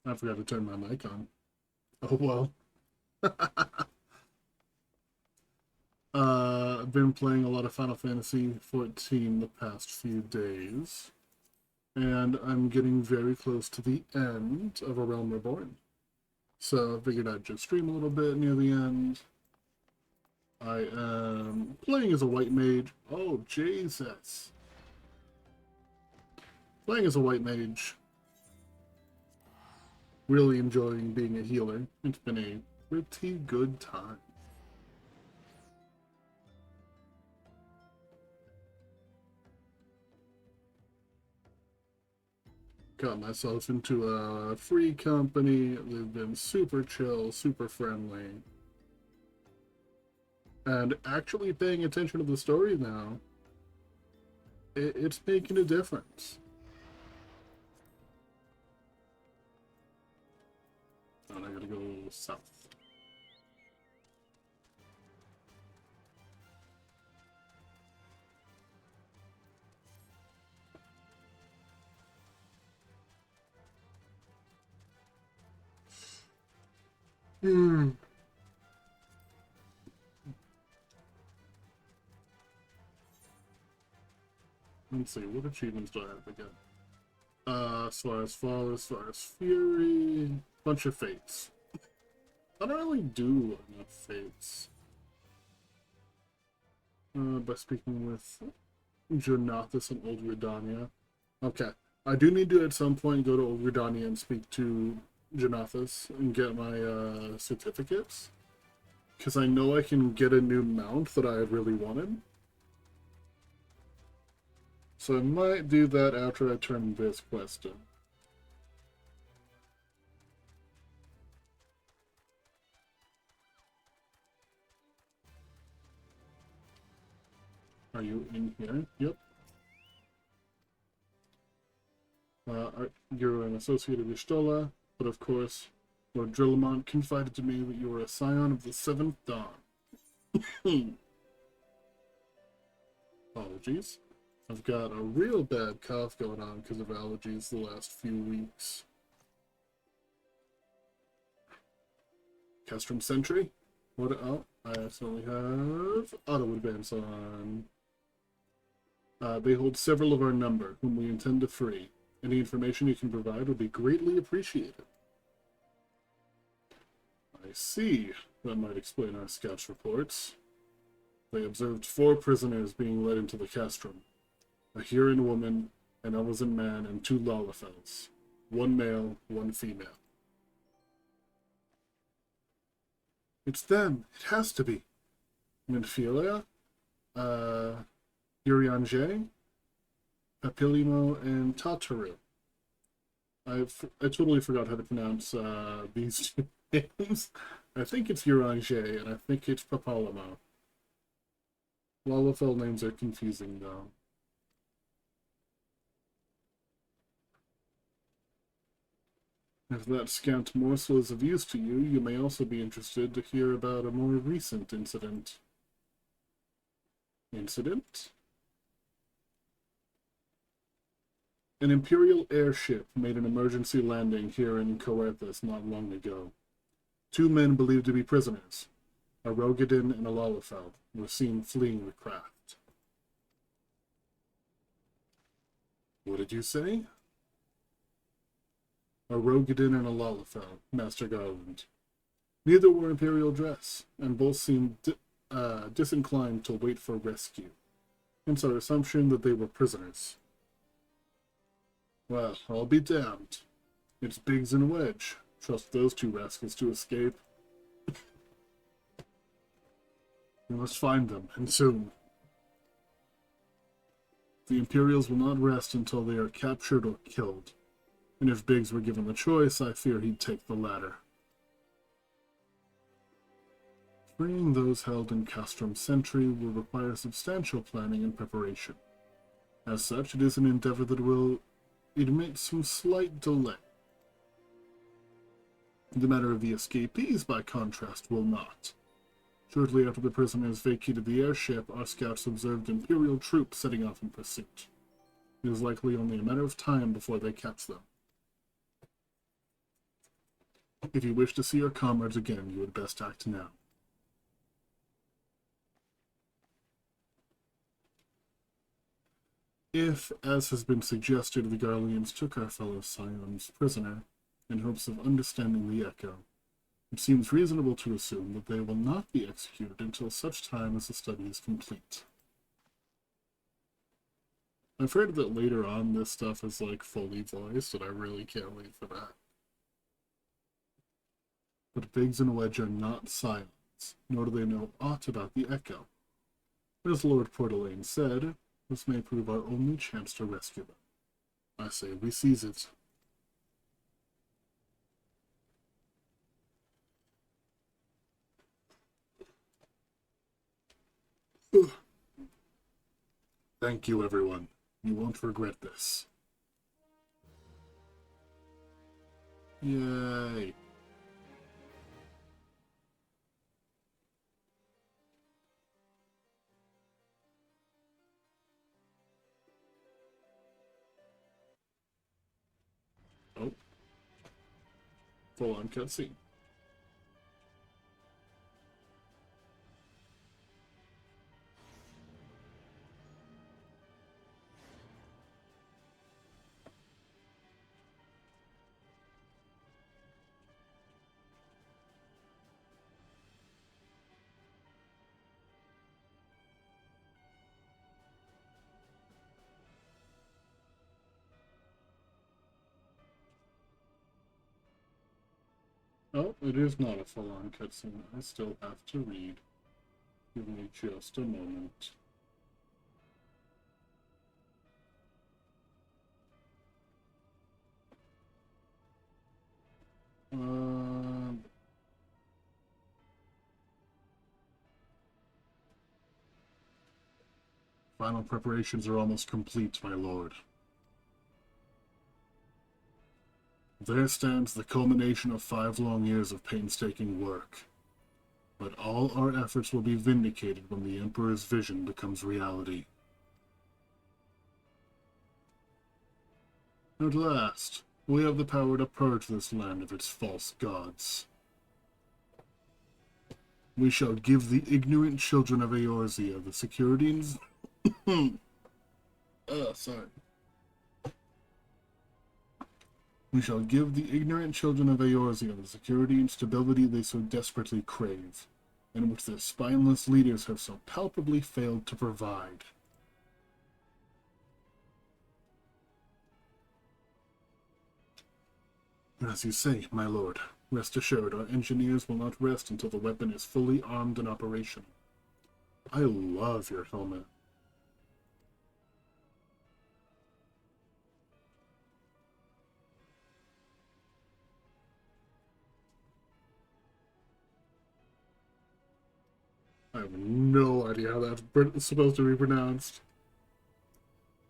I forgot to turn my mic on. Oh well. I've been playing a lot of Final Fantasy 14 the past few days, and I'm getting very close to the end of A Realm Reborn. So I figured I'd just stream a little bit near the end. I am playing as a white mage. Oh, Jesus. Playing as a white mage. Really enjoying being a healer. It's been a pretty good time. Got myself into a free company. They've been super chill, super friendly. And actually paying attention to the story now, it's making a difference. And I gotta go south. Hmm. Let's see, what achievements do I have again? As far as Fall, as far as Fury, bunch of Fates. I don't really do enough Fates. By speaking with Jonathas and Old Redania. Okay, I do need to at some point go to Old Redania and speak to Jonathas and get my certificates. Because I know I can get a new mount that I really wanted. So I might do that after I turn this quest in. Are you in here? Yep. You're an associate of Y'shtola, but of course, Lord Drillamont confided to me that you were a scion of the Seventh Dawn. Apologies. I've got a real bad cough going on because of allergies the last few weeks. Castrum Sentry? What? Oh, I accidentally have auto advance on. They hold several of our number, whom we intend to free. Any information you can provide would be greatly appreciated. I see. That might explain our scouts' reports. They observed 4 prisoners being led into the castrum. A Huron woman, an Elizan man, and 2 Lalafels. 1 male, 1 female. It's them. It has to be. Minfilia, Urianger, Papilimo, and Tataru. I totally forgot how to pronounce these 2 names. I think it's Urianger, and I think it's Papalimo. Lalafell names are confusing, though. If that scant morsel is of use to you, you may also be interested to hear about a more recent incident. Incident? An Imperial airship made an emergency landing here in Coerthas not long ago. 2 men believed to be prisoners, a Rogadin and a Lalafell, were seen fleeing the craft. What did you say? A Rogadin and a Lalafell, Master Garland. Neither wore Imperial dress, and both seemed disinclined to wait for rescue, hence our assumption that they were prisoners. Well, I'll be damned. It's Biggs and Wedge. Trust those 2 rascals to escape. We must find them, and soon. The Imperials will not rest until they are captured or killed. And if Biggs were given the choice, I fear he'd take the latter. Freeing those held in Castrum Sentry will require substantial planning and preparation. As such, it is an endeavor that will admit some slight delay. The matter of the escapees, by contrast, will not. Shortly after the prisoners vacated the airship, our scouts observed Imperial troops setting off in pursuit. It is likely only a matter of time before they catch them. If you wish to see your comrades again, you had best act now. If, as has been suggested, the Garleans took our fellow scions prisoner in hopes of understanding the echo, it seems reasonable to assume that they will not be executed until such time as the study is complete. I've heard that later on this stuff is like fully voiced, and I really can't wait for that. But Biggs and Wedge are not scions, nor do they know aught about the echo. As Lord Portelaine said, this may prove our only chance to rescue them. I say we seize it. Thank you, everyone. You won't regret this. Yay. Oh. Full-on cutscene. Oh, it is not a full-on cutscene. I still have to read. Give me just a moment. Final preparations are almost complete, my lord. There stands the culmination of 5 long years of painstaking work. But all our efforts will be vindicated when the Emperor's vision becomes reality. At last, we have the power to purge this land of its false gods. We shall give the ignorant children of Eorzea the security and... sorry. We shall give the ignorant children of Eorzea the security and stability they so desperately crave, and which their spineless leaders have so palpably failed to provide. As you say, my lord, rest assured our engineers will not rest until the weapon is fully armed and operational. I love your helmet. I have no idea how that's supposed to be pronounced.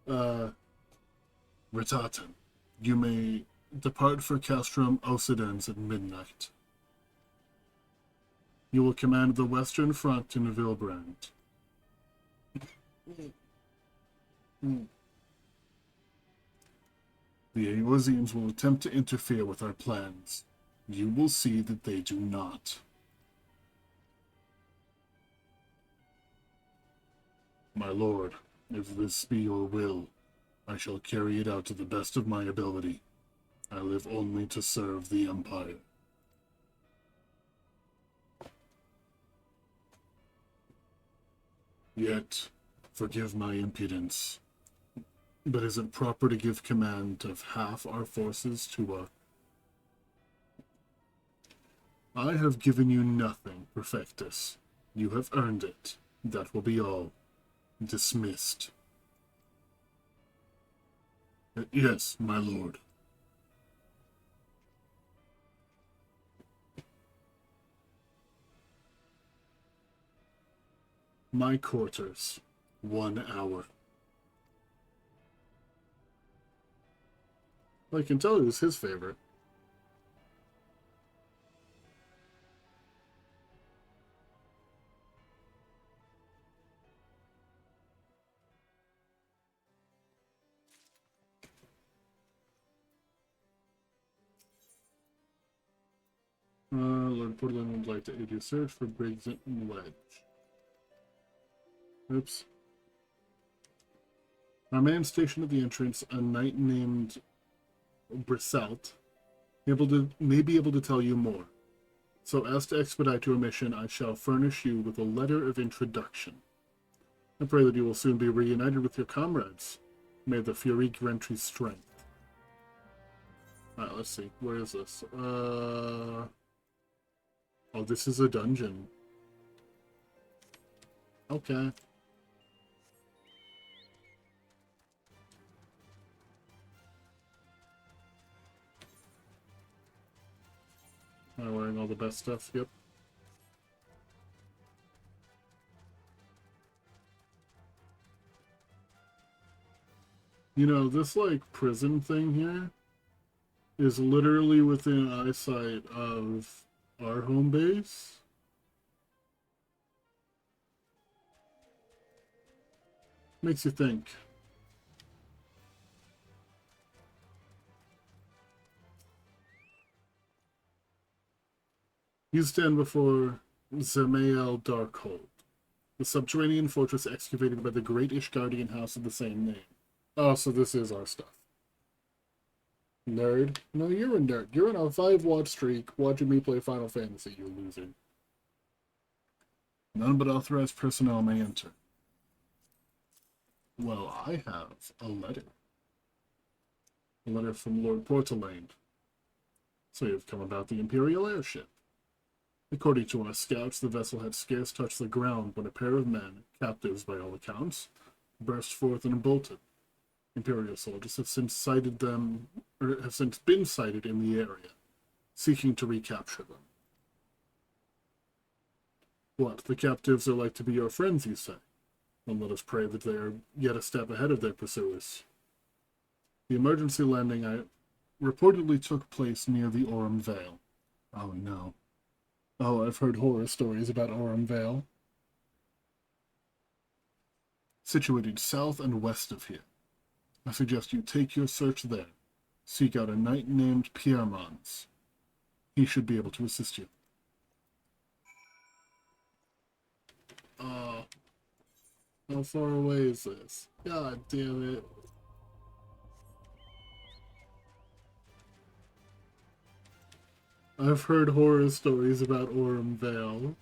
Ritatan, you may depart for Castrum Occidens at midnight. You will command the western front in Vilbrand. The Eorzeans will attempt to interfere with our plans. You will see that they do not. My lord, if this be your will, I shall carry it out to the best of my ability. I live only to serve the Empire. Yet, forgive my impudence, but is it proper to give command of half our forces to I have given you nothing, Perfectus. You have earned it. That will be all. Dismissed. Yes, my lord. My quarters. 1 hour. I can tell it was his favorite. Lord Portland would like to aid your search for Briggs and Wedge. Oops. Our man stationed at the entrance, a knight named Brisselt, may be able to tell you more. So as to expedite your mission, I shall furnish you with a letter of introduction. I pray that you will soon be reunited with your comrades. May the Fury grant you strength. Alright, let's see. Where is this? Oh, this is a dungeon. Okay. Am I wearing all the best stuff? Yep. You know, this, like, prison thing here is literally within eyesight of our home base. Makes you think. You stand before Zemael Darkhold, the subterranean fortress excavated by the great Ishgardian house of the same name. Oh, so this is our stuff. Nerd? No, you're a nerd. You're on a 5-watch streak watching me play Final Fantasy, you loser. None but authorized personnel may enter. Well, I have a letter. A letter from Lord Portalain. So you've come about the Imperial airship. According to our scouts, the vessel had scarce touched the ground when a pair of men, captives by all accounts, burst forth and bolted. Imperial soldiers have since been sighted in the area, seeking to recapture them. What, the captives are like to be your friends, you say? Well, let us pray that they are yet a step ahead of their pursuers. The emergency landing reportedly took place near the Aurum Vale. Oh no. Oh, I've heard horror stories about Aurum Vale. Situated south and west of here. I suggest you take your search there. Seek out a knight named Piermans. He should be able to assist you. How far away is this? God damn it. I've heard horror stories about Aurum Vale.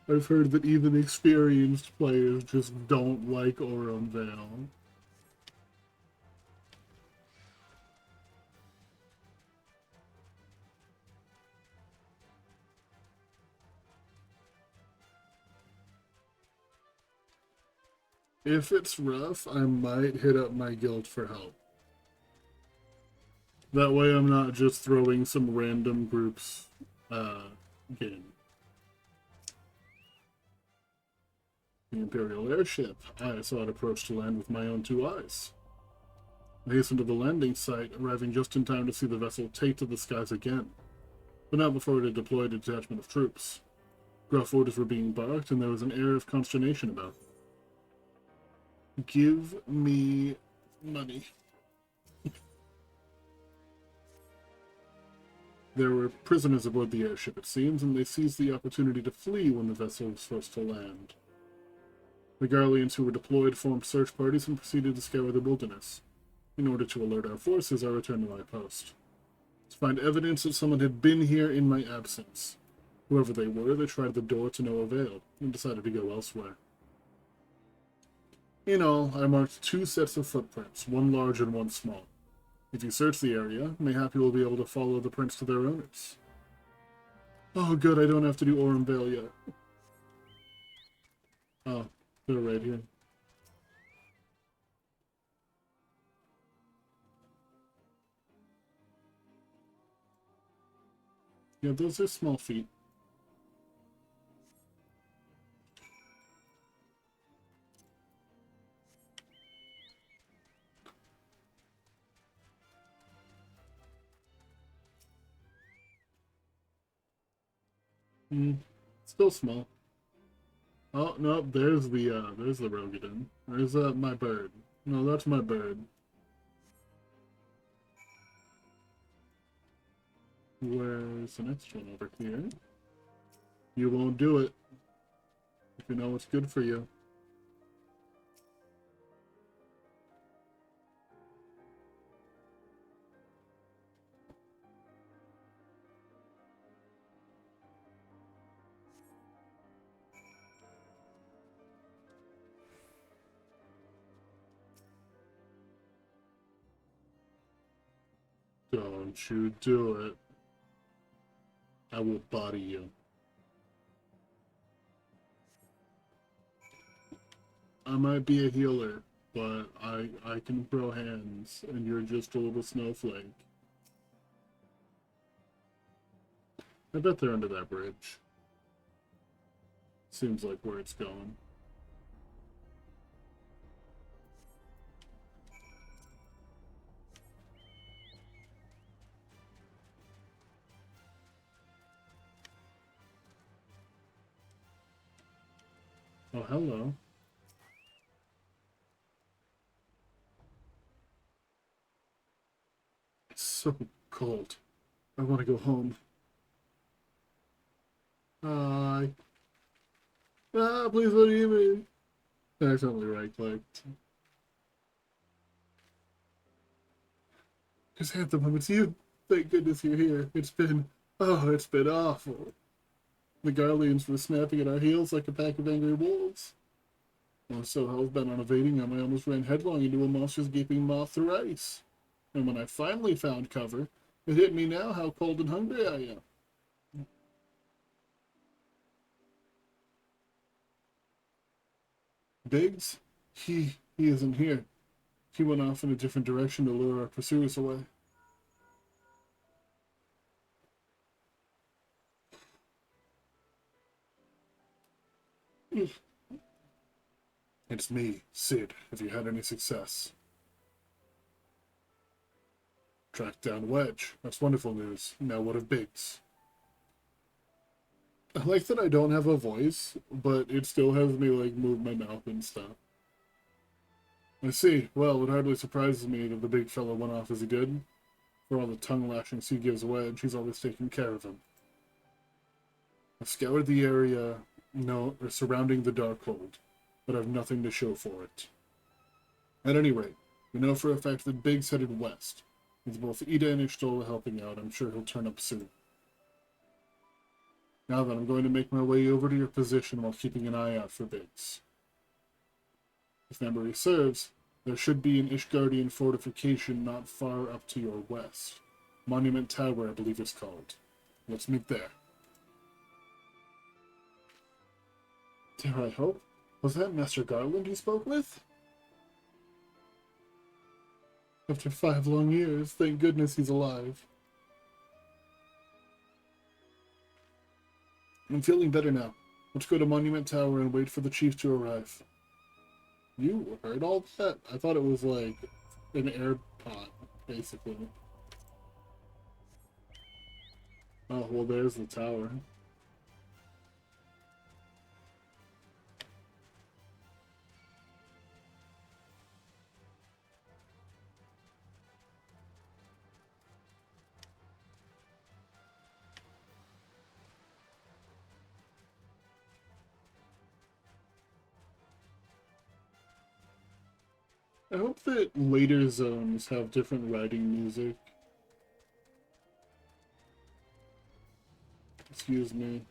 I've heard that even experienced players just don't like Aurum Vale. If it's rough, I might hit up my guild for help. That way I'm not just throwing some random groups game. The Imperial airship. I saw it approach to land with my own 2 eyes. I hastened to the landing site, arriving just in time to see the vessel take to the skies again, but not before it had deployed a detachment of troops. Gruff orders were being barked, and there was an air of consternation about them. Give me money. There were prisoners aboard the airship, it seems, and they seized the opportunity to flee when the vessel was forced to land. The Garleans who were deployed formed search parties and proceeded to scour the wilderness. In order to alert our forces, I returned to my post. To find evidence that someone had been here in my absence. Whoever they were, they tried the door to no avail, and decided to go elsewhere. In all, I marked 2 sets of footprints, one large and one small. If you search the area, mayhap you will be able to follow the prints to their owners. Oh good, I don't have to do Aurum Vale yet. Oh, they're right here. Yeah, those are small feet. Still small. Oh, no, there's the Rogadin. There's my bird. No, that's my bird. Where's the next one over here? You won't do it if you know what's good for you. Don't you do it. I will body you. I might be a healer, but I can throw hands, and you're just a little snowflake. I bet they're under that bridge. Seems like where it's going. Oh, hello. It's so cold. I want to go home. Hi. Ah, please don't eat me. I accidentally right-clicked. Chrysanthemum, it's you. Thank goodness you're here. It's been awful. The Garleans were snapping at our heels like a pack of angry wolves. I was so hell-bent on evading them, I almost ran headlong into a monster's gaping maw through ice. And when I finally found cover, it hit me now how cold and hungry I am. Biggs? He isn't here. He went off in a different direction to lure our pursuers away. It's me, Sid. Have you had any success? Tracked down Wedge. That's wonderful news. Now what of Biggs? I like that I don't have a voice, but it still has me, like, move my mouth and stuff. I see. Well, it hardly surprises me that the big fellow went off as he did. For all the tongue lashings he gives Wedge, he's always taking care of him. I've scoured the area surrounding the Darkhold, but I've nothing to show for it. At any rate, we know for a fact that Biggs headed west. With both Ida and Ishtola helping out, I'm sure he'll turn up soon. Now then, I'm going to make my way over to your position while keeping an eye out for Biggs. If memory serves, there should be an Ishgardian fortification not far up to your west. Monument Tower, I believe it's called. Let's meet there. Dare I hope? Was that Master Garland you spoke with? After 5 long years, thank goodness he's alive. I'm feeling better now. Let's go to Monument Tower and wait for the chief to arrive. You heard all that? I thought it was like an air pod, basically. Oh, well, there's the tower. I hope that later zones have different writing music. Excuse me.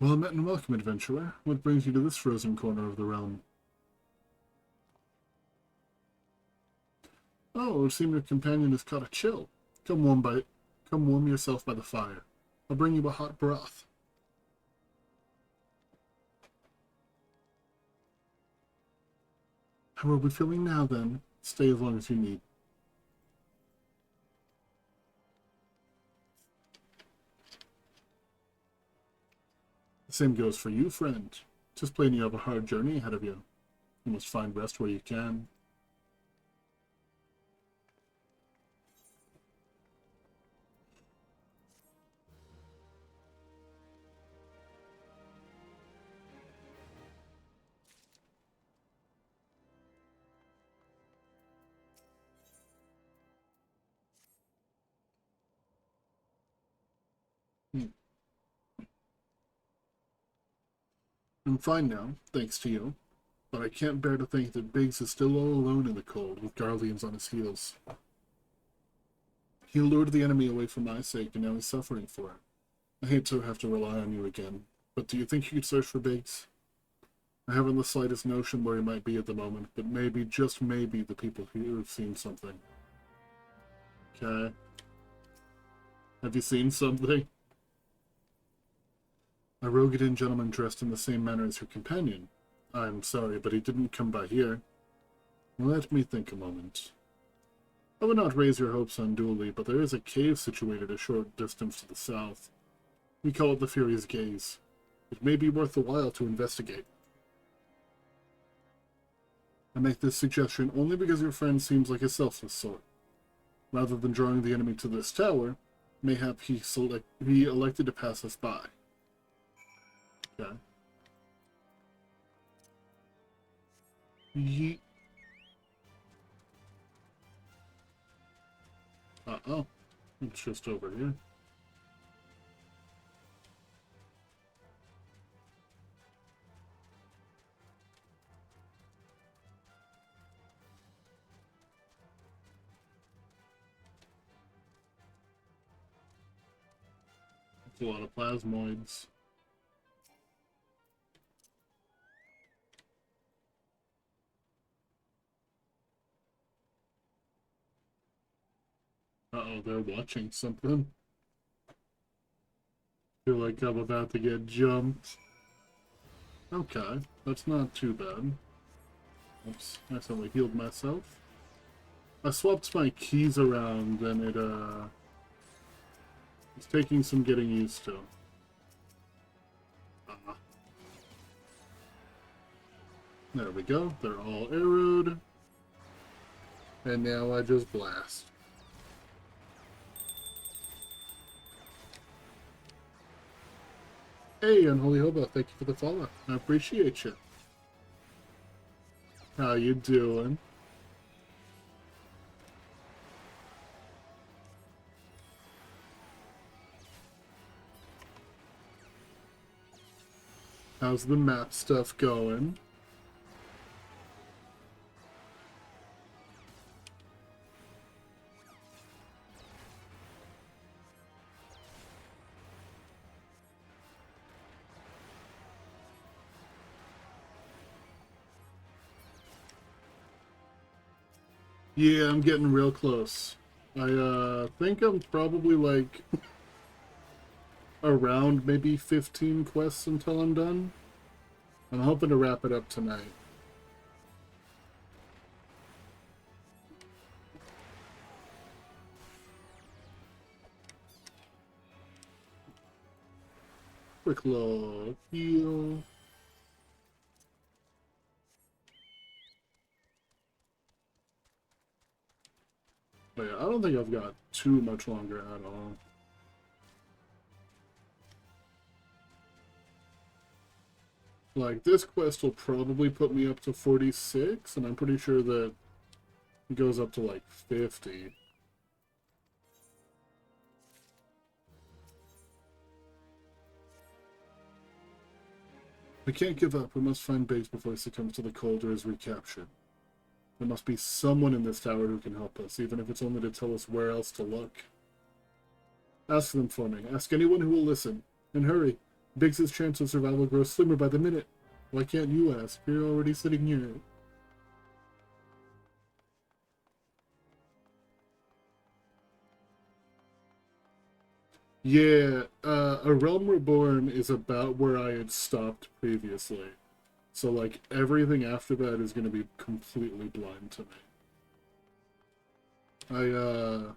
Well met and welcome, adventurer. What brings you to this frozen corner of the realm? Oh, it seems your companion has caught a chill. Come warm yourself by the fire. I'll bring you a hot broth. How are we feeling now, then? Stay as long as you need. The same goes for you, friend. Just plain you have a hard journey ahead of you. You must find rest where you can. I'm fine now, thanks to you, but I can't bear to think that Biggs is still all alone in the cold with Guardians on his heels. He lured the enemy away for my sake, and now he's suffering for it. I hate to have to rely on you again, but do you think you could search for Biggs? I haven't the slightest notion where he might be at the moment, but maybe, just maybe, the people here have seen something. Okay. Have you seen something? A Rogadin gentleman dressed in the same manner as your companion. I'm sorry, but he didn't come by here. Let me think a moment. I would not raise your hopes unduly, but there is a cave situated a short distance to the south. We call it the Fury's Gaze. It may be worth the while to investigate. I make this suggestion only because your friend seems like a selfless sort. Rather than drawing the enemy to this tower, mayhap he elected to pass us by. Okay. Uh-oh. It's just over here. It's a lot of plasmoids. Uh-oh, they're watching something. Feel like I'm about to get jumped. Okay, that's not too bad. Oops, I accidentally healed myself. I swapped my keys around and it's taking some getting used to. There we go, they're all arrowed. And now I just blast. Hey, Unholy Hobo, thank you for the follow. I appreciate you. How you doing? How's the map stuff going? Yeah, I'm getting real close. I think I'm probably like around maybe 15 quests until I'm done. I'm hoping to wrap it up tonight. Quick little heal. But yeah, I don't think I've got too much longer at all. Like, this quest will probably put me up to 46, and I'm pretty sure that it goes up to like 50. We can't give up. We must find Biggs before he succumbs to the cold or is recaptured. There must be someone in this tower who can help us, even if it's only to tell us where else to look. Ask them for me. Ask anyone who will listen. And hurry. Biggs' chance of survival grows slimmer by the minute. Why can't you ask? You're already sitting here. Yeah, A Realm Reborn is about where I had stopped previously. So, like, everything after that is going to be completely blind to me. I,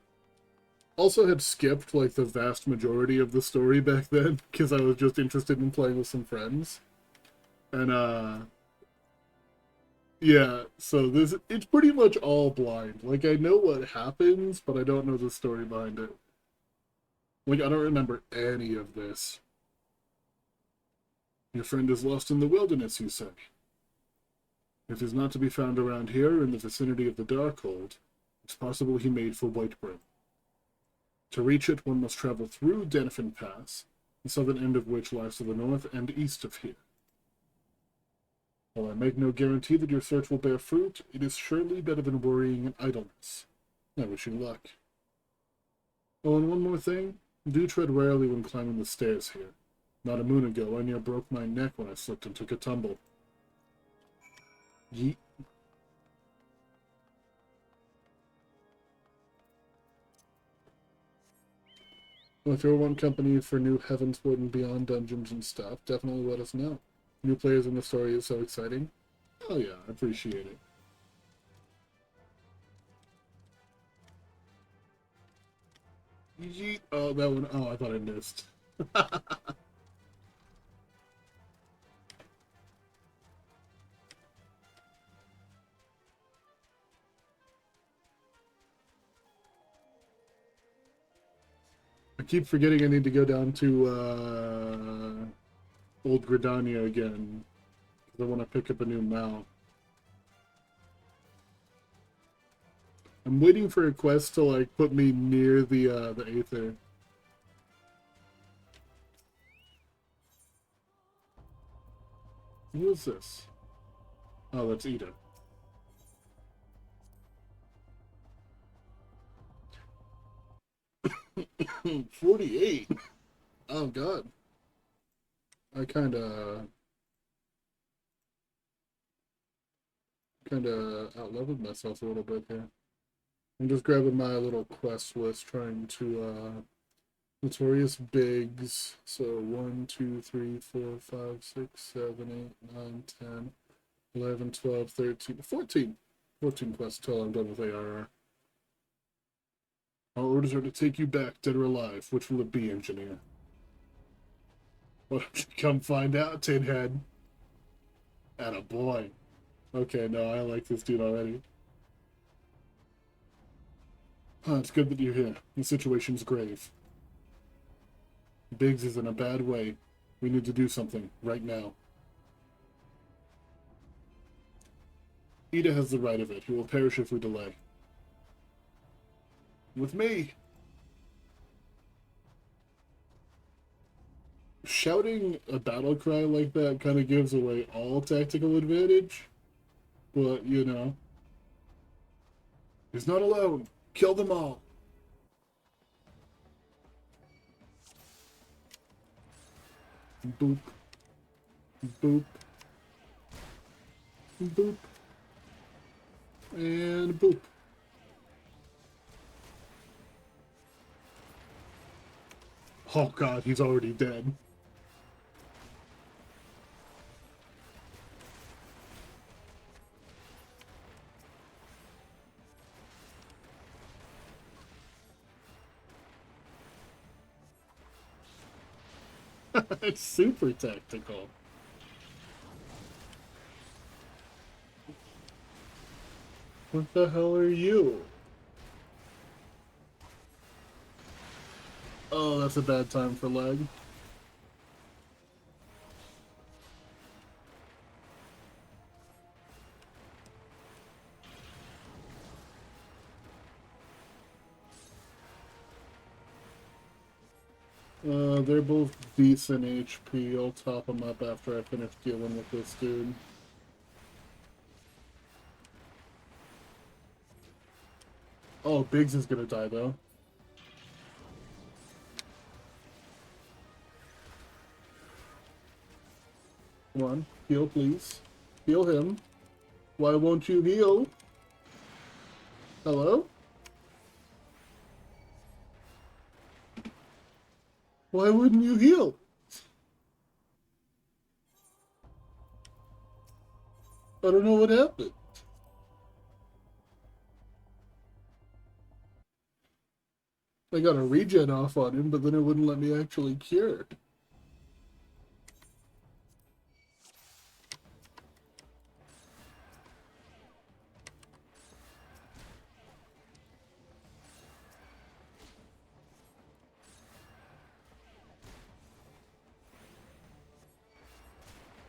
also had skipped, like, the vast majority of the story back then, because I was just interested in playing with some friends. And, yeah, so it's pretty much all blind. Like, I know what happens, but I don't know the story behind it. Like, I don't remember any of this. Your friend is lost in the wilderness, you say. If he's not to be found around here, in the vicinity of the Darkhold, it's possible he made for Whitebrim. To reach it, one must travel through Denifin Pass, the southern end of which lies to the north and east of here. While I make no guarantee that your search will bear fruit, it is surely better than worrying in idleness. I wish you luck. Oh, and one more thing. Do tread warily when climbing the stairs here. Not a moon ago, I near broke my neck when I slipped and took a tumble. Yeet. Well, if you want company for new Heavensward and Beyond dungeons and stuff, definitely let us know. New players in the story is so exciting. Oh yeah, I appreciate it. Yeet. Oh, that one. Oh, I thought I missed. I keep forgetting I need to go down to Old Gridania again. Because I want to pick up a new mount. I'm waiting for a quest to like put me near the Aether. Who is this? Oh, that's Ida. Hmm, 48. Oh god. I kinda outleveled myself a little bit here. I'm just grabbing my little quest list, trying to Notorious Bigs. So 1, 2, 3, 4, 5, 6, 7, 8, 9, 10, 11, 12, 13, 14. 14 quests till I'm done with ARR. Our orders are to take you back, dead or alive. Which will it be, engineer? Why don't you come find out, Tinhead? Atta boy. Okay, no, I like this dude already. Huh, it's good that you're here. The situation's grave. Biggs is in a bad way. We need to do something, right now. Ida has the right of it. He will perish if we delay. With me! Shouting a battle cry like that kind of gives away all tactical advantage. But, you know. He's not alone. Kill them all. Boop. Boop. Boop. And boop. Oh god, he's already dead. It's super tactical. What the hell are you? Oh, that's a bad time for lag. They're both decent HP. I'll top them up after I finish dealing with this dude. Oh, Biggs is gonna die though. Come on, heal please. Heal him. Why won't you heal? Hello? Why wouldn't you heal? I don't know what happened. I got a regen off on him, but then it wouldn't let me actually cure.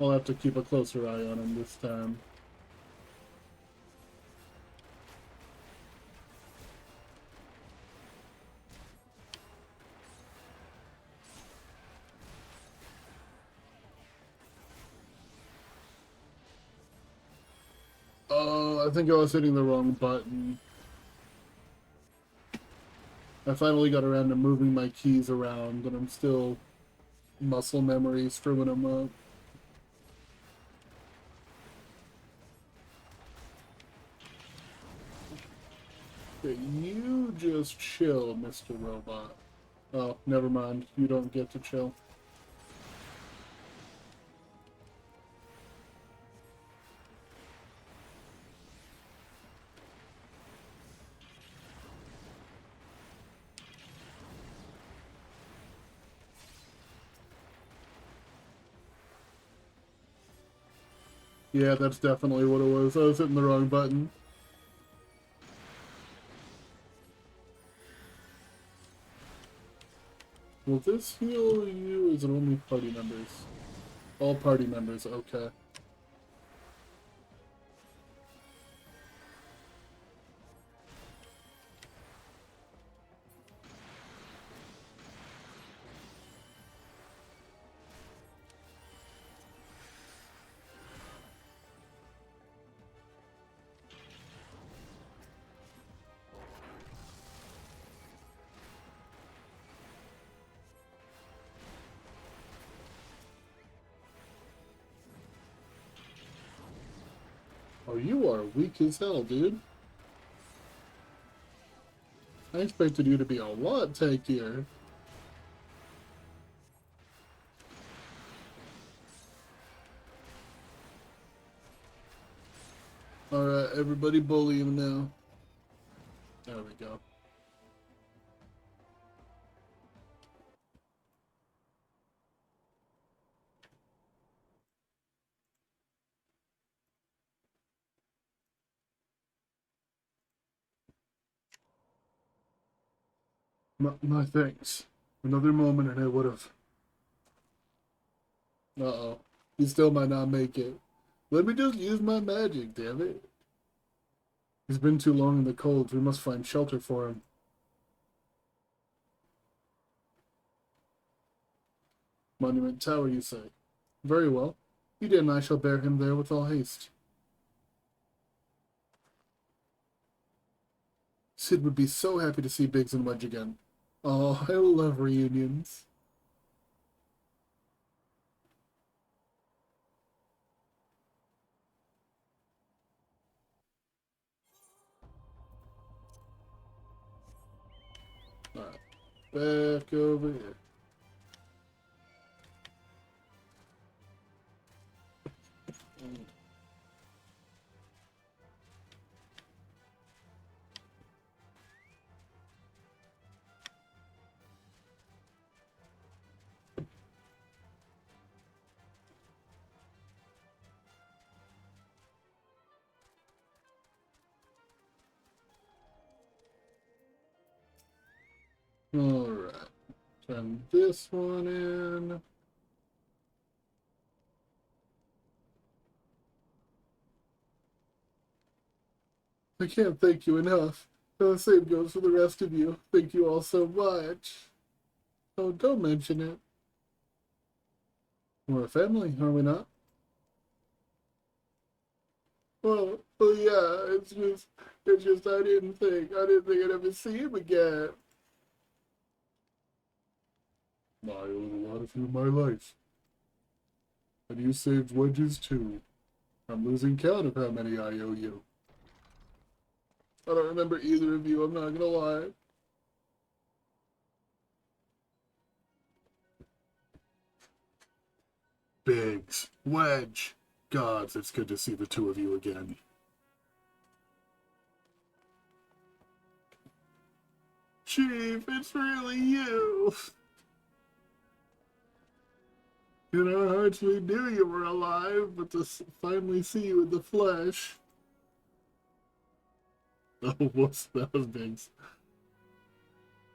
I'll have to keep a closer eye on him this time. I think I was hitting the wrong button. I finally got around to moving my keys around, and I'm still muscle memory screwing them up. Okay, you just chill, Mr. Robot. Oh, never mind. You don't get to chill. Yeah, that's definitely what it was. I was hitting the wrong button. Will this heal you? Is it only party members? All party members, okay. Oh, you are weak as hell, dude. I expected you to be a lot tankier. Alright, everybody bully him now. There we go. My thanks. Another moment and I would have... Uh-oh. He still might not make it. Let me just use my magic, damn it. He's been too long in the cold. We must find shelter for him. Monument Tower, you say? Very well. Ida and I shall bear him there with all haste. Sid would be so happy to see Biggs and Wedge again. Oh, I love reunions. Alright, back over here. Alright, turn this one in. I can't thank you enough. The same goes for the rest of you. Thank you all so much. Oh, don't mention it. We're a family, are we not? Well, yeah, it's just I didn't think I'd ever see him again. I owed a lot of you my life. And you saved Wedges too. I'm losing count of how many I owe you. I don't remember either of you, I'm not gonna lie. Biggs, Wedge. Gods, it's good to see the two of you again. Chief, it's really you. In our hearts we knew you were alive, but to finally see you in the flesh. Oh, whoops, that was Biggs.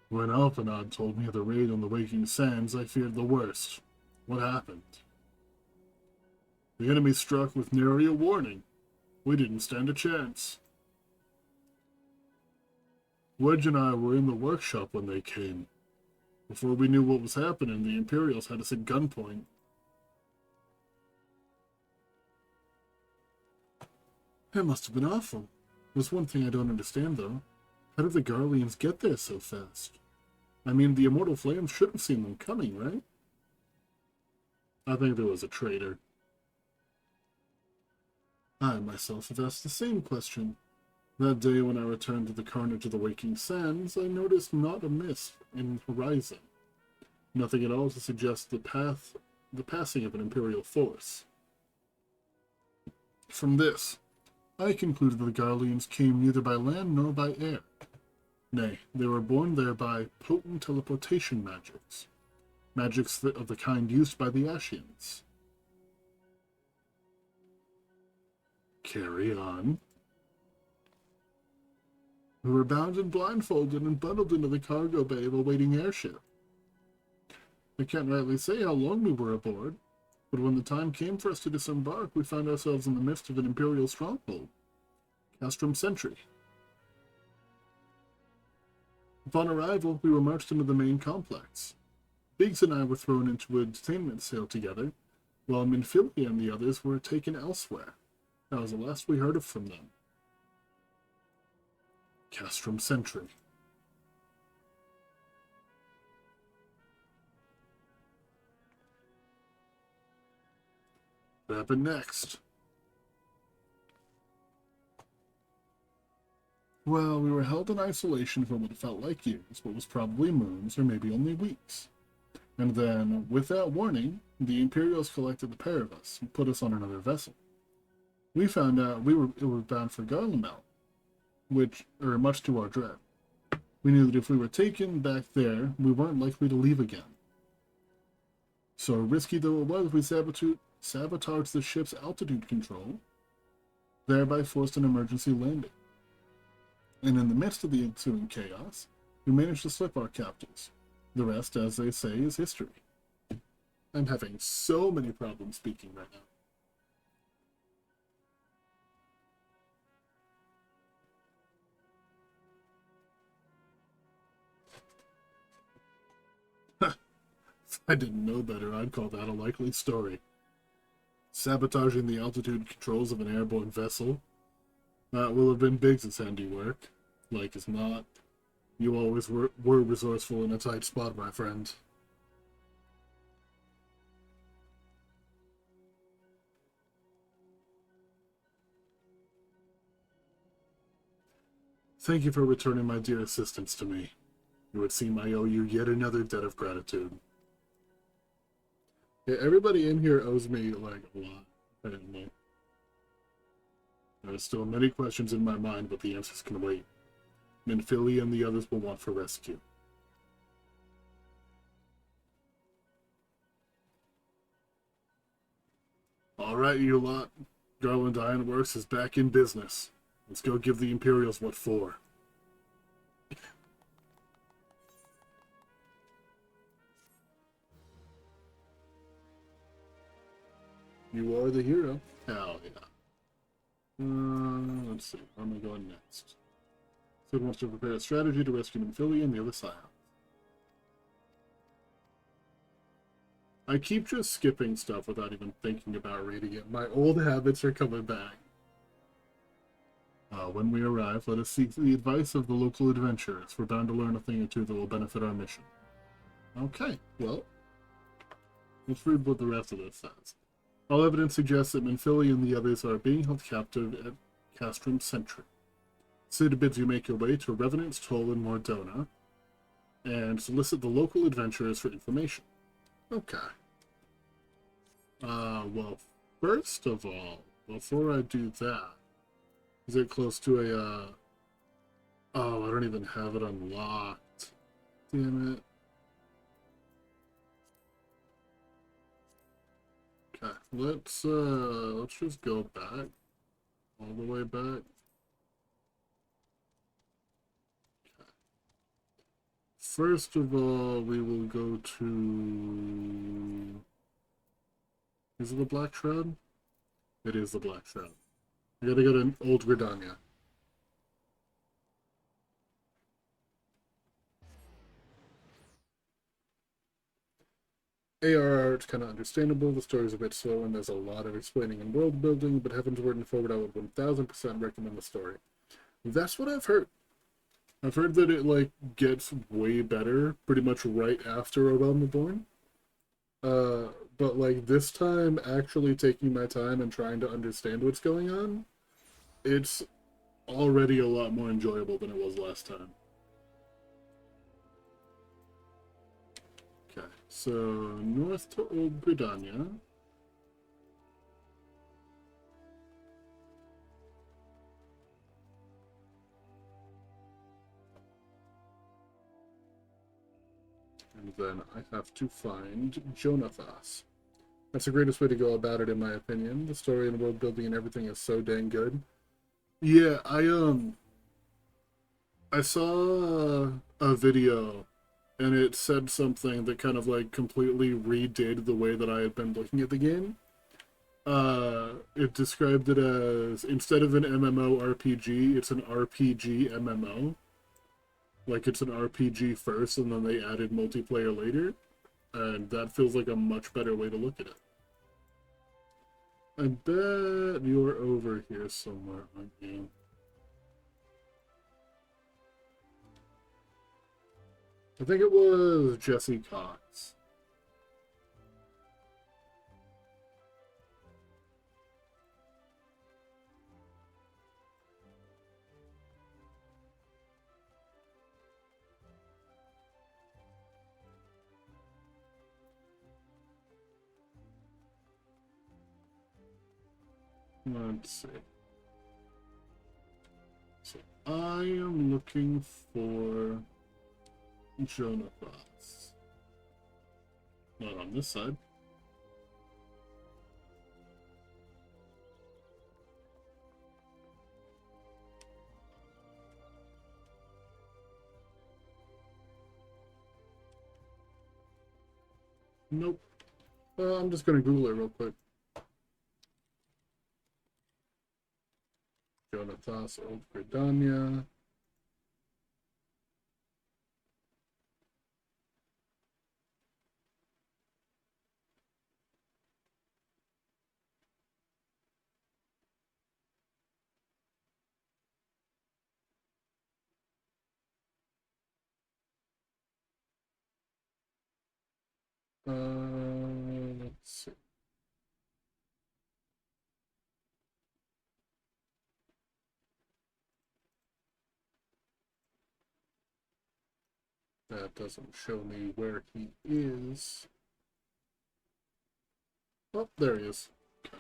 When Alphanod told me of the raid on the Waking Sands, I feared the worst. What happened? The enemy struck with nary a warning. We didn't stand a chance. Wedge and I were in the workshop when they came. Before we knew what was happening, the Imperials had us at gunpoint. It must have been awful. There's one thing I don't understand, though. How did the Garleans get there so fast? I mean, the Immortal Flames should have seen them coming, right? I think there was a traitor. I myself have asked the same question. That day when I returned to the carnage of the Waking Sands, I noticed not a mist in the horizon. Nothing at all to suggest the passing of an Imperial force. From this, I concluded that the Garleans came neither by land nor by air. Nay, they were borne there by potent teleportation magics. Magics of the kind used by the Ashians. Carry on. We were bound and blindfolded and bundled into the cargo bay of a waiting airship. I can't rightly say how long we were aboard, but when the time came for us to disembark, we found ourselves in the midst of an Imperial stronghold, Castrum Sentry. Upon arrival, we were marched into the main complex. Biggs and I were thrown into a detainment cell together, while Minfilia and the others were taken elsewhere. That was the last we heard of from them. Castrum Sentry. What happened next? Well, we were held in isolation for what felt like years, but was probably moons or maybe only weeks. And then, without warning, the Imperials collected the pair of us and put us on another vessel. We found out we were bound for Garlemald, much to our dread. We knew that if we were taken back there, we weren't likely to leave again. So risky though it was, we sabotaged the ship's altitude control, thereby forced an emergency landing. And in the midst of the ensuing chaos, we managed to slip our captors. The rest, as they say, is history. I'm having so many problems speaking right now. If I didn't know better, I'd call that a likely story. Sabotaging the altitude controls of an airborne vessel? That will have been Biggs' handiwork. Like as not. You always were resourceful in a tight spot, my friend. Thank you for returning my dear assistance to me. It would seem I owe you yet another debt of gratitude. Yeah, everybody in here owes me, like, a lot, apparently. There are still many questions in my mind, but the answers can wait. Minfilia and the others will want for rescue. Alright, you lot. Garland Ironworks is back in business. Let's go give the Imperials what for. You are the hero. Hell yeah. Let's see. Where am I going next? Sid wants to prepare a strategy to rescue Minfilia and the other scions. I keep just skipping stuff without even thinking about reading it. My old habits are coming back. When we arrive, let us seek the advice of the local adventurers. We're bound to learn a thing or two that will benefit our mission. Okay, well, let's read what the rest of this says. All evidence suggests that Minfilia and the others are being held captive at Castrum Sentry. Sid bids you make your way to Revenant's Toll in Mordona and solicit the local adventurers for information. Okay. Well, first of all, before I do that, is it close to a, oh, I don't even have it unlocked. Damn it. Okay, let's just go back. All the way back. Okay. First of all, we will go to... Is it the Black Shroud? It is the Black Shroud. I gotta go to Old Gridania. AR art's kind of understandable, the story's a bit slow, and there's a lot of explaining and world building, but Heaven's Word and Forward I would 1000% recommend the story. That's what I've heard. I've heard that it, like, gets way better pretty much right after A Realm Reborn. Uh, but, like, this time, actually taking my time and trying to understand what's going on, it's already a lot more enjoyable than it was last time. Okay, so north to Old Britannia. And then I have to find Jonathas. That's the greatest way to go about it, in my opinion. The story and world building and everything is so dang good. Yeah, I saw a video and it said something that kind of like completely redid the way that I had been looking at the game. It described it as, instead of an MMORPG, it's an RPG MMO. Like, it's an RPG first and then they added multiplayer later. And that feels like a much better way to look at it. I bet you're over here somewhere, aren't you? I think it was Jesse Cox. Let's see. So I am looking for Jonathas. Not on this side. Nope. I'm just gonna Google it real quick. Jonathas, Old Britannia. Let's see. That doesn't show me where he is. Oh, there he is. Okay.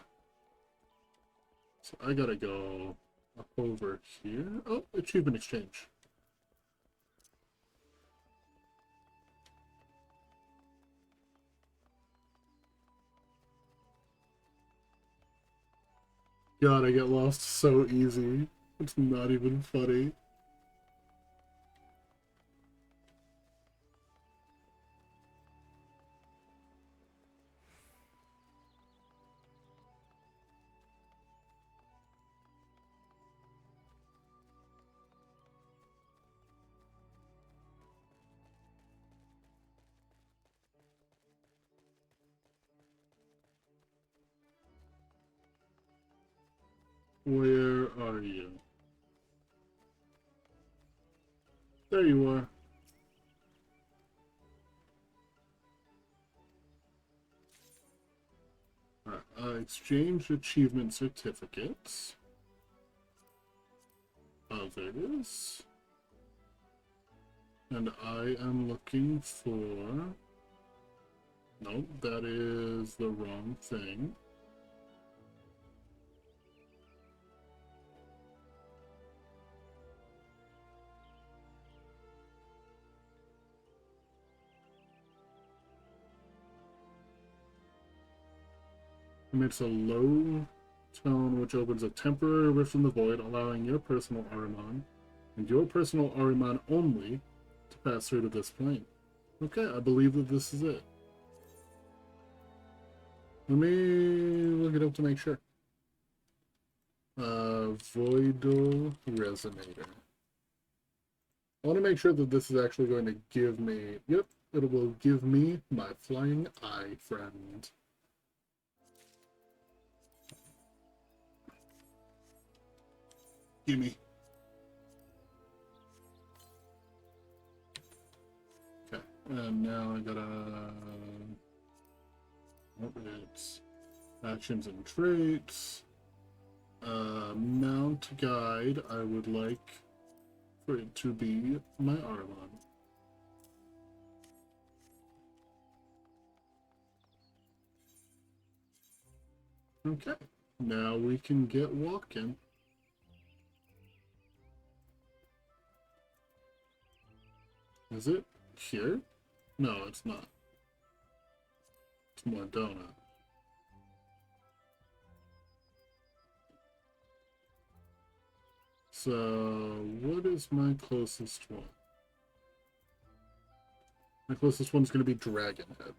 So I gotta go up over here. Oh, achievement exchange. God, I get lost so easy. It's not even funny. Where are you? There you are. Alright, exchange achievement certificates. Oh, there it is. And I am looking for... Nope, that is the wrong thing. Emits a low tone which opens a temporary rift in the void, allowing your personal Ahriman, and your personal Ahriman only, to pass through to this plane. Okay, I believe that this is it. Let me look it up to make sure. Voidal Resonator. I want to make sure that this is actually going to give me... Yep, it will give me my flying eye friend. Gimme. Okay, and now I gotta... Oh, it's actions and traits. Mount guide, I would like for it to be my Arlon. Okay, now we can get walking. Is it here? No, it's not. It's more donut. So, what is my closest one? My closest one's going to be Dragonhead.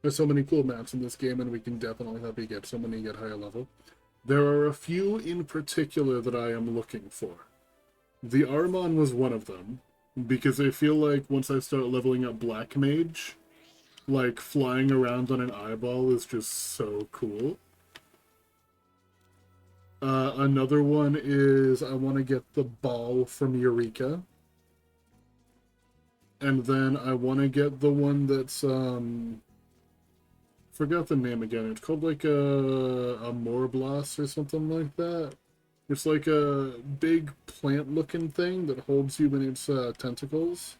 There's so many cool maps in this game, and we can definitely help you get so many at higher level. There are a few in particular that I am looking for. The Armon was one of them, because I feel like once I start leveling up Black Mage, like, flying around on an eyeball is just so cool. Another one is I want to get the ball from Eureka. And then I want to get the one that's, forgot the name again. It's called like a Morblas or something like that. It's like a big plant-looking thing that holds you in its tentacles.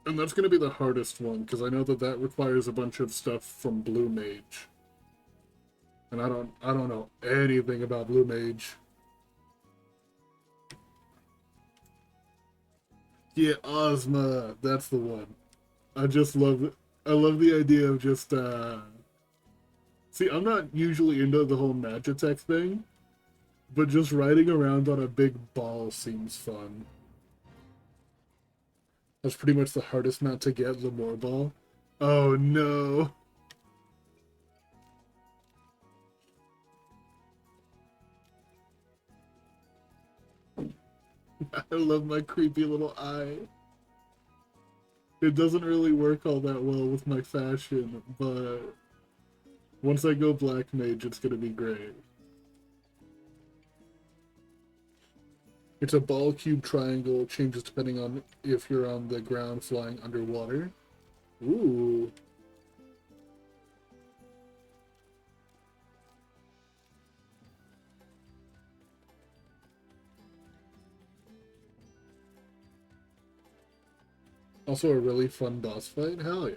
And that's going to be the hardest one, because I know that that requires a bunch of stuff from Blue Mage. And I don't know anything about Blue Mage. Yeah, Ozma, that's the one. I just love it. I love the idea of just see, I'm not usually into the whole Magitech thing, but just riding around on a big ball seems fun. That's pretty much the hardest mount to get, the Morball. Oh no. I love my creepy little eye. It doesn't really work all that well with my fashion, but once I go Black Mage, it's gonna be great. It's a ball, cube, triangle. It changes depending on if you're on the ground, flying, underwater. Ooh. Also a really fun boss fight? Hell yeah.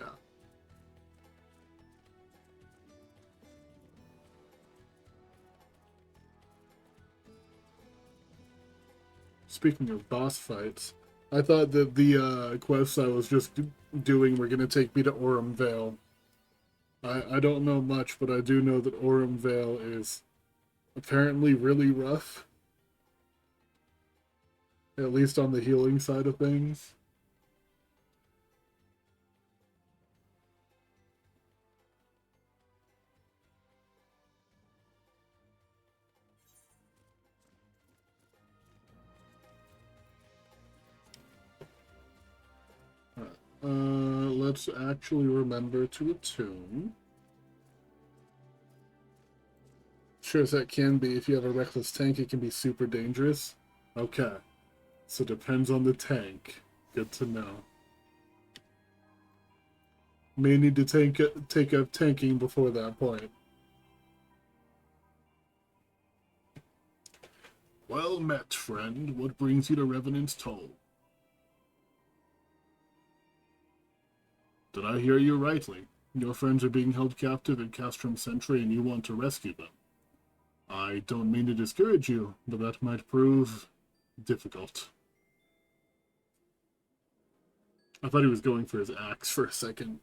Speaking of boss fights, I thought that the quests I was just doing were going to take me to Aurum Vale. I don't know much, but I do know that Aurum Vale is apparently really rough. At least on the healing side of things. Let's actually remember to attune. Sure as that can be, if you have a reckless tank, it can be super dangerous. Okay. So it depends on the tank. Good to know. May need to take up tanking before that point. Well met, friend. What brings you to Revenant's Toll? Did I hear you rightly? Your friends are being held captive at Castrum Sentry and you want to rescue them. I don't mean to discourage you, but that might prove difficult. I thought he was going for his axe for a second.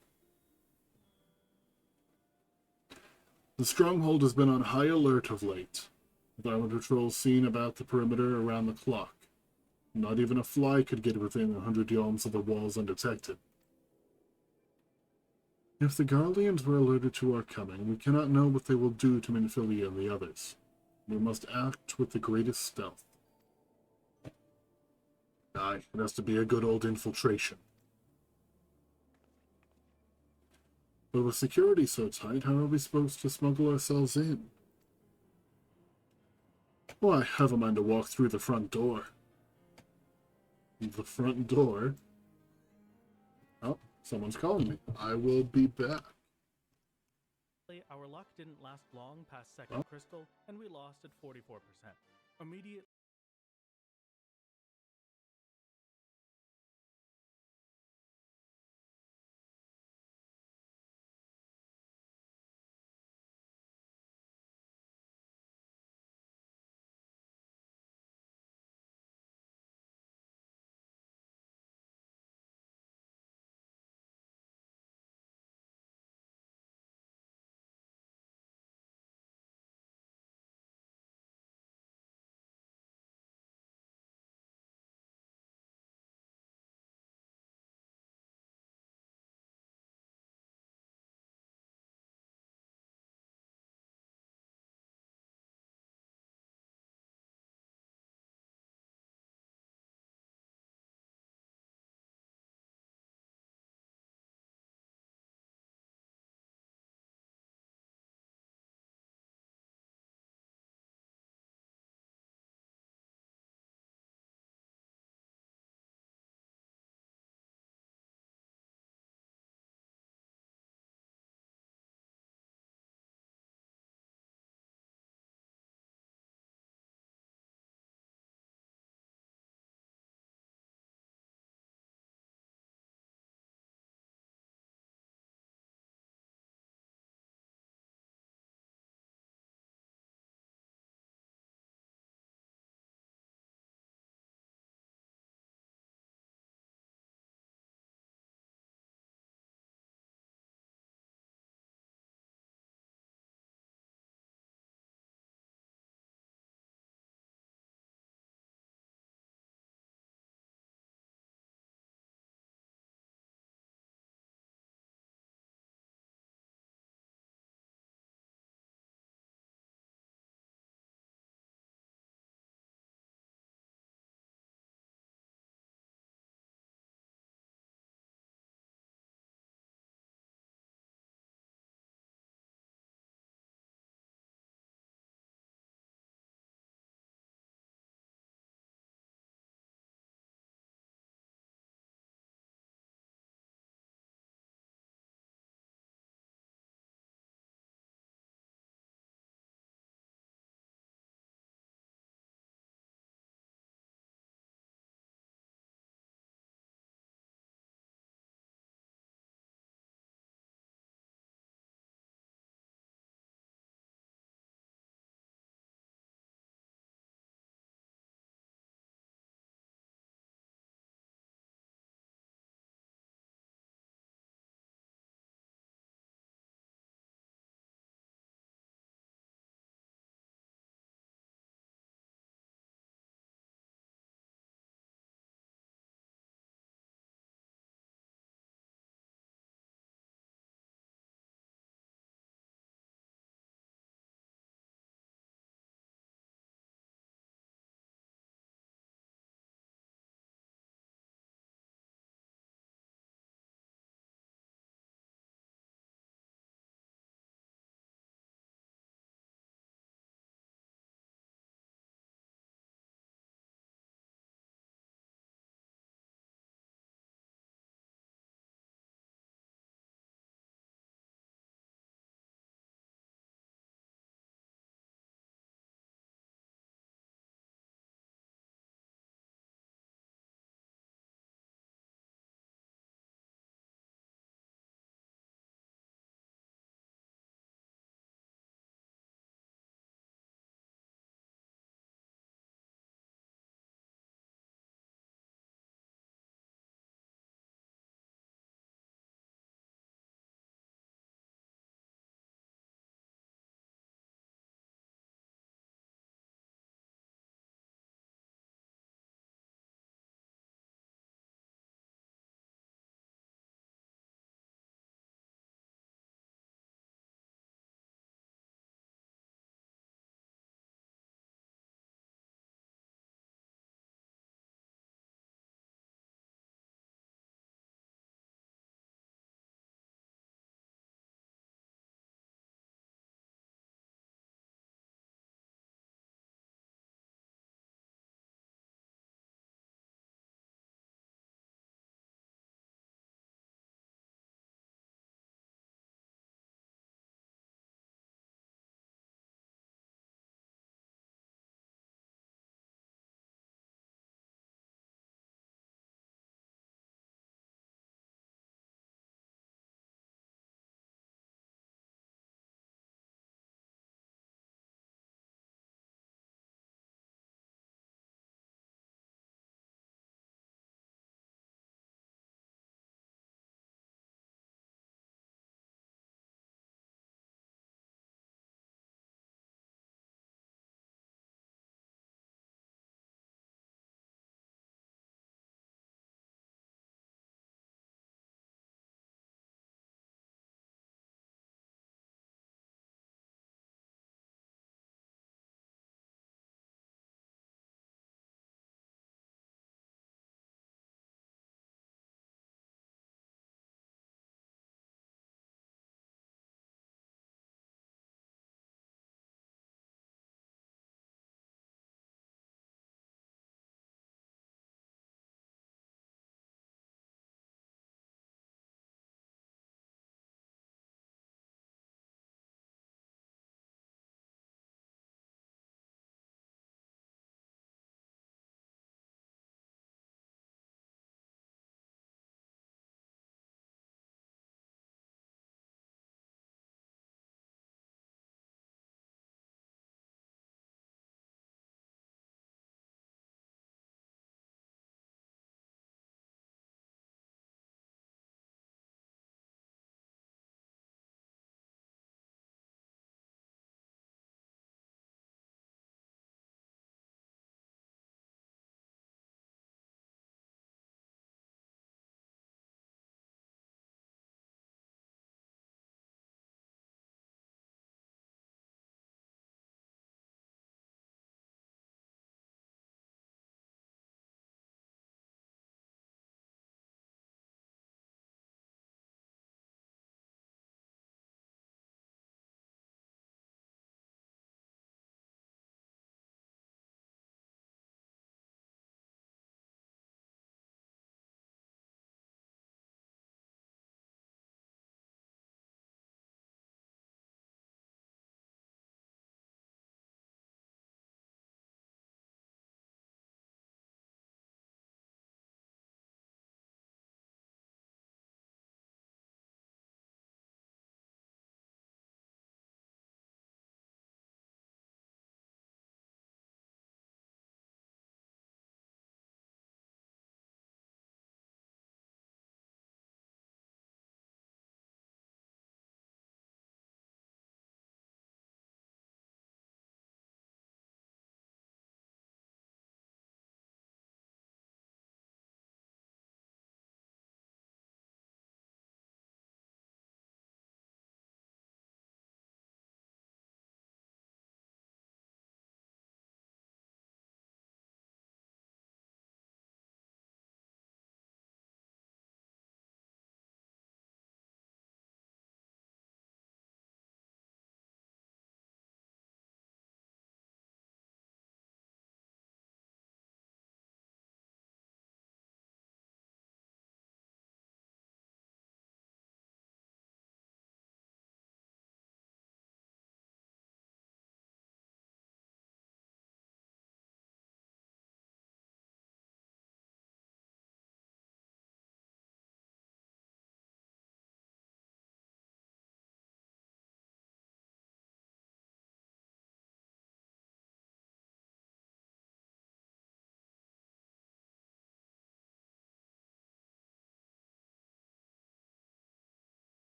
The stronghold has been on high alert of late, with armored patrols seen about the perimeter around the clock. Not even a fly could get within 100 yalms of the walls undetected. If the Guardians were alerted to our coming, we cannot know what they will do to Minfilia and the others. We must act with the greatest stealth. Aye, it has to be a good old infiltration. But with security so tight, how are we supposed to smuggle ourselves in? Why, have a mind to walk through the front door. The front door? Oh, someone's calling me. I will be back. Our luck didn't last long past second crystal, and we lost at 44%. Immediately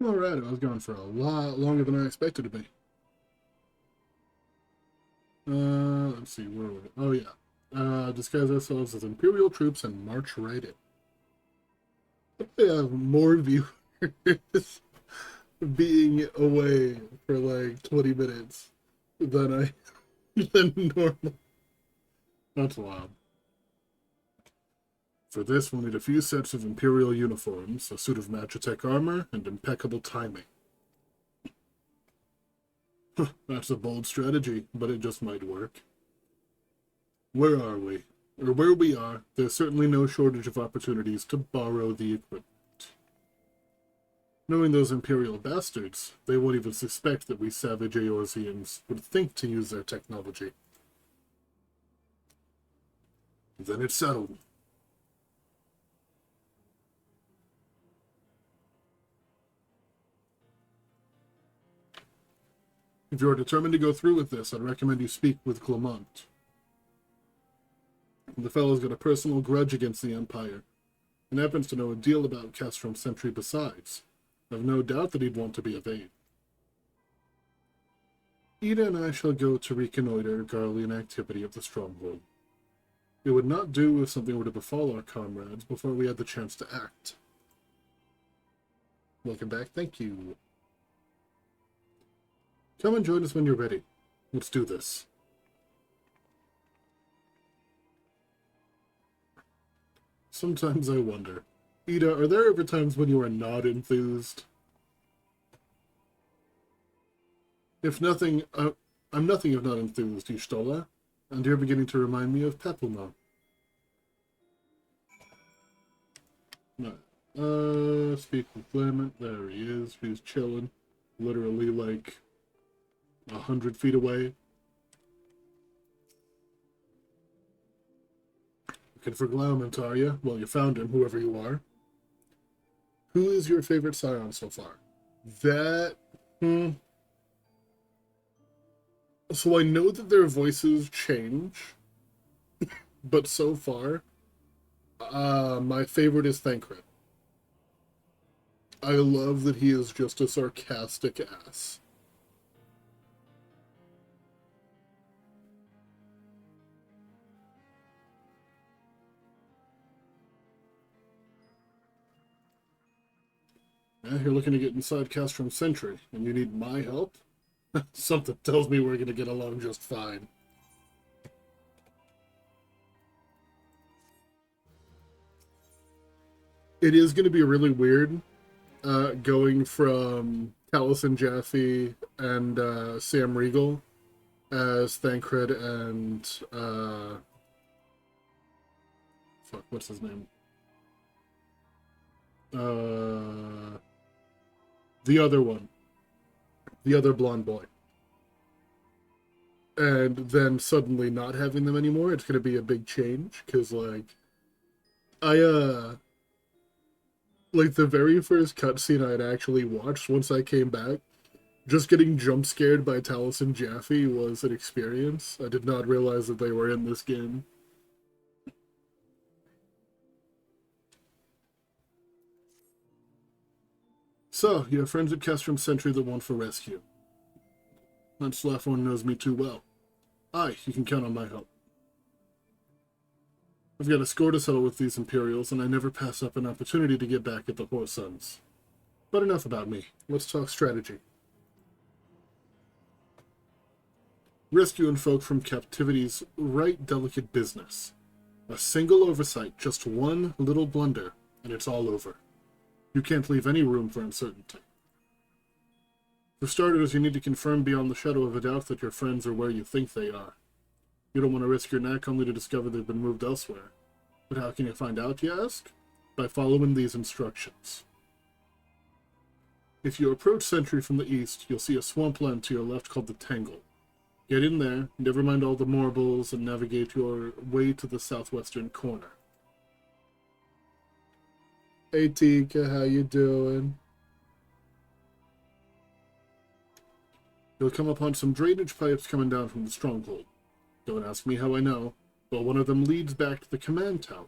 Alright, I was gone for a lot longer than I expected to be. Let's see, where were we? Oh, yeah. Disguise ourselves as Imperial troops and march right in. We have more viewers being away for like 20 minutes than I than normal. That's wild. For this, we'll need a few sets of Imperial uniforms, a suit of Magitech armor, and impeccable timing. That's a bold strategy, but it just might work. Where are we? Or where we are, there's certainly no shortage of opportunities to borrow the equipment. Knowing those Imperial bastards, they won't even suspect that we savage Eorzeans would think to use their technology. Then it's settled. If you're determined to go through with this, I'd recommend you speak with Clement. The fellow's got a personal grudge against the Empire, and happens to know a deal about Castrum Sentry besides. I've no doubt that he'd want to be of aid. Ida and I shall go to reconnoiter Garlean activity of the stronghold. It would not do if something were to befall our comrades before we had the chance to act. Welcome back, thank you. Come and join us when you're ready. Let's do this. Sometimes I wonder, Ida, are there ever times when you are not enthused? If nothing, I'm nothing if not enthused, Y'shtola, and you're beginning to remind me of Pepluma. No. Speak with Clement. There he is. He's chilling. Literally like 100 feet away. Looking for Glaument, are you? Well, you found him, whoever you are. Who is your favorite Scion so far? That... So I know that their voices change, but so far, my favorite is Thancred. I love that he is just a sarcastic ass. Yeah, you're looking to get inside Castrum Sentry, and you need my help? Something tells me we're going to get along just fine. It is going to be really weird going from Taliesin Jaffe and Sam Riegel as Thancred and fuck, what's his name? The other one. The other blonde boy. And then suddenly not having them anymore, it's gonna be a big change, because, like, like, the very first cutscene I had actually watched once I came back, just getting jump scared by Taliesin Jaffe was an experience. I did not realize that they were in this game. So, you have friends at Castrum Sentry that want for rescue. That Slaffhorn knows me too well. Aye, you can count on my help. I've got a score to settle with these Imperials, and I never pass up an opportunity to get back at the Horse Sons. But enough about me. Let's talk strategy. Rescuing folk from captivity's right delicate business. A single oversight, just one little blunder, and it's all over. You can't leave any room for uncertainty. For starters, you need to confirm beyond the shadow of a doubt that your friends are where you think they are. You don't want to risk your neck only to discover they've been moved elsewhere. But how can you find out, you ask? By following these instructions. If you approach Sentry from the east, you'll see a swampland to your left called the Tangle. Get in there, never mind all the marbles, and navigate your way to the southwestern corner. Hey Tika, how you doing? You'll come upon some drainage pipes coming down from the stronghold. Don't ask me how I know, but one of them leads back to the command tower.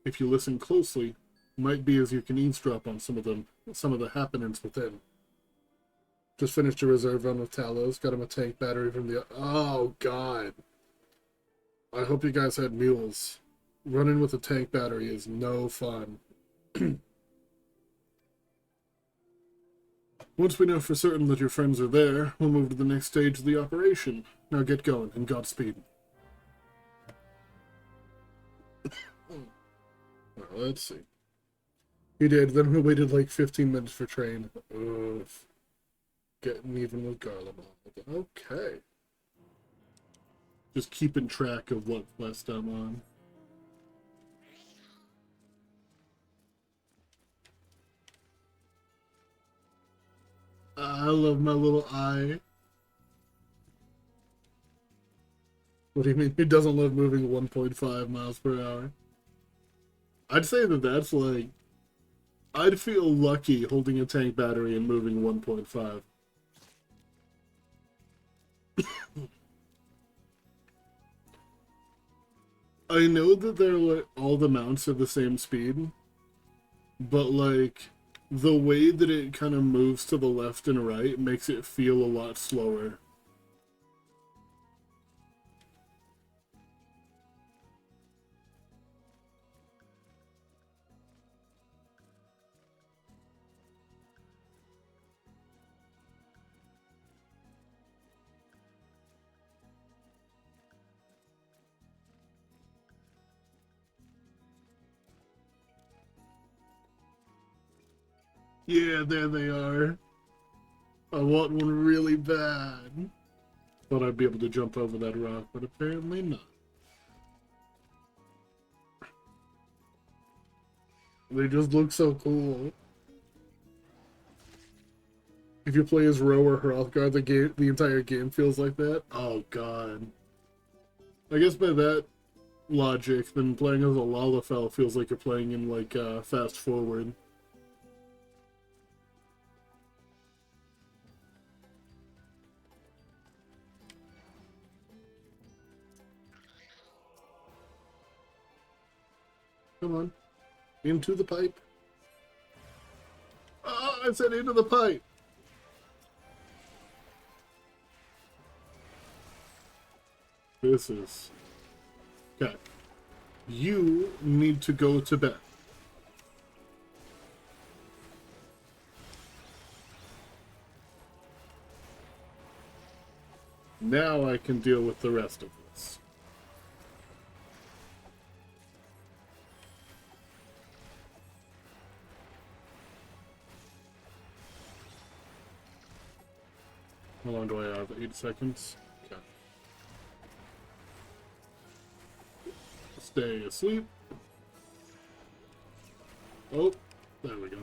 If you listen closely, Might be as you can eavesdrop on some of the happenings within. Just finished a reserve run with Talos. Got him a tank battery from the... Oh, God. I hope you guys had mules. Running with a tank battery is no fun. Once we know for certain that your friends are there, we'll move to the next stage of the operation. Now get going, and Godspeed. Well, let's see. He did, then we waited like 15 minutes for train. Oof. Getting even with Garlemald. Okay. Just keeping track of what quest I'm on. I love my little eye. What do you mean? He doesn't love moving 1.5 miles per hour? I'd say that that's like... I'd feel lucky holding a tank battery and moving 1.5. I know that they're like all the mounts are the same speed, but like the way that it kind of moves to the left and right makes it feel a lot slower. Yeah, there they are. I want one really bad. Thought I'd be able to jump over that rock, but apparently not. They just look so cool. If you play as Roe or Hrothgar, the entire game feels like that. Oh god. I guess by that logic, then playing as a Lalafell feels like you're playing in like fast forward. Come on. Into the pipe. Oh, I said into the pipe. This is... Okay. You need to go to bed. Now I can deal with the rest of this. How long do I have? 8 seconds? Okay. Stay asleep. Oh, there we go.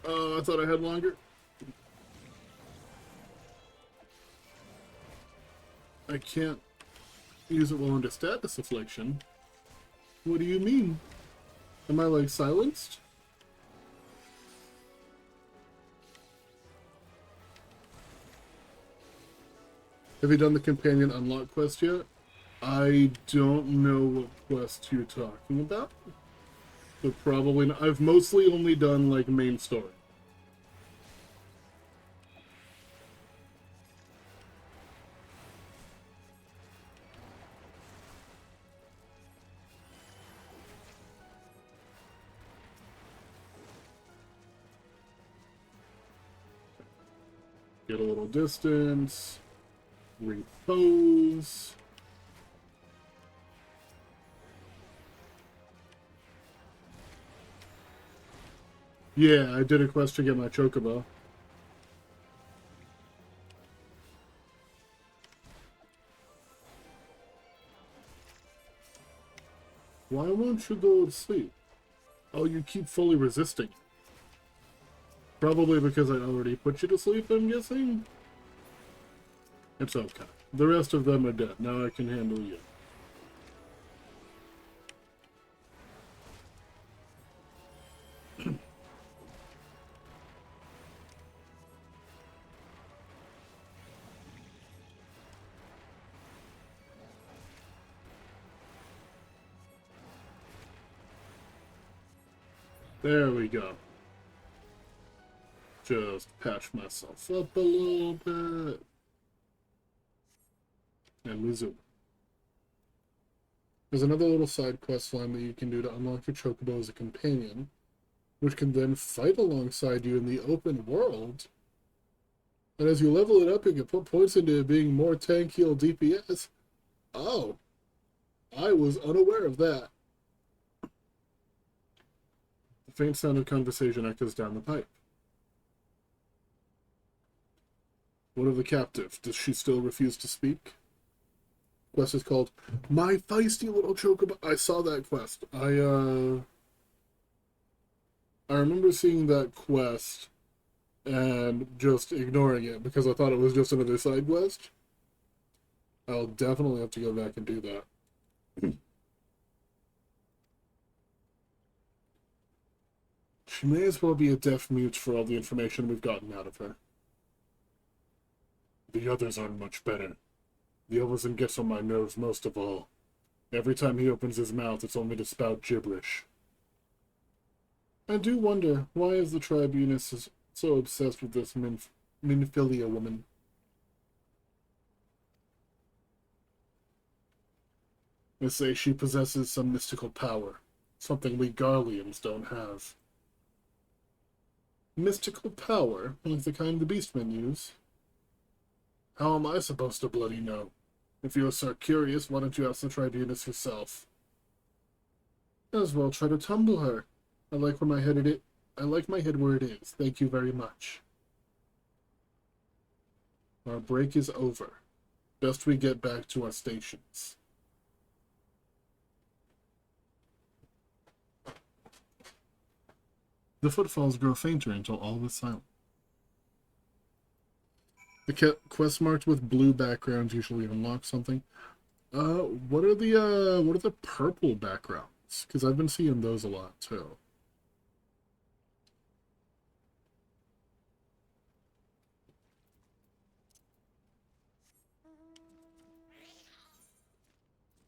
Oh, I thought I had longer. I can't use it while under status affliction. What do you mean? Am I, like, silenced? Have you done the companion unlock quest yet? I don't know what quest you're talking about. But probably not. I've mostly only done, like, main story. Get a little distance. Repose. Yeah, I did a quest to get my chocobo. Why won't you go to sleep? Oh, you keep fully resisting. Probably because I already put you to sleep, I'm guessing? It's okay. The rest of them are dead. Now I can handle you. There we go. Just patch myself up a little bit. And we zoom. There's another little side quest line that you can do to unlock your chocobo as a companion, which can then fight alongside you in the open world. And as you level it up, you can put points into being more tanky or DPS. Oh, I was unaware of that. The faint sound of conversation echoes down the pipe. What of the captive? Does she still refuse to speak? Quest is called My Feisty Little Chocobo. I saw that quest. I remember seeing that quest and just ignoring it because I thought it was just another side quest. I'll definitely have to go back and do that. She may as well be a deaf mute for all the information we've gotten out of her. The others aren't much better. The Elvison gets on my nerves most of all. Every time he opens his mouth, it's only to spout gibberish. I do wonder, why is the Tribunus so obsessed with this Minfilia woman? They say she possesses some mystical power, something we Garleans don't have. Mystical power, like the kind the Beastmen use? How am I supposed to bloody know? If you're so curious, why don't you ask the Tribunus herself? As well try to tumble her. I like my head where it is. Thank you very much. Our break is over. Best we get back to our stations. The footfalls grow fainter until all is silent. The quest marked with blue backgrounds usually unlock something. What are the purple backgrounds? Because I've been seeing those a lot too.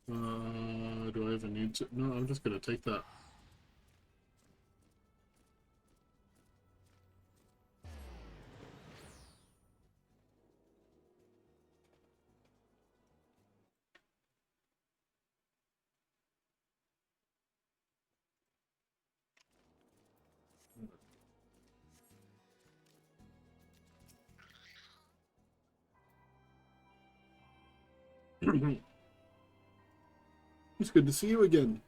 Do I even need to? No, I'm just gonna take that. It's good to see you again.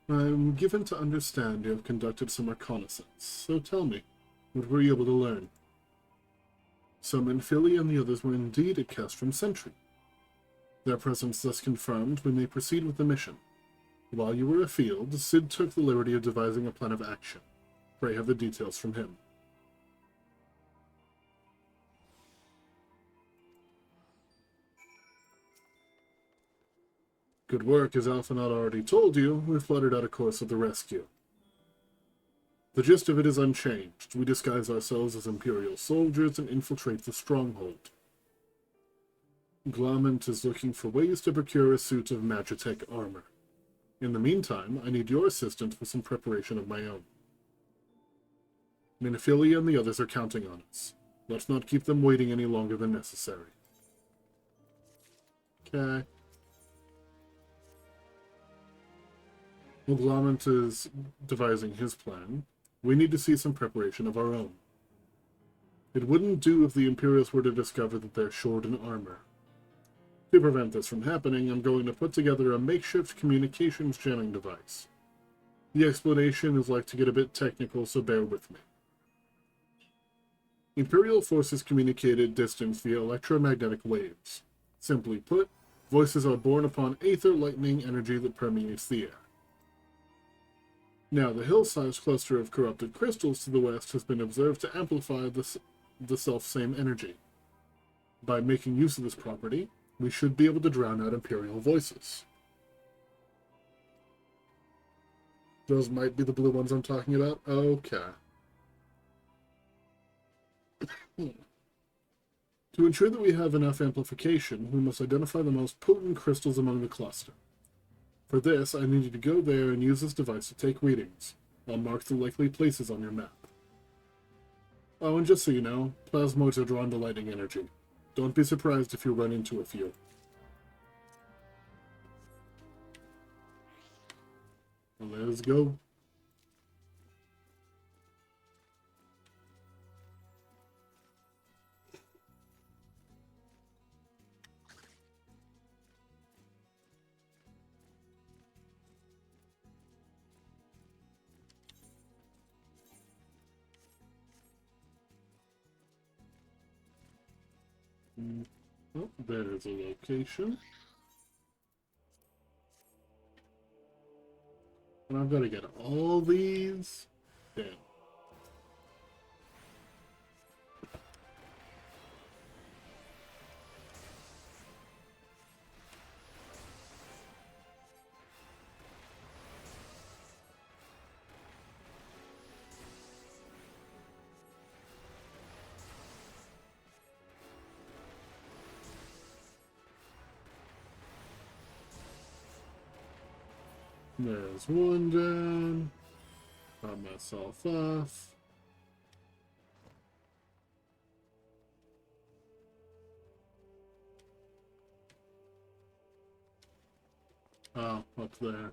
I'm given to understand you have conducted some reconnaissance, so tell me, what were you able to learn? Some in Philly and the others were indeed at Castrum Sentry. Their presence thus confirmed, we may proceed with the mission. While you were afield, Sid took the liberty of devising a plan of action. Pray have the details from him. Good work, as Alphanot already told you, we fluttered out a course of the rescue. The gist of it is unchanged. We disguise ourselves as Imperial soldiers and infiltrate the stronghold. Glament is looking for ways to procure a suit of Magitech armor. In the meantime, I need your assistance with some preparation of my own. Minophilia and the others are counting on us. Let's not keep them waiting any longer than necessary. Okay. While Glament is devising his plan, we need to see some preparation of our own. It wouldn't do if the Imperials were to discover that they're short in armor. To prevent this from happening, I'm going to put together a makeshift communications jamming device. The explanation is like to get a bit technical, so bear with me. Imperial forces communicate at distance via electromagnetic waves. Simply put, voices are born upon aether lightning energy that permeates the air. Now, the hill-sized cluster of corrupted crystals to the west has been observed to amplify the self-same energy. By making use of this property, we should be able to drown out Imperial voices. Those might be the blue ones I'm talking about? Okay. To ensure that we have enough amplification, we must identify the most potent crystals among the cluster. For this, I need you to go there and use this device to take readings. I'll mark the likely places on your map. Oh, and just so you know, plasmoids are drawn to lightning energy. Don't be surprised if you run into a few. Let's go. Oh, there's a location. And I've got to get all these. Damn. There's one down. Got myself off. Oh, up there.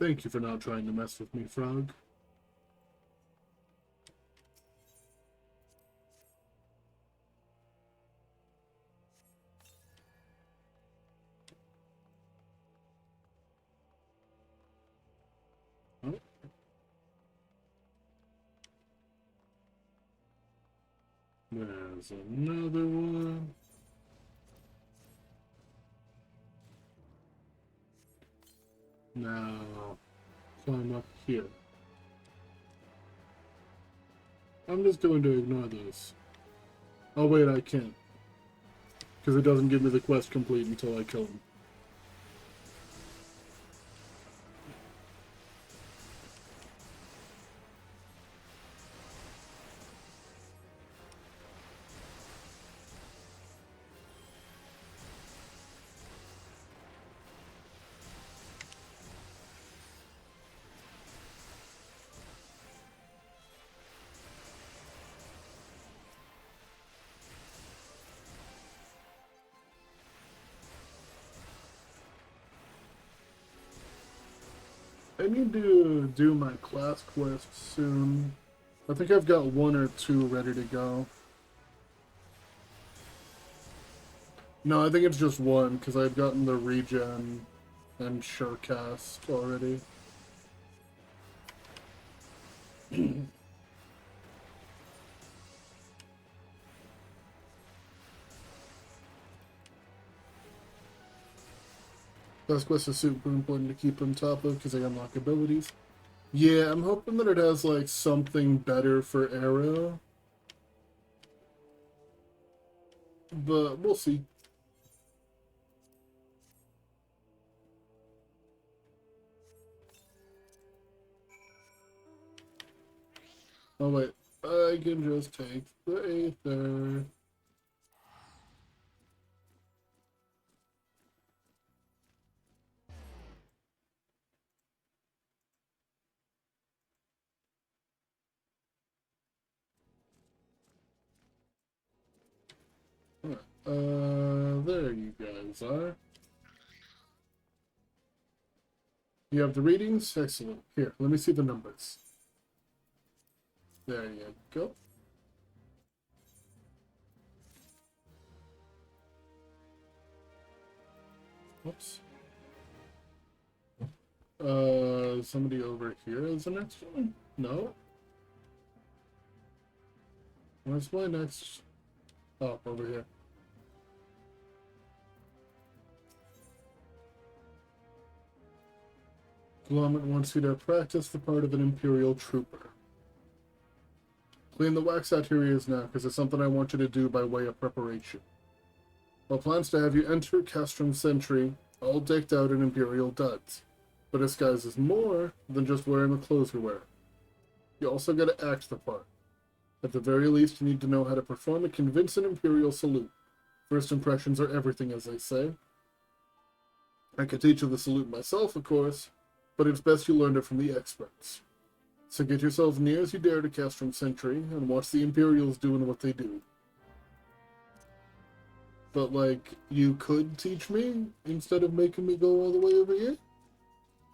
Thank you for not trying to mess with me, Frog. Oh. There's another one. Now, climb up here. I'm just going to ignore this. Oh wait, I can't. Because it doesn't give me the quest complete until I kill him. I need to do my class quest soon. I think I've got one or two ready to go. No, I think it's just one, because I've gotten the regen and surecast already. Class quest is super important to keep on top of, because they unlock abilities. Yeah, I'm hoping that it has, like, something better for Arrow. But we'll see. Oh wait, I can just take the Aether. There you guys are. You have the readings? Excellent. Here, let me see the numbers. There you go. Whoops. Somebody over here is the next one? No? Where's my next? Oh, over here. Glomet wants you to practice the part of an Imperial trooper. Clean the wax out your ears now, because it's something I want you to do by way of preparation. Well, plans to have you enter Castrum Sentry, all decked out in Imperial duds. But disguise is more than just wearing the clothes you wear. You also gotta act the part. At the very least, you need to know how to perform a convincing Imperial salute. First impressions are everything, as they say. I could teach you the salute myself, of course, but it's best you learn it from the experts. So get yourselves near as you dare to Castrum Sentry, and watch the Imperials doing what they do. But, like, you could teach me, instead of making me go all the way over here?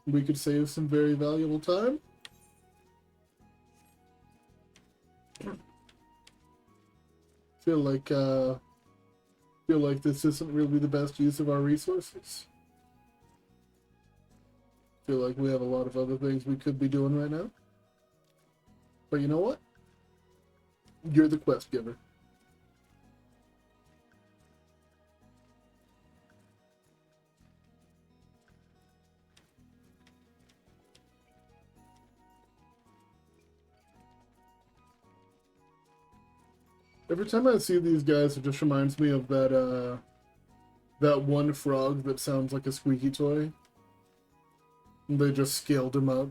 We could save some very valuable time? Feel like this isn't really the best use of our resources. Feel like we have a lot of other things we could be doing right now. But you know what? You're the quest giver. Every time I see these guys, it just reminds me of that one frog that sounds like a squeaky toy. They just scaled him up.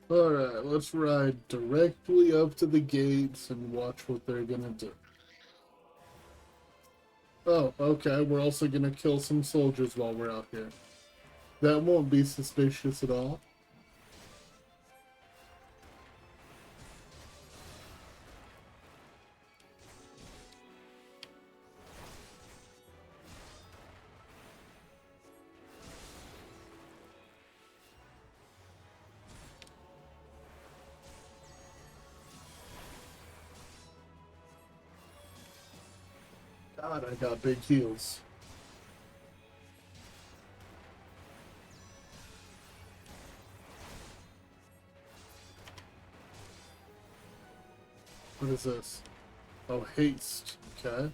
Alright, let's ride directly up to the gates and watch what they're gonna do. Oh, okay, we're also gonna kill some soldiers while we're out here. That won't be suspicious at all. God, I got big heels. What is this? Oh, haste. Okay.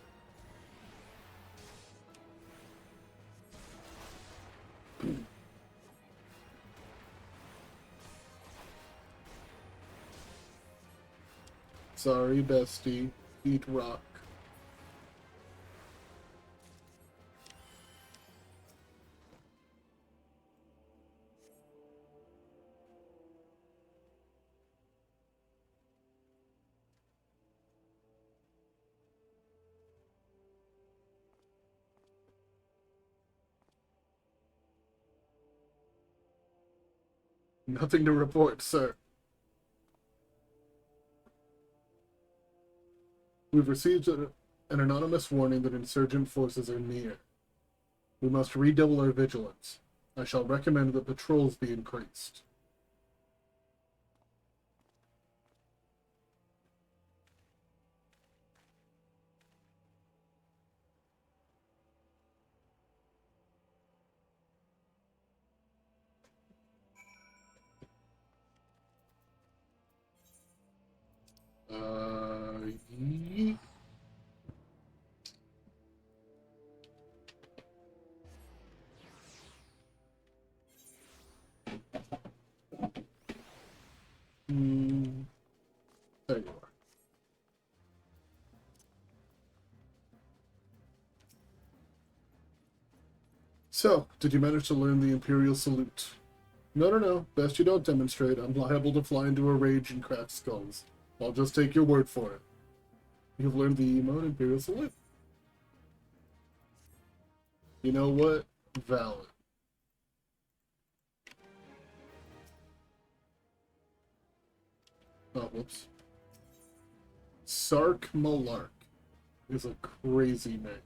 Sorry, bestie. Eat rock. Nothing to report, sir. We've received an anonymous warning that insurgent forces are near. We must redouble our vigilance. I shall recommend that patrols be increased. Yeet. There you are. So, did you manage to learn the Imperial salute? No. Best you don't demonstrate. I'm liable to fly into a rage and crack skulls. I'll just take your word for it. You've learned the emote Imperial salute. You know what? Valid. Oh, whoops. Sark Malark is a crazy name.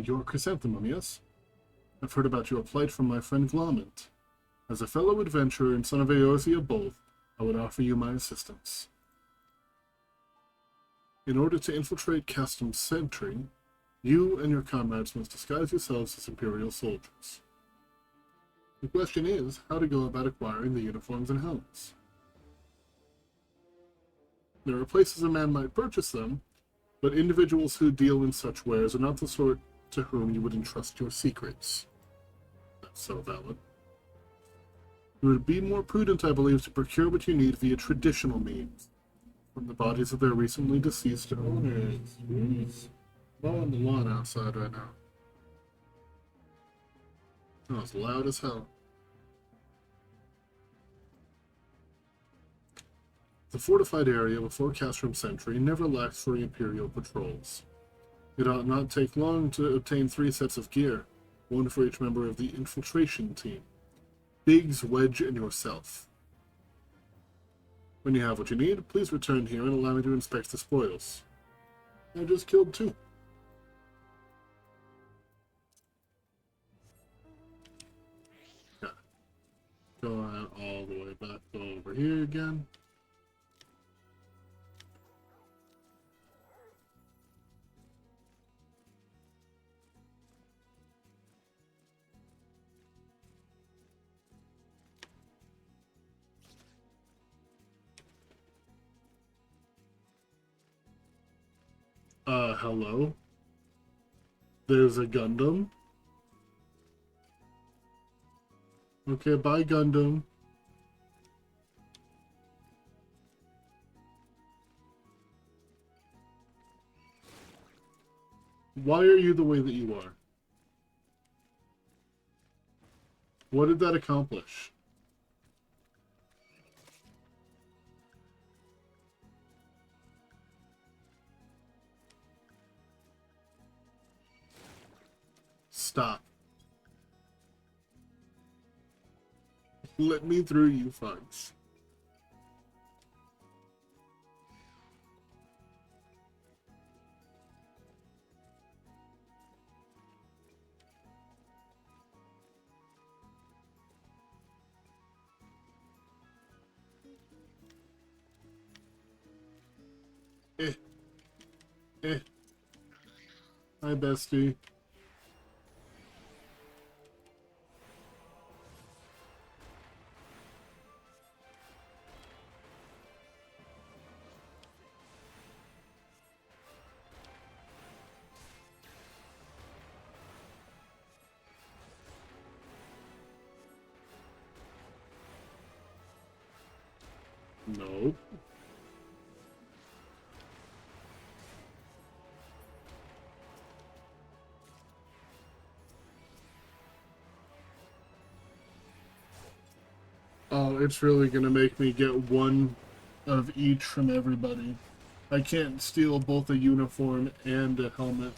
You're Chrysanthemum, yes? I've heard about your plight from my friend Glomant. As a fellow adventurer and son of Eorzea both, I would offer you my assistance. In order to infiltrate Castrum Sentry, you and your comrades must disguise yourselves as Imperial soldiers. The question is, how to go about acquiring the uniforms and helmets. There are places a man might purchase them, but individuals who deal in such wares are not the sort to whom you would entrust your secrets. That's so valid. It would be more prudent, I believe, to procure what you need via traditional means, from the bodies of their recently deceased owners. Jeez. Mowing the lawn outside right now. Oh, it's loud as hell. The fortified area before Castrum Sentry never lacked for Imperial patrols. It ought not take long to obtain 3 sets of gear, one for each member of the infiltration team. Biggs, Wedge, and yourself. When you have what you need, please return here and allow me to inspect the spoils. I just killed 2. Okay. Go on all the way back over here again. Hello? There's a Gundam? Okay, bye Gundam. Why are you the way that you are? What did that accomplish? Stop. Let me through, you fucks. Eh. Eh. Hi, bestie. Nope. Oh, it's really gonna make me get one of each from everybody. I can't steal both a uniform and a helmet.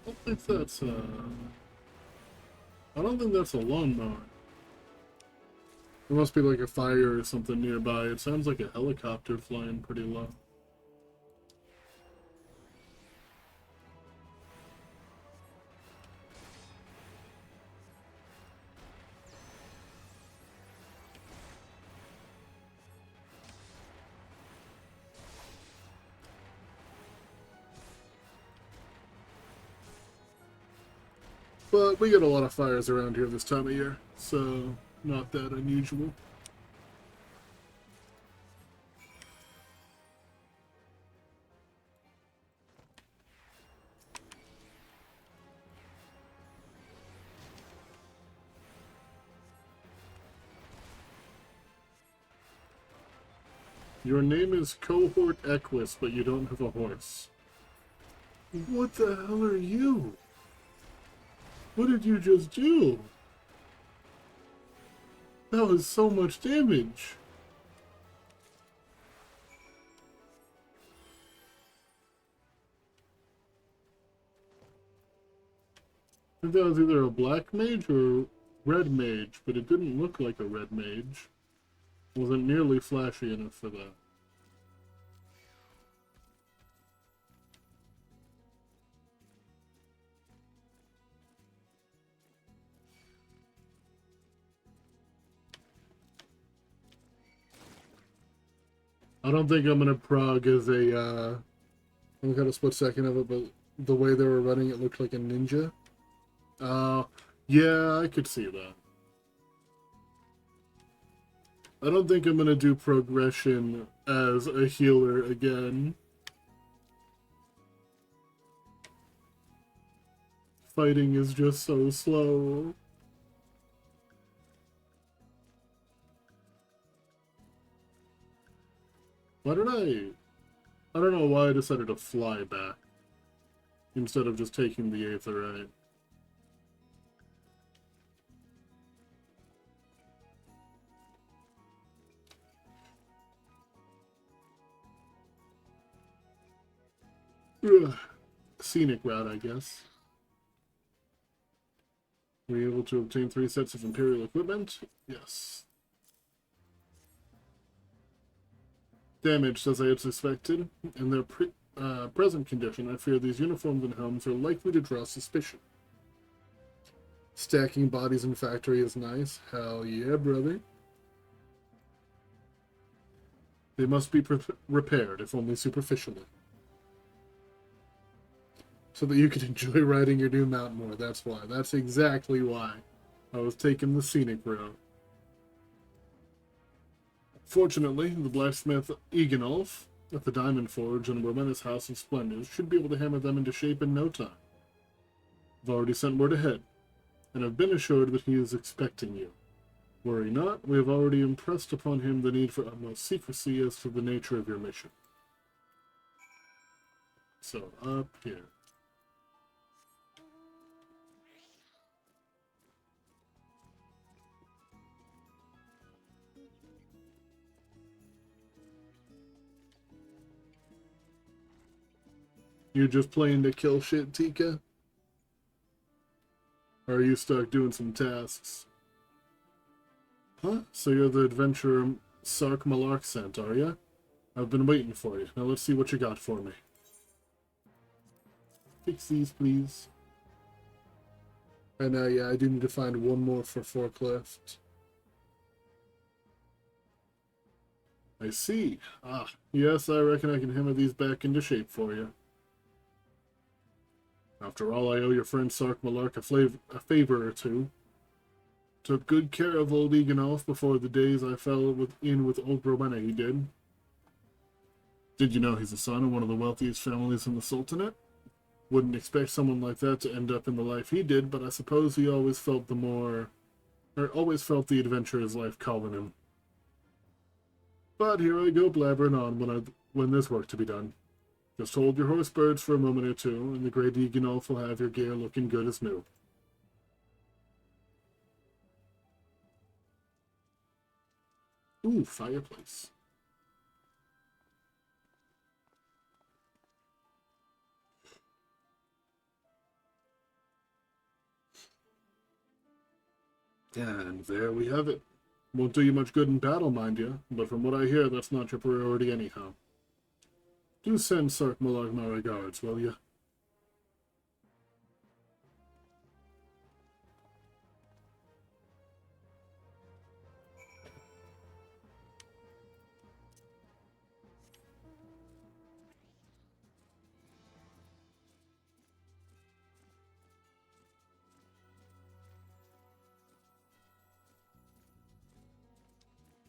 I don't think that's I don't think that's a lawnmower. There must be like a fire or something nearby. It sounds like a helicopter flying pretty low. But we get a lot of fires around here this time of year, so not that unusual. Your name is Cohort Equus, but you don't have a horse. What the hell are you? What did you just do? That was so much damage. think that was either a black mage or red mage, but it didn't look like a red mage. It wasn't nearly flashy enough for that. I don't think I'm gonna prog as a, I got a split second of it, but the way they were running it looked like a ninja. Yeah, I could see that. I don't think I'm gonna do progression as a healer again. Fighting is just so slow. Why did I don't know why I decided to fly back instead of just taking the Aetherite. Ugh. Scenic route, I guess. Were you able to obtain 3 sets of Imperial equipment? Yes. Damaged as I had suspected. In their present condition, I fear these uniforms and helms are likely to draw suspicion. Stacking bodies in factory is nice. Hell yeah, brother. They must be repaired, if only superficially. So that you can enjoy riding your new mount more. That's why. That's exactly why I was taking the scenic route. Fortunately, the blacksmith Eganolf at the Diamond Forge and Romena's House of Splendors should be able to hammer them into shape in no time. I've already sent word ahead, and have been assured that he is expecting you. Worry not, we have already impressed upon him the need for utmost secrecy as to the nature of your mission. So, up here. You just playing to kill shit, Tika? Or are you stuck doing some tasks? Huh? So you're the adventurer Sark Malark sent, are ya? I've been waiting for you. Now let's see what you got for me. Fix these, please. And yeah, I do need to find one more for forklift. I see. Ah, yes, I reckon I can hammer these back into shape for you. After all, I owe your friend Sark Malark a favor or two. Took good care of old Eganolf before the days I fell in with old Rowena, he did. Did you know he's the son of one of the wealthiest families in the Sultanate? Wouldn't expect someone like that to end up in the life he did, but I suppose he always felt the adventurer's life calling him. But here I go blabbering on when there's work to be done. Just hold your horse birds for a moment or two, and the great Eganolf will have your gear looking good as new. Ooh, fireplace. And there we have it. Won't do you much good in battle, mind you, but from what I hear, that's not your priority anyhow. Do send Sark Malark my regards, will you?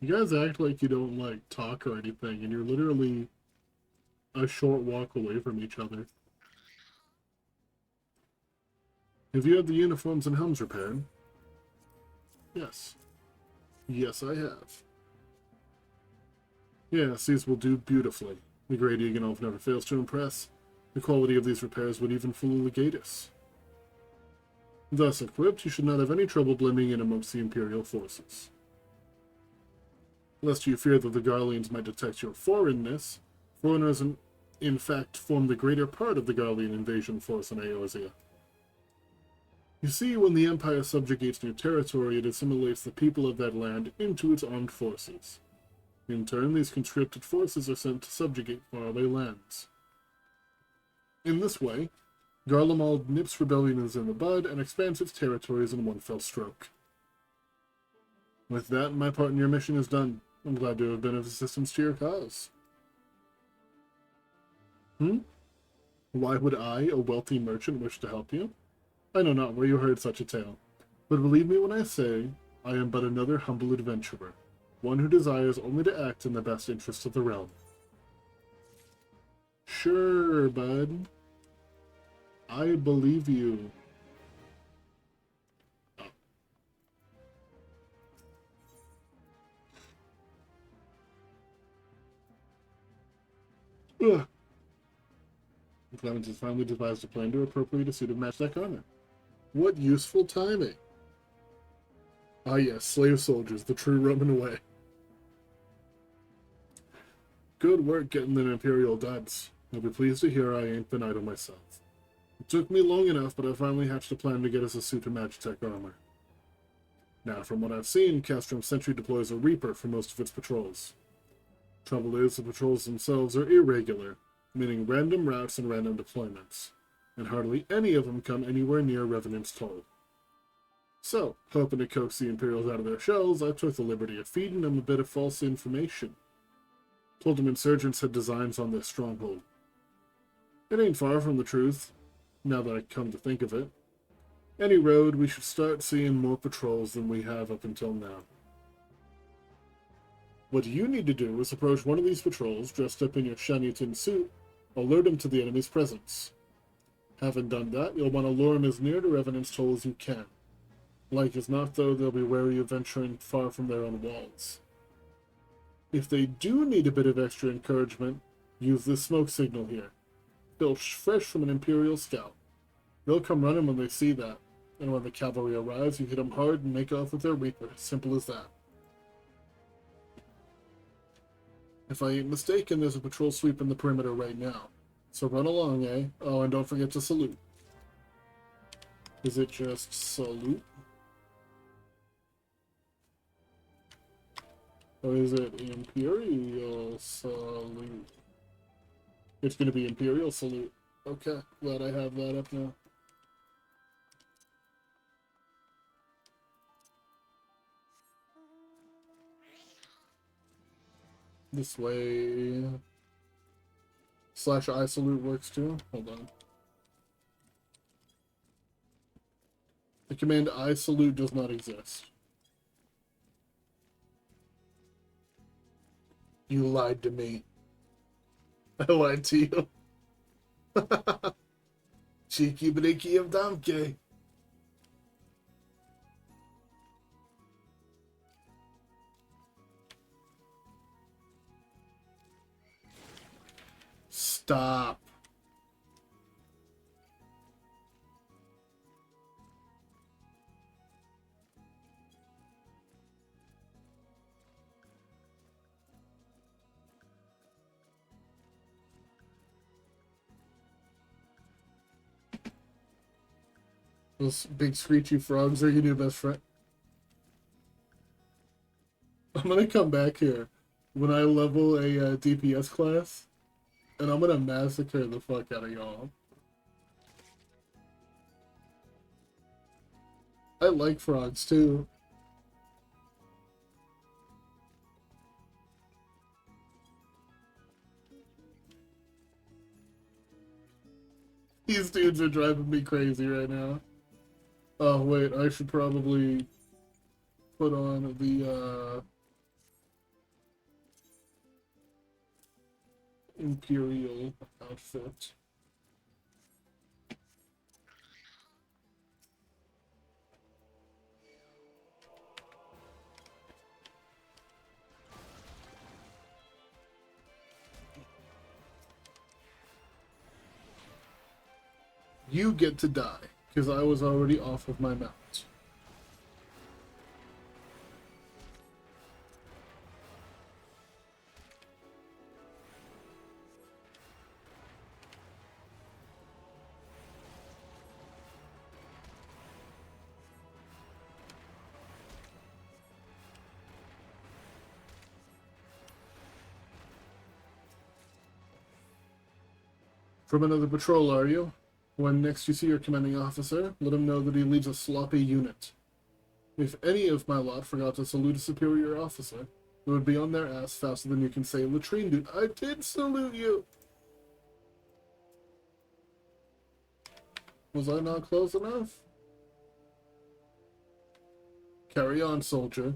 You guys act like you don't, like, talk or anything, and you're literally a short walk away from each other. Have you had the uniforms and helms repaired? Yes. Yes, I have. Yes, these will do beautifully. The great Eganolf never fails to impress. The quality of these repairs would even fool Legatus. Thus equipped, you should not have any trouble blending in amongst the Imperial forces. Lest you fear that the Garleans might detect your foreignness, foreigners in fact form the greater part of the Garlean invasion force in Eorzea. You see, when the Empire subjugates new territory, it assimilates the people of that land into its armed forces. In turn, these conscripted forces are sent to subjugate faraway lands. In this way, Garlemald nips rebellions in the bud and expands its territories in one fell stroke. With that, my part in your mission is done. I'm glad to have been of assistance to your cause. Why would I, a wealthy merchant, wish to help you? I know not where you heard such a tale, but believe me when I say I am but another humble adventurer, one who desires only to act in the best interests of the realm. Sure, bud. I believe you. Ugh. Clemens has finally devised a plan to appropriate a suit of matchstick armor. What useful timing! Ah yes, slave soldiers, the true Roman way. Good work getting them Imperial duds. You'll be pleased to hear I ain't been idle myself. It took me long enough, but I finally hatched a plan to get us a suit of Magitech armor. Now, from what I've seen, Castrum Sentry deploys a Reaper for most of its patrols. Trouble is, the patrols themselves are irregular, meaning random routes and random deployments, and hardly any of them come anywhere near Revenant's toll. So, hoping to coax the Imperials out of their shells, I took the liberty of feeding them a bit of false information. Told them insurgents had designs on this stronghold. It ain't far from the truth, now that I come to think of it. Any road, we should start seeing more patrols than we have up until now. What you need to do is approach one of these patrols dressed up in your shiny tin suit, alert him to the enemy's presence. Having done that, you'll want to lure him as near to Revenant's toll as you can. Like as not, though, they'll be wary of venturing far from their own walls. If they do need a bit of extra encouragement, use this smoke signal here. Built fresh from an Imperial scout. They'll come running when they see that, and when the cavalry arrives, you hit them hard and make off with their Reaper. Simple as that. If I ain't mistaken, there's a patrol sweeping the perimeter right now. So run along, eh? Oh, and don't forget to salute. Is it just salute? Or is it Imperial salute? It's going to be Imperial salute. Okay, glad I have that up now. This way. /I salute works too. Hold on. The command I salute does not exist. You lied to me. I lied to you. Cheeky breaky of donkey. Stop. Those big screechy frogs are your new best friend. I'm gonna come back here when I level a DPS class, and I'm gonna massacre the fuck out of y'all. I like frogs too. These dudes are driving me crazy right now. Oh wait, I should probably put on the Imperial outfit. You get to die, because I was already off of my mount. From another patrol, are you? When next you see your commanding officer, let him know that he leads a sloppy unit. If any of my lot forgot to salute a superior officer, it would be on their ass faster than you can say, latrine dude, I did salute you! Was I not close enough? Carry on, soldier.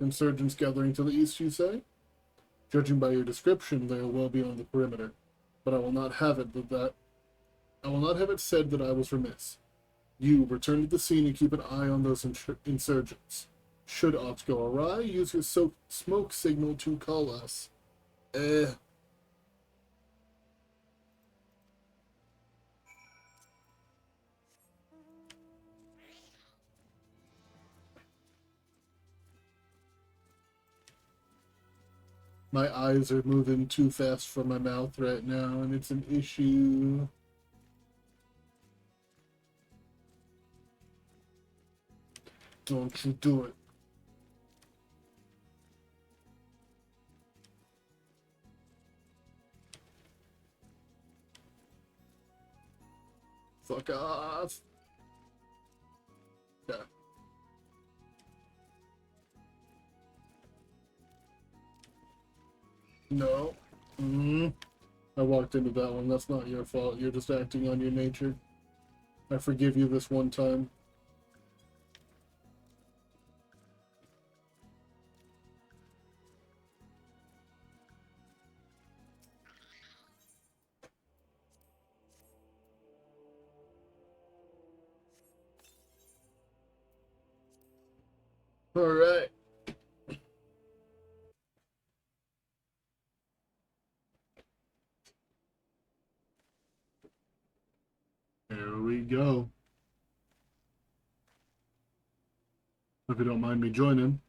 Insurgents gathering to the east, you say? Judging by your description, they are well beyond the perimeter. But I will not have it said that I was remiss. You return to the scene and keep an eye on those insurgents. Should aught go awry, use your smoke signal to call us. My eyes are moving too fast for my mouth right now, and it's an issue. Don't you do it. Fuck off. Yeah. No. I walked into that one. That's not your fault. You're just acting on your nature. I forgive you this one time. Alright. There we go. If you don't mind me joining.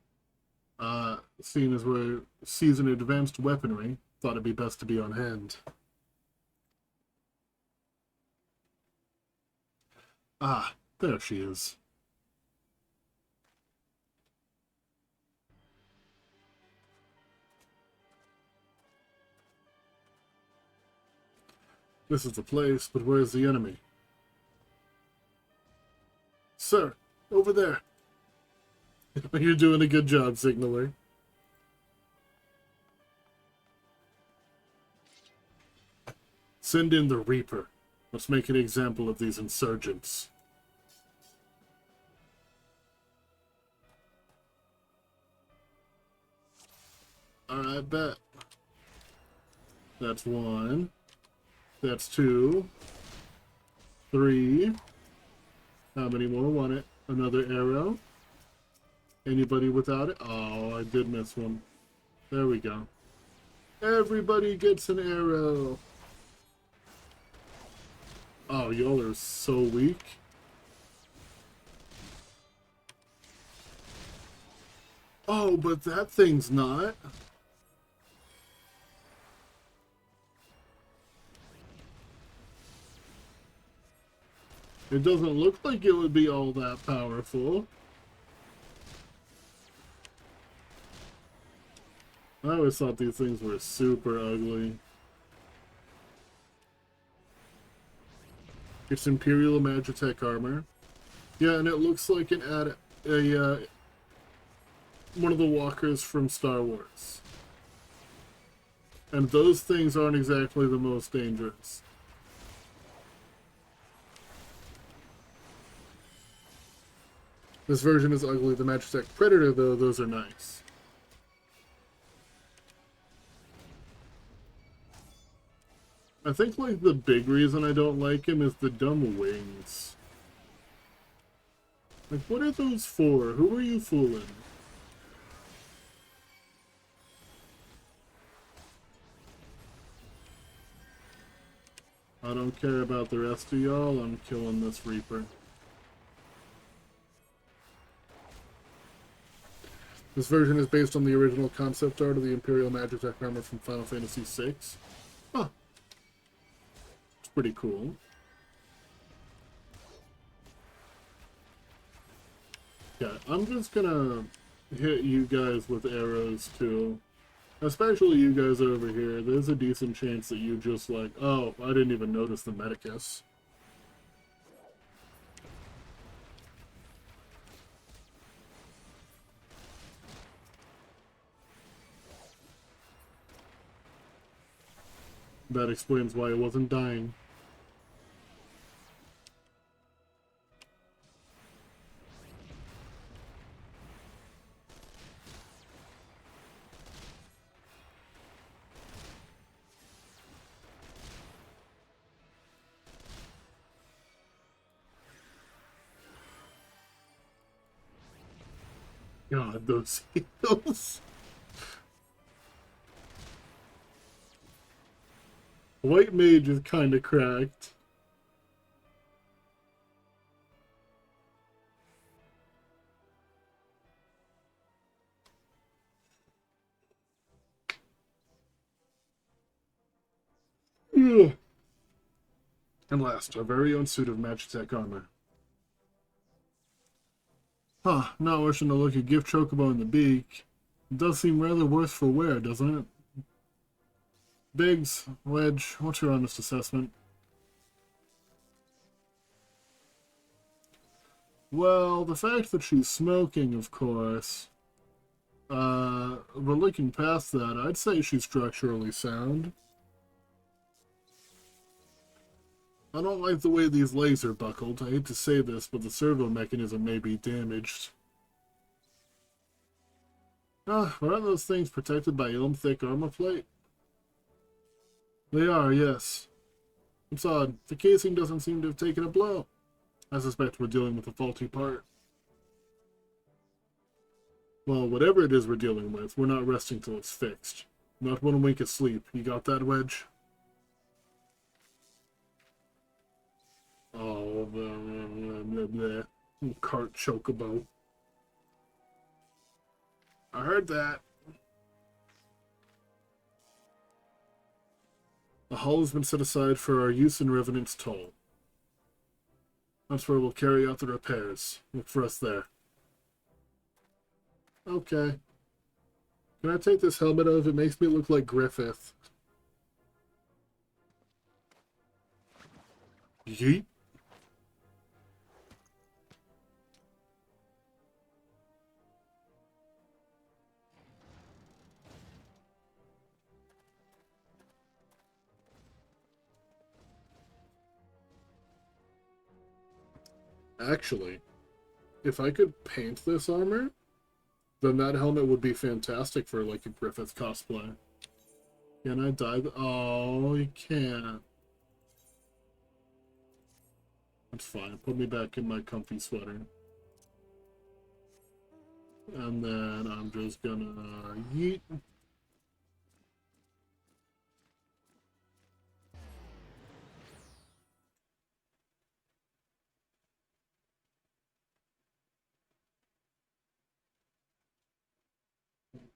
Seeing as we're seasoned advanced weaponry, thought it'd be best to be on hand. Ah, there she is. This is the place, but where's the enemy? Sir, over there. You're doing a good job, Signaler. Send in the Reaper. Let's make an example of these insurgents. Alright, bet. That's one. That's two. Three. How many more want it? Another arrow. Anybody without it? Oh, I did miss one. There we go. Everybody gets an arrow. Oh, y'all are so weak. Oh, but that thing's not. It doesn't look like it would be all that powerful. I always thought these things were super ugly. It's Imperial Magitech armor. Yeah, and it looks like one of the walkers from Star Wars. And those things aren't exactly the most dangerous. This version is ugly. The Magitech Predator, though, those are nice. I think, like, the big reason I don't like him is the dumb wings. Like, what are those for? Who are you fooling? I don't care about the rest of y'all. I'm killing this Reaper. This version is based on the original concept art of the Imperial Magitech armor from Final Fantasy VI. Huh. It's pretty cool. Yeah, I'm just gonna hit you guys with arrows too. Especially you guys over here, there's a decent chance that you just like, oh, I didn't even notice the Medicus. That explains why it wasn't dying. God, those heals. White Mage is kind of cracked. Ugh. And last, our very own suit of Magitech armor. Huh, not wishing to look a gift chocobo in the beak. It does seem rather worse for wear, doesn't it? Biggs, Wedge, what's your honest assessment? Well, the fact that she's smoking, of course. But looking past that, I'd say she's structurally sound. I don't like the way these legs are buckled. I hate to say this, but the servo mechanism may be damaged. Ah, aren't those things protected by elm-thick armor plate? They are, yes. It's odd. The casing doesn't seem to have taken a blow. I suspect we're dealing with a faulty part. Well, whatever it is we're dealing with, we're not resting till it's fixed. Not one wink of sleep. You got that, Wedge? Oh, the cart chocobo. I heard that. The hull has been set aside for our use in Revenant's Toll. That's where we'll carry out the repairs. Look for us there. Okay. Can I take this helmet off? It makes me look like Griffith. Yeet. Actually, if I could paint this armor, then that helmet would be fantastic for like a Griffith cosplay. Can I die? Oh, you can't. That's fine. Put me back in my comfy sweater. And then I'm just gonna yeet.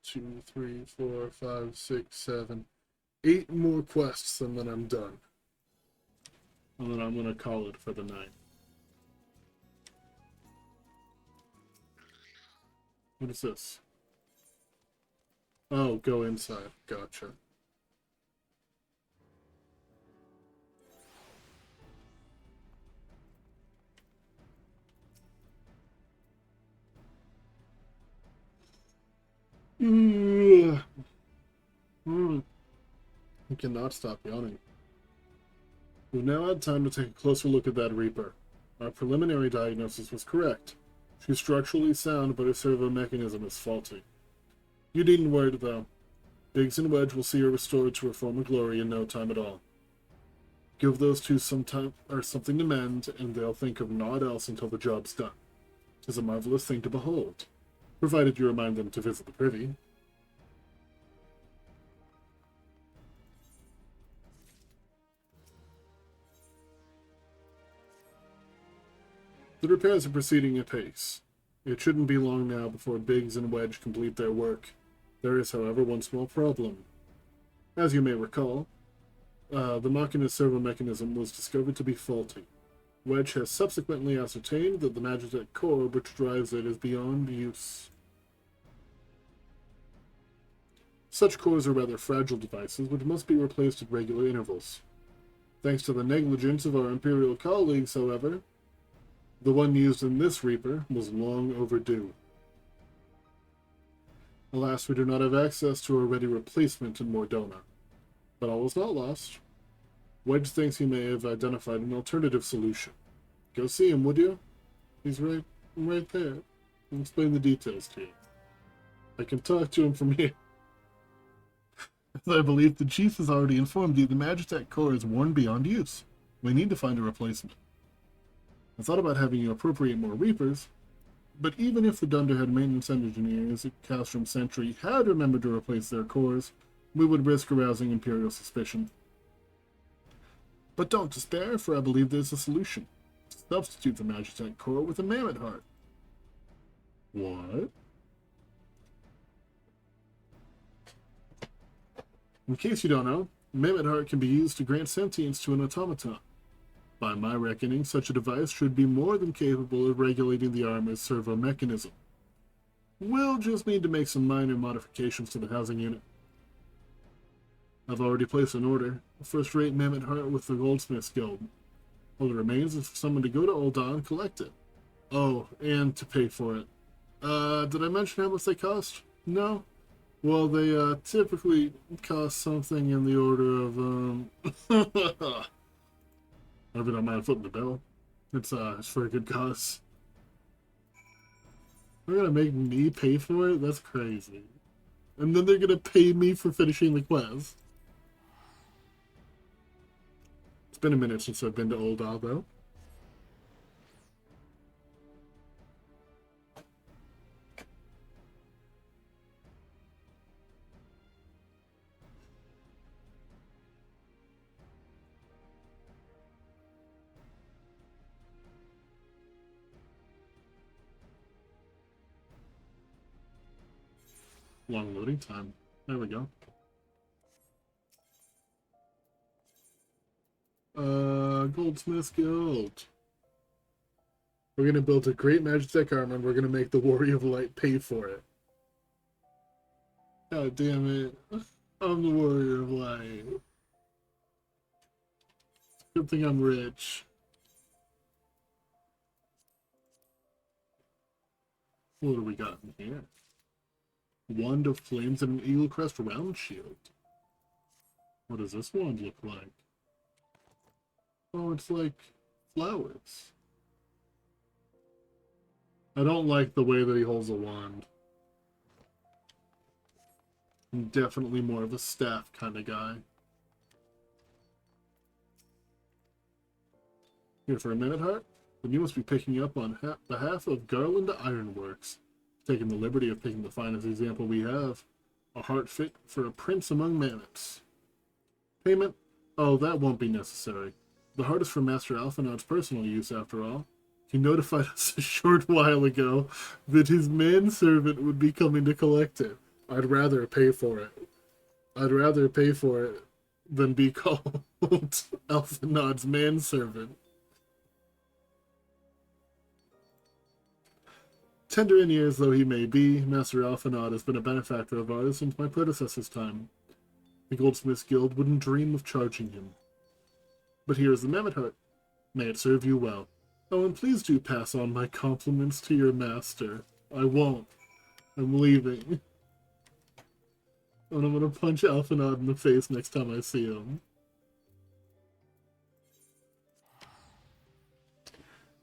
Two, three, four, five, six, seven, 8 more quests, and then I'm done. And then I'm gonna call it for the night. What is this? Oh, go inside. Gotcha. I cannot stop yawning. We've now had time to take a closer look at that Reaper. Our preliminary diagnosis was correct. She's structurally sound, but her servo mechanism is faulty. You needn't worry, though. Biggs and Wedge will see her restored to her former glory in no time at all. Give those two some time or something to mend, and they'll think of naught else until the job's done. 'Tis a marvelous thing to behold, provided you remind them to visit the privy. The repairs are proceeding apace. It shouldn't be long now before Biggs and Wedge complete their work. There is, however, one small problem. As you may recall, the Machina's servo mechanism was discovered to be faulty. Wedge has subsequently ascertained that the Magitech core which drives it is beyond use. Such cores are rather fragile devices which must be replaced at regular intervals. Thanks to the negligence of our Imperial colleagues, however, the one used in this Reaper was long overdue. Alas, we do not have access to a ready replacement in Mordona. But all is not lost. Wedge thinks he may have identified an alternative solution. Go see him, would you? He's right there. I'll explain the details to you. I can talk to him from here. As I believe the chief has already informed you, the Magitech core is worn beyond use. We need to find a replacement. I thought about having you appropriate more Reapers, but even if the Dunderhead maintenance engineers at Castrum Sentry had remembered to replace their cores, we would risk arousing Imperial suspicion. But don't despair, for I believe there's a solution. Substitute the Magitech core with a Mammoth Heart. What? In case you don't know, Mammoth Heart can be used to grant sentience to an automaton. By my reckoning, such a device should be more than capable of regulating the armor's servo mechanism. We'll just need to make some minor modifications to the housing unit. I've already placed an order, a first-rate Mammoth Heart with the Goldsmiths Guild. All that remains is for someone to go to Ul'dah and collect it. Oh, and to pay for it. Did I mention how much they cost? No? Well, they, typically cost something in the order of, I don't mind flipping the bill. It's for a good cause. They're gonna make me pay for it? That's crazy. And then they're gonna pay me for finishing the quest. It's been a minute since I've been to Ul'dah, though. Long loading time. There we go. Goldsmiths Guild. We're gonna build a great Magitech armor and we're gonna make the Warrior of Light pay for it. God damn it. I'm the Warrior of Light. Good thing I'm rich. What do we got in here? Wand of Flames and an Eagle Crest round shield. What does this wand look like? Oh, it's like flowers. I don't like the way that he holds a wand. I'm definitely more of a staff kind of guy. Here for a minute, Heart? Then you must be picking up on behalf of Garland Ironworks. Taking the liberty of picking the finest example we have. A heart fit for a prince among mammoths. Payment? Oh, that won't be necessary. The heart is for Master Alphinaud's personal use, after all. He notified us a short while ago that his manservant would be coming to collect it. I'd rather pay for it. I'd rather pay for it than be called Alphinaud's manservant. Tender in years though he may be, Master Alphinaud has been a benefactor of ours since my predecessor's time. The Goldsmiths Guild wouldn't dream of charging him. But here is the Mammoth Heart. May it serve you well. Oh, and please do pass on my compliments to your master. I won't. I'm leaving. And I'm gonna punch Alphinaud in the face next time I see him.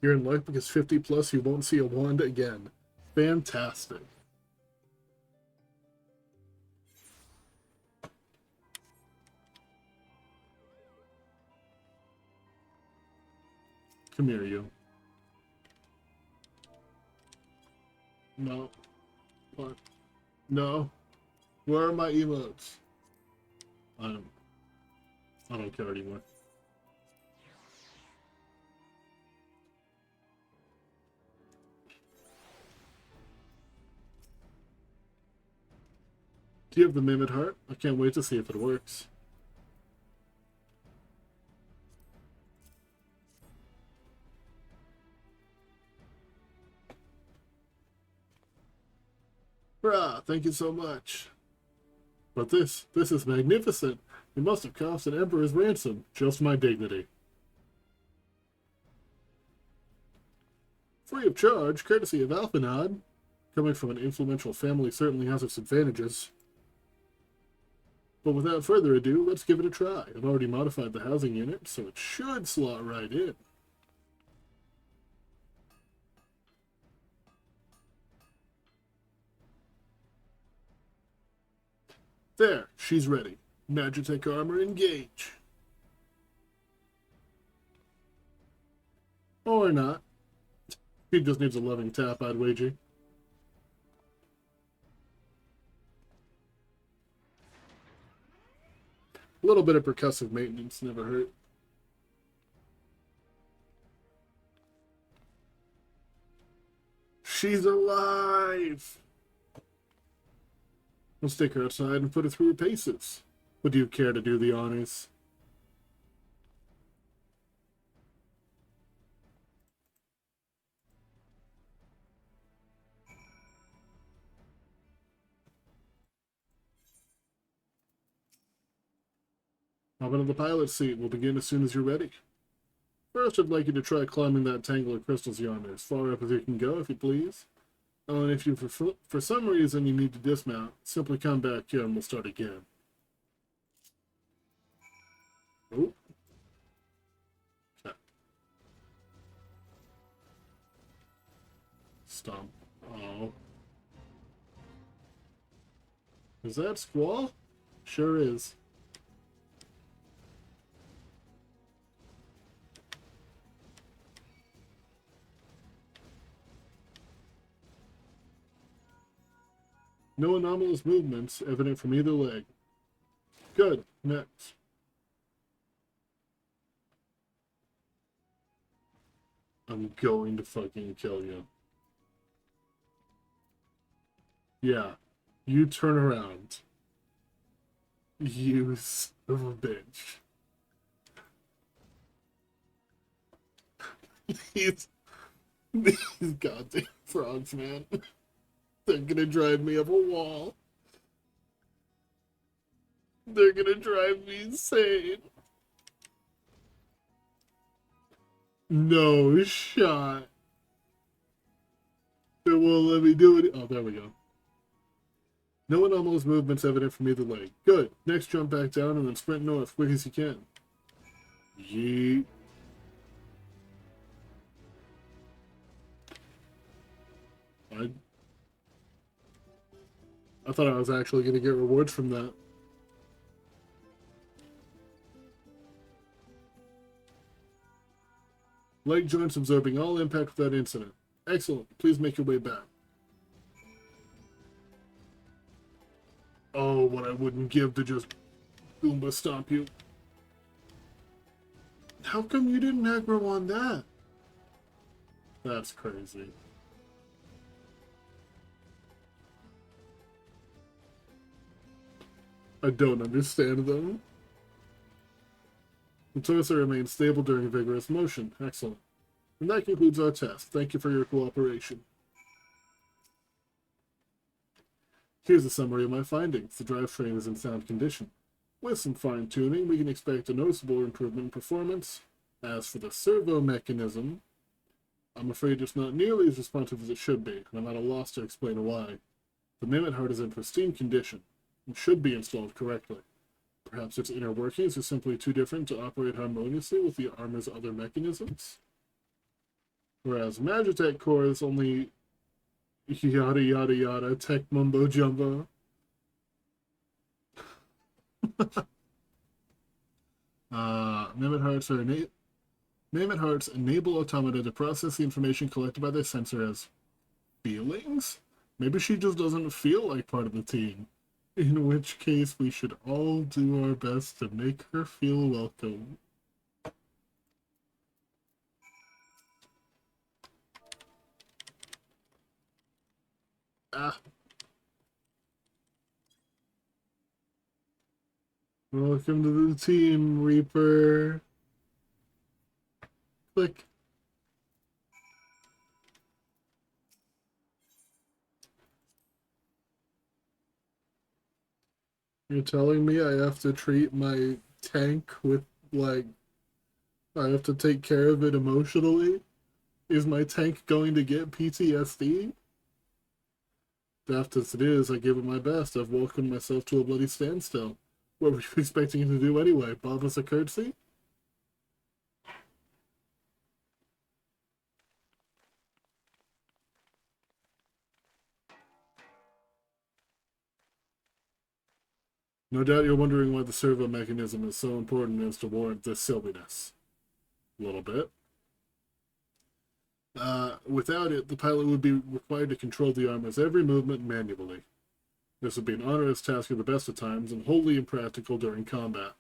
You're in luck because 50 plus you won't see a wand again. Fantastic. Come here, you. No. What? No. Where are my emotes? I don't care anymore. Do you have the Mammoth Heart? I can't wait to see if it works. Hurrah! Thank you so much. But this is magnificent. It must have cost an emperor's ransom. Just my dignity. Free of charge, courtesy of Alphanod. Coming from an influential family certainly has its advantages. But without further ado, let's give it a try. I've already modified the housing unit, so it should slot right in. There, she's ready. Magitech armor, engage. Or not. He just needs a loving tap, I'd wager. A little bit of percussive maintenance never hurt. She's alive! Let's take her outside and put her through her paces. Would you care to do the honors? Hop into the pilot seat. We'll begin as soon as you're ready. First, I'd like you to try climbing that tangle of crystals yonder, as far up as you can go, if you please. Oh, and if you, for some reason, you need to dismount, simply come back here and we'll start again. Oh. Okay. Stomp. Oh. Is that Squall? Sure is. No anomalous movements evident from either leg. Good. Next. I'm going to fucking kill you. Yeah. You turn around. You son of a bitch. these goddamn frogs, man. They're gonna drive me up a wall. They're gonna drive me insane. No shot. It won't let me do it. Oh, there we go. No anomalous movements evident from either leg. Good. Next, jump back down and then sprint north quick as you can. Yeet. I thought I was actually going to get rewards from that. Leg joints absorbing all impact without incident. Excellent. Please make your way back. Oh, what I wouldn't give to just Goomba stomp you. How come you didn't aggro on that? That's crazy. I don't understand them. The torso remains stable during vigorous motion. Excellent. And that concludes our test. Thank you for your cooperation. Here's a summary of my findings. The drivetrain is in sound condition. With some fine-tuning, we can expect a noticeable improvement in performance. As for the servo mechanism, I'm afraid it's not nearly as responsive as it should be, and I'm at a loss to explain why. The Mimit heart is in pristine condition, and should be installed correctly. Perhaps its inner workings are simply too different to operate harmoniously with the armor's other mechanisms? Whereas Magitech core is only yada yada yada, tech mumbo jumbo. Mimit hearts enable automata to process the information collected by their sensor as feelings? Maybe she just doesn't feel like part of the team. In which case, we should all do our best to make her feel welcome. Ah. Welcome to the team, Reaper. Click. You're telling me I have to treat my tank with, like, I have to take care of it emotionally? Is my tank going to get PTSD? Daft as it is, I gave it my best. I've woken myself to a bloody standstill. What were you expecting it to do anyway? Bob us a curtsy? No doubt you're wondering why the servo mechanism is so important as to warrant this silliness. A little bit. Without it, the pilot would be required to control the armor's every movement manually. This would be an onerous task at the best of times and wholly impractical during combat.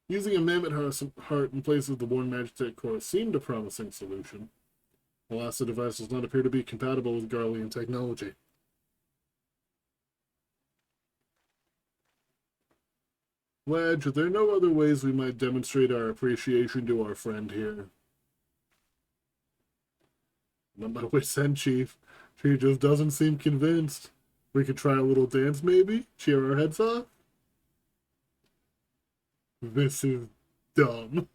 Using a mammoth heart in place of the worn Magitech core seemed a promising solution. Alas, the device does not appear to be compatible with Garlean technology. Wedge, are there no other ways we might demonstrate our appreciation to our friend here? Not my wit's end, Chief. She just doesn't seem convinced. We could try a little dance, maybe? Cheer our heads off? This is dumb.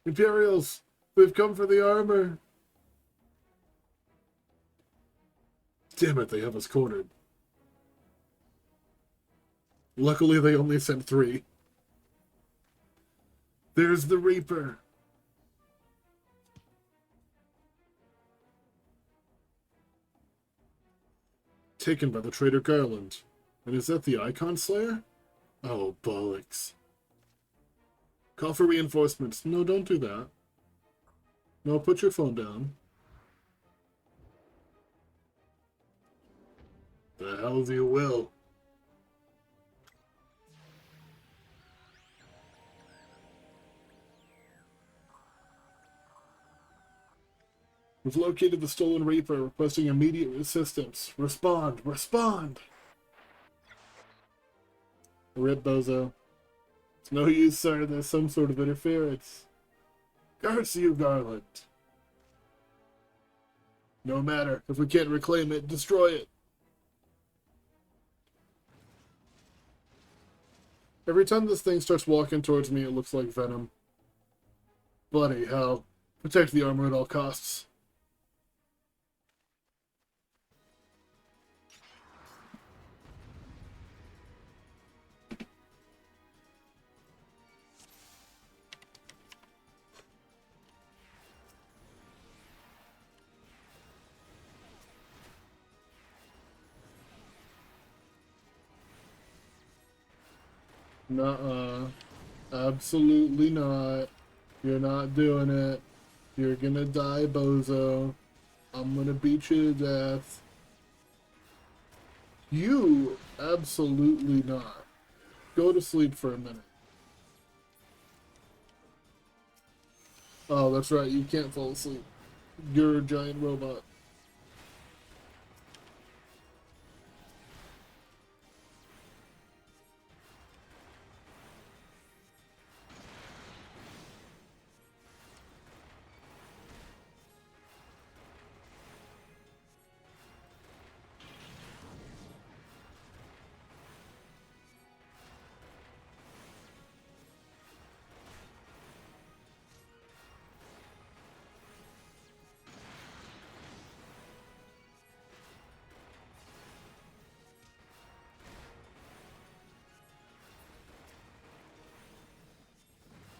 Imperials, they've come for the armor. Damn it, they have us cornered. Luckily, they only sent 3. There's the Reaper. Taken by the traitor Garland. And is that the Icon Slayer? Oh, bollocks. Call for reinforcements. No, don't do that. No, put your phone down. The hell of you will. We've located the stolen Reaper, requesting immediate assistance. Respond! Respond! Rip, bozo. It's no use, sir. There's some sort of interference. Curse you, Garland. No matter. If we can't reclaim it, destroy it. Every time this thing starts walking towards me, it looks like Venom. Bloody hell. Protect the armor at all costs. Nuh-uh. Absolutely not. You're not doing it. You're gonna die, bozo. I'm gonna beat you to death. You? Absolutely not. Go to sleep for a minute. Oh, that's right. You can't fall asleep. You're a giant robot.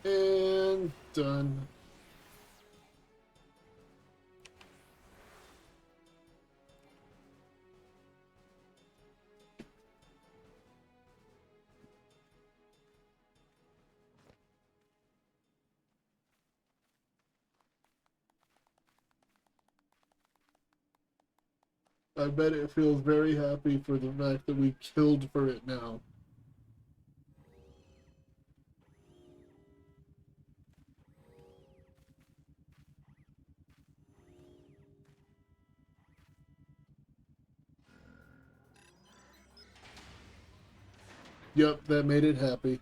And done. I bet it feels very happy for the fact that we killed for it now. Yep, that made it happy.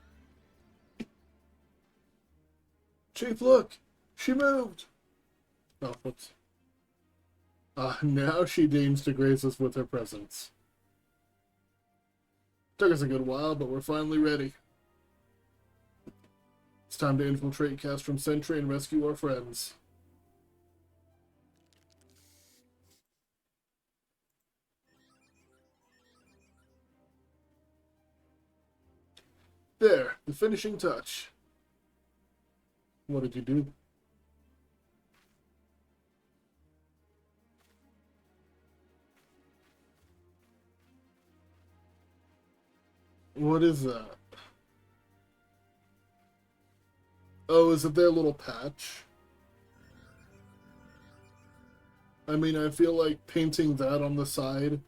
Chief, look! She moved! Oh, whoops. Now she deigns to grace us with her presence. Took us a good while, but we're finally ready. It's time to infiltrate Castrum Sentry and rescue our friends. There, the finishing touch. What did you do? What is that? Oh, is it their little patch? I mean, I feel like painting that on the side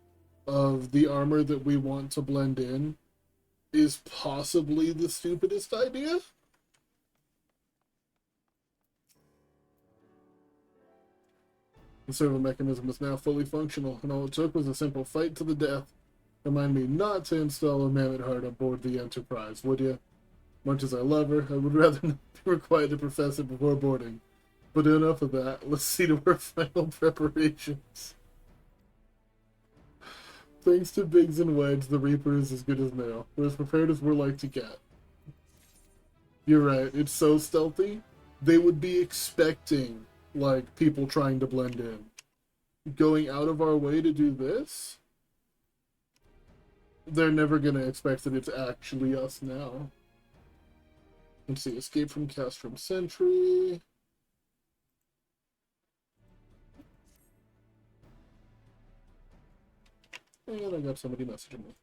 of the armor that we want to blend in is possibly the stupidest idea. The servo mechanism is now fully functional, and all it took was a simple fight to the death. Remind me not to install a mammoth heart aboard the Enterprise, would you? Much as I love her, I would rather not be required to profess it before boarding. But enough of that. Let's see to our final preparations. Thanks to Biggs and Wedge, the Reaper is as good as now. We're as prepared as we're like to get. You're right, it's so stealthy. They would be expecting, like, people trying to blend in. Going out of our way to do this? They're never gonna expect that it's actually us now. Let's see, escape from Castrum Sentry. And I got somebody messaging me.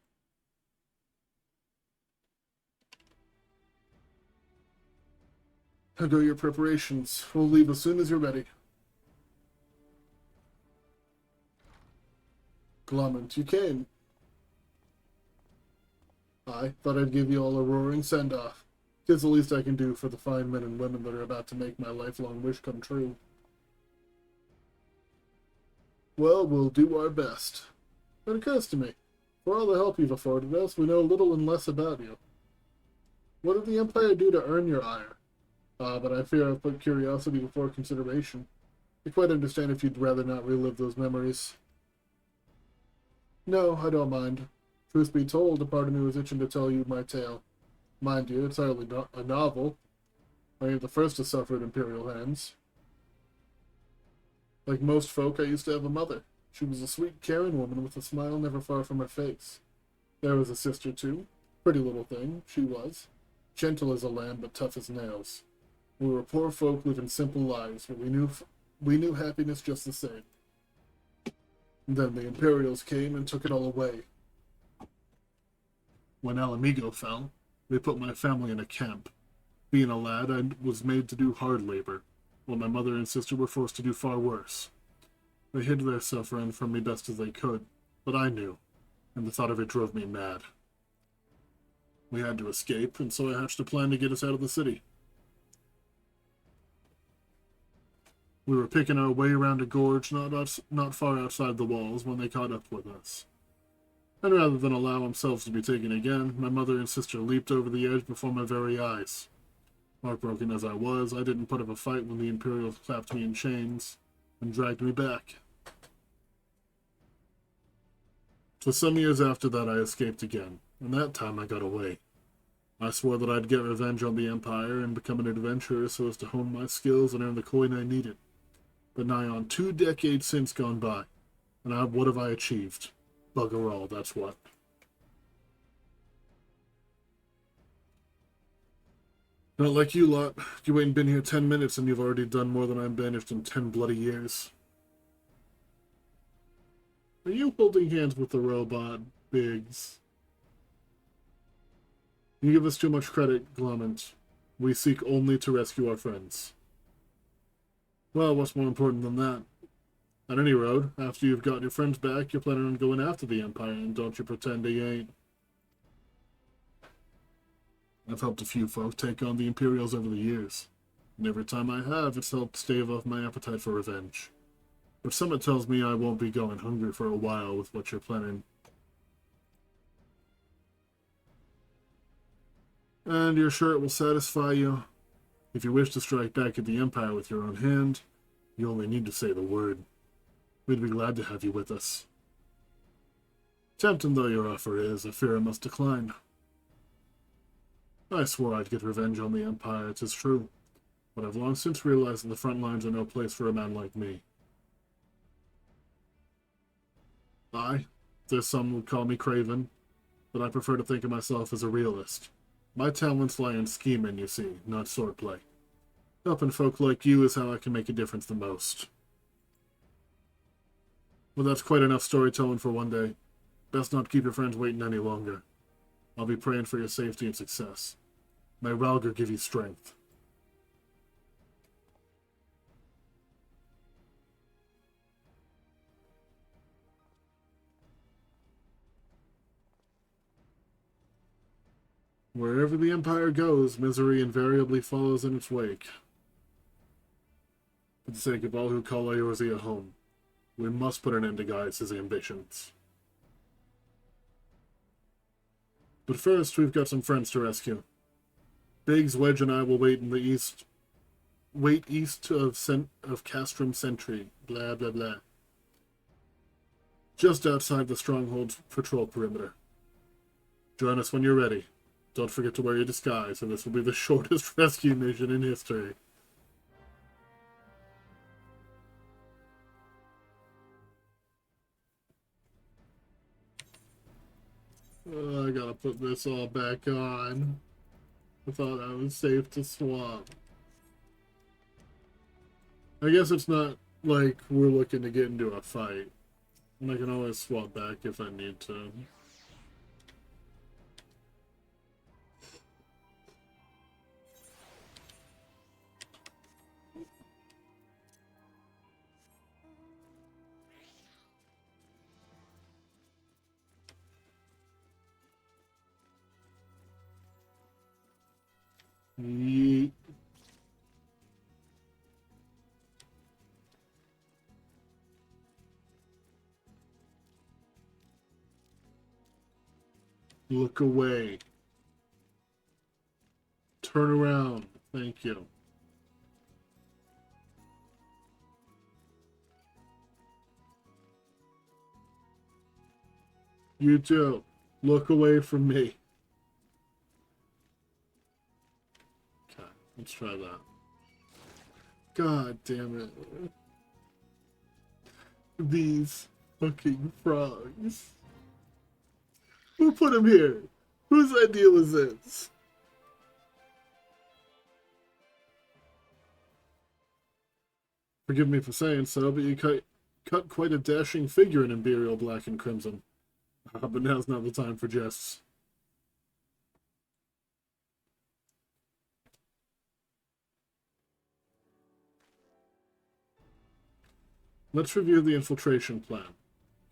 How go your preparations? We'll leave as soon as you're ready. Clement, you came. I thought I'd give you all a roaring send-off. It's the least I can do for the fine men and women that are about to make my lifelong wish come true. Well, we'll do our best. It occurs to me, for all the help you've afforded us, we know little and less about you. What did the Empire do to earn your ire? But I fear I've put curiosity before consideration. I quite understand if you'd rather not relive those memories. No, I don't mind. Truth be told, a part of me was itching to tell you my tale. Mind you, it's hardly a novel. I ain't the first to suffer at Imperial hands. Like most folk, I used to have a mother. She was a sweet, caring woman with a smile never far from her face. There was a sister, too. Pretty little thing, she was. Gentle as a lamb, but tough as nails. We were poor folk living simple lives, but we knew happiness just the same. And then the Imperials came and took it all away. When Alamigo fell, they put my family in a camp. Being a lad, I was made to do hard labor, while my mother and sister were forced to do far worse. They hid their suffering from me best as they could, but I knew, and the thought of it drove me mad. We had to escape, and so I hatched a plan to get us out of the city. We were picking our way around a gorge not far outside the walls when they caught up with us. And rather than allow themselves to be taken again, my mother and sister leaped over the edge before my very eyes. Heartbroken as I was, I didn't put up a fight when the Imperials clapped me in chains and dragged me back. For some years after that, I escaped again, and that time I got away. I swore that I'd get revenge on the Empire and become an adventurer so as to hone my skills and earn the coin I needed. But nigh on 2 decades since gone by, and what have I achieved? Bugger all, that's what. Not like you lot. You ain't been here 10 minutes and you've already done more than I've banished in 10 bloody years. Are you holding hands with the robot, Biggs? You give us too much credit, Clement. We seek only to rescue our friends. Well, what's more important than that? On any road, after you've got your friends back, you're planning on going after the Empire, and don't you pretend you ain't. I've helped a few folk take on the Imperials over the years, and every time I have, it's helped stave off my appetite for revenge. But something tells me I won't be going hungry for a while with what you're planning. And you're sure it will satisfy you? If you wish to strike back at the Empire with your own hand, you only need to say the word. We'd be glad to have you with us. Tempting though your offer is, I fear I must decline. I swore I'd get revenge on the Empire, it is true, but I've long since realized that the front lines are no place for a man like me. There's some would call me craven, but I prefer to think of myself as a realist. My talents lie in scheming, you see, not swordplay. Helping folk like you is how I can make a difference the most. Well, that's quite enough storytelling for one day. Best not keep your friends waiting any longer. I'll be praying for your safety and success. May Ralger give you strength. Wherever the Empire goes, misery invariably follows in its wake. For the sake of all who call Eorzea home, we must put an end to Gaius' ambitions. But first, we've got some friends to rescue. Biggs, Wedge, and I will wait in the east. Wait east of Castrum Sentry. Blah blah blah. Just outside the stronghold's patrol perimeter. Join us when you're ready. Don't forget to wear your disguise, or this will be the shortest rescue mission in history. I gotta put this all back on. I thought I was safe to swap. I guess it's not like we're looking to get into a fight. And I can always swap back if I need to. Yeet. Look away. Turn around. Thank you. You too. Look away from me. Okay, let's try that. God damn it. These fucking frogs. Who put him here? Whose idea was this? Forgive me for saying so, but you cut quite a dashing figure in Imperial Black and Crimson. But now's not the time for jests. Let's review the infiltration plan.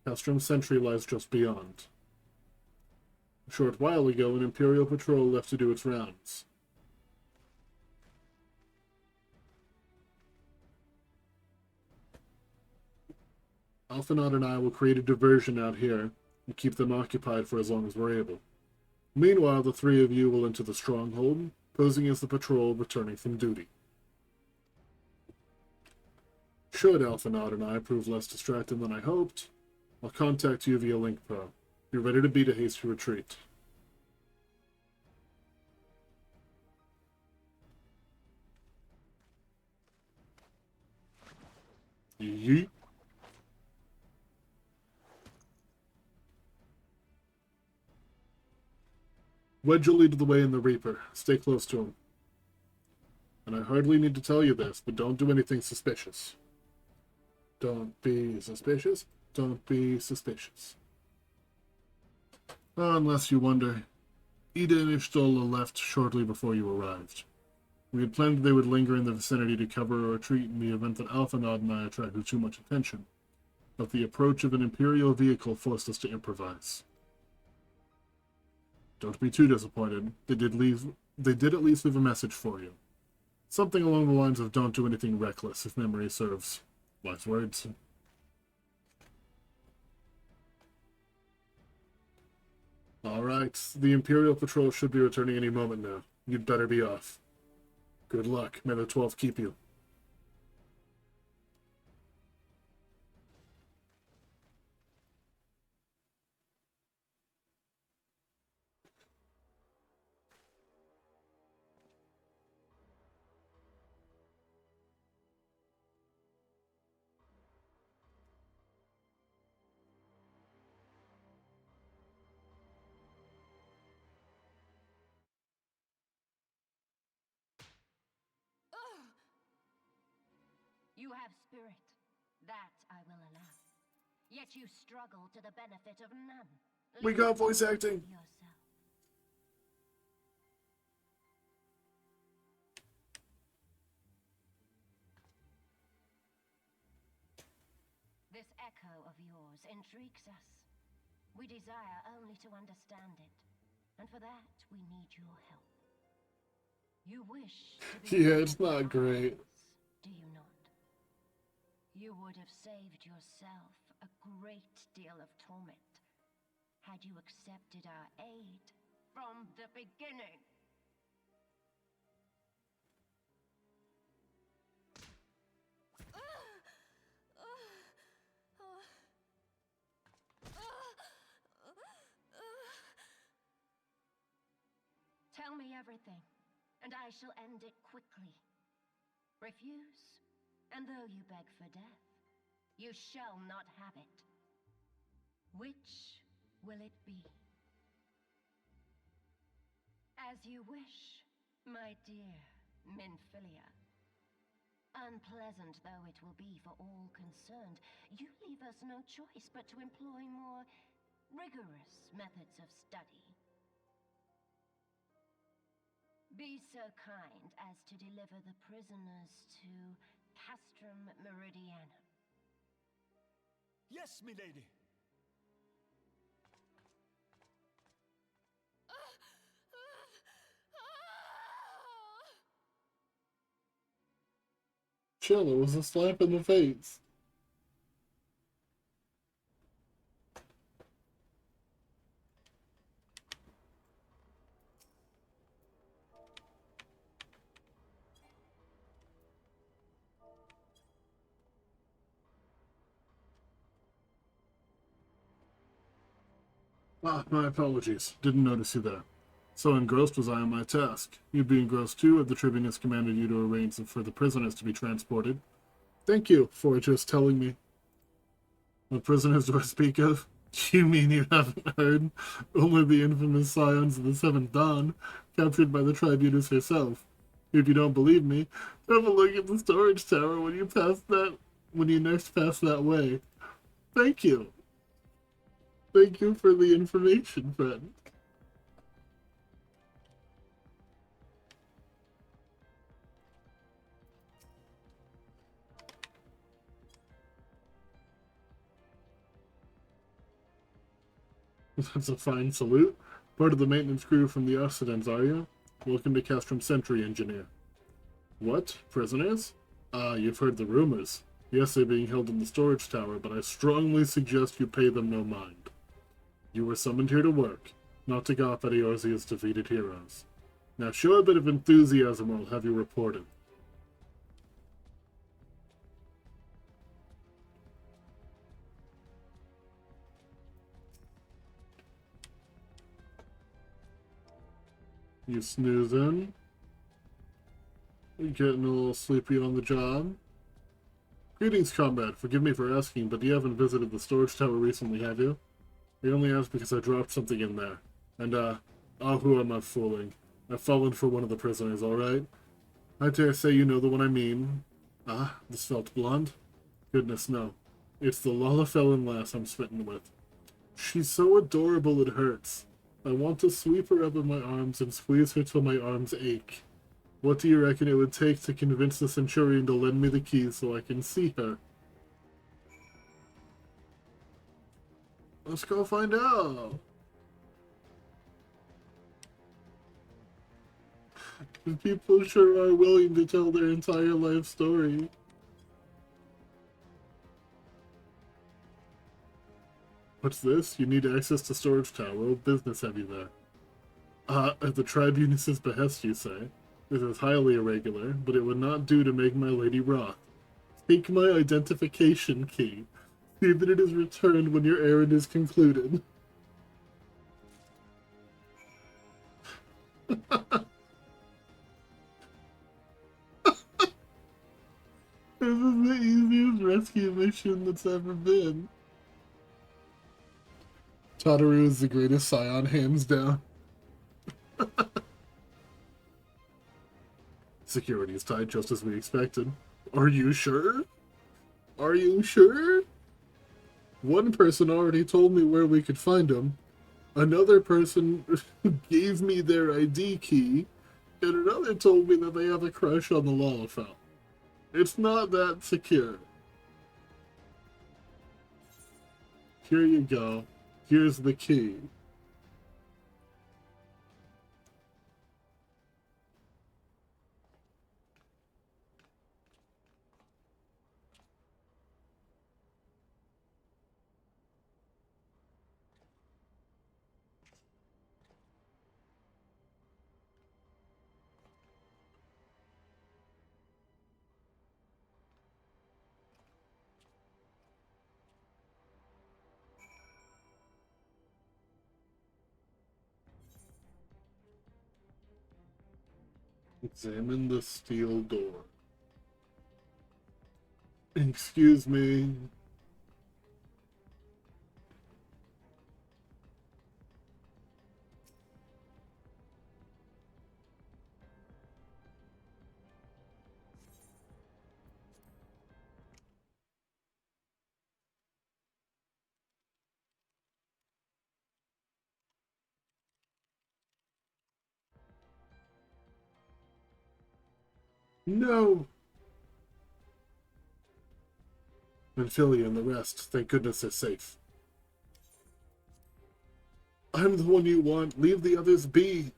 Castrum Sentry lies just beyond. A short while ago, an Imperial patrol left to do its rounds. Alphinaud and I will create a diversion out here and keep them occupied for as long as we're able. Meanwhile, the three of you will enter the stronghold, posing as the patrol returning from duty. Should Alphinaud and I prove less distracted than I hoped, I'll contact you via Link Pro. You're ready to beat a hasty retreat. Yeet. Wedge will lead the way in the Reaper. Stay close to him. And I hardly need to tell you this, but don't do anything suspicious. Don't be suspicious. Don't be suspicious. Unless you wonder, Ida and Ishtola left shortly before you arrived. We had planned they would linger in the vicinity to cover a retreat in the event that Alphinaud and I attracted too much attention, but the approach of an Imperial vehicle forced us to improvise. Don't be too disappointed. They did at least leave a message for you. Something along the lines of don't do anything reckless, if memory serves. Wise words. Alright, the Imperial Patrol should be returning any moment now. You'd better be off. Good luck. May the 12 keep you. You have spirit. That I will allow. Yet you struggle to the benefit of none. We got voice acting. Yourself. This echo of yours intrigues us. We desire only to understand it, and for that we need your help. You wish to be Yeah, it's not great. do you not? You would have saved yourself a great deal of torment had you accepted our aid from the beginning. Tell me everything, and I shall end it quickly. Refuse, and though you beg for death, you shall not have it. Which will it be? As you wish, my dear Minfilia. Unpleasant though it will be for all concerned, you leave us no choice but to employ more rigorous methods of study. Be so kind as to deliver the prisoners to Castrum Meridianum. Yes, milady. Chill, it was a slap in the face. Ah, my apologies. Didn't notice you there. So engrossed was I on my task. You'd be engrossed too if the Tribune has commanded you to arrange for the prisoners to be transported. Thank you for just telling me. What prisoners do I speak of? You mean you haven't heard? Only the infamous Scions of the Seventh Dawn, captured by the Tribunus herself. If you don't believe me, have a look at the storage tower when you next pass that way. Thank you. Thank you for the information, friend. That's a fine salute. Part of the maintenance crew from the Occidents, are you? Welcome to Castrum Sentry, Engineer. What? Prisoners? Ah, you've heard the rumors. Yes, they're being held in the storage tower, but I strongly suggest you pay them no mind. You were summoned here to work, not to gawp at Eorzea's defeated heroes. Now show a bit of enthusiasm or I'll have you reported. You snoozing? You getting a little sleepy on the job? Greetings, comrade. Forgive me for asking, but you haven't visited the storage tower recently, have you? I only asked because I dropped something in there. And, oh, who am I fooling? I've fallen for one of the prisoners, alright? I dare say you know the one I mean. Ah, the svelte blonde? Goodness, no. It's the Lalafellin lass I'm smitten with. She's so adorable it hurts. I want to sweep her up in my arms and squeeze her till my arms ache. What do you reckon it would take to convince the Centurion to lend me the keys so I can see her? Let's go find out. The people sure are willing to tell their entire life story. What's this? You need access to storage tower. What business have you there? At the Tribunus's behest, you say? This is highly irregular, but it would not do to make my lady wroth. Take my identification key. See that it is returned when your errand is concluded. This is the easiest rescue mission that's ever been. Tataru is the greatest scion, hands down. Security is tight, just as we expected. Are you sure? Are you sure? One person already told me where we could find him. Another person gave me their ID key. And another told me that they have a crush on the Lalafell. It's not that secure. Here you go. Here's the key. Examine the steel door. Excuse me. No! And Philly and the rest, thank goodness they're safe. I'm the one you want. Leave the others be.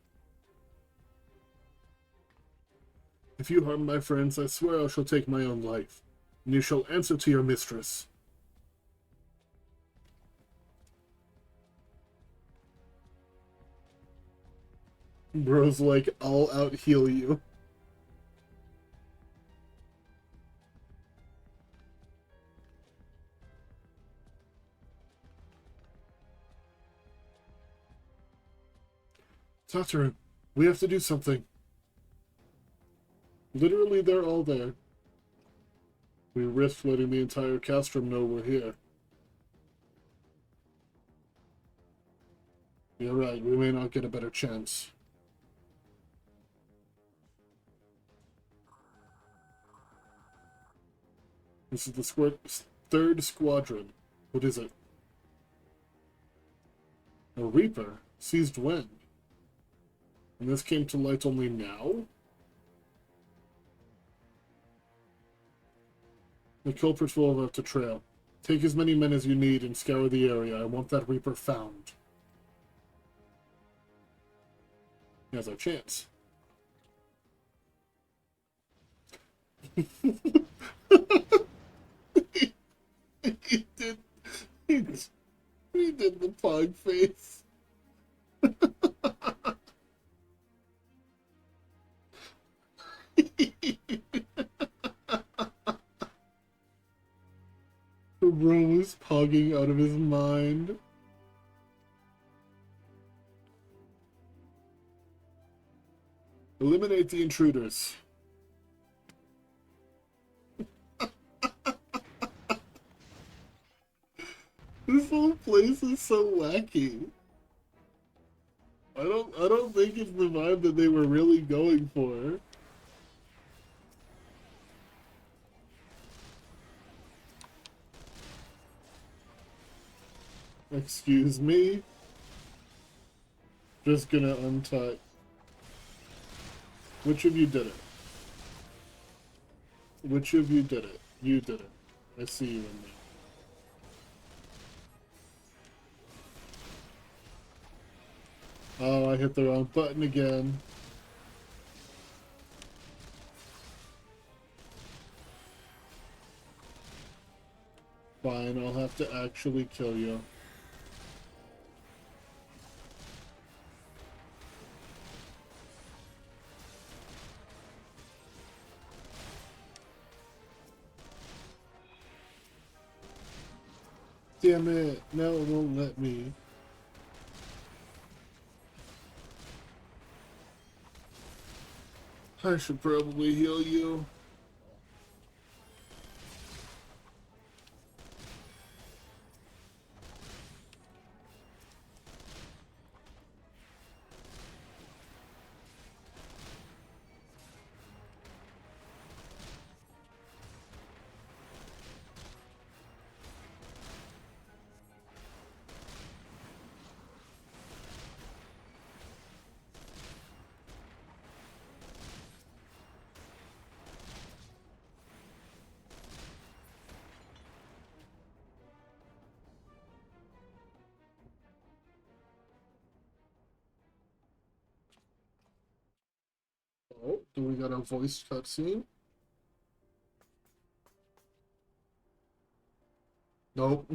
If you harm my friends, I swear I shall take my own life. And you shall answer to your mistress. Bro's like, I'll out heal you. Tatarin, we have to do something. Literally, they're all there. We risk letting the entire castrum know we're here. You're right, we may not get a better chance. This is the third squadron. What is it? A Reaper? Seized when? And this came to light only now? The culprits will have to trail. Take as many men as you need and scour the area. I want that Reaper found. Here's our chance. he did. He did the pog face. Bro was pogging out of his mind. Eliminate the intruders. This whole place is so wacky. I don't think it's the vibe that they were really going for. Excuse me? Just gonna untie. Which of you did it? Which of you did it? You did it. I see you in there. Oh, I hit the wrong button again. Fine, I'll have to actually kill you. Damn it, now it won't let me. I should probably heal you. Do we got a voice cutscene? Nope.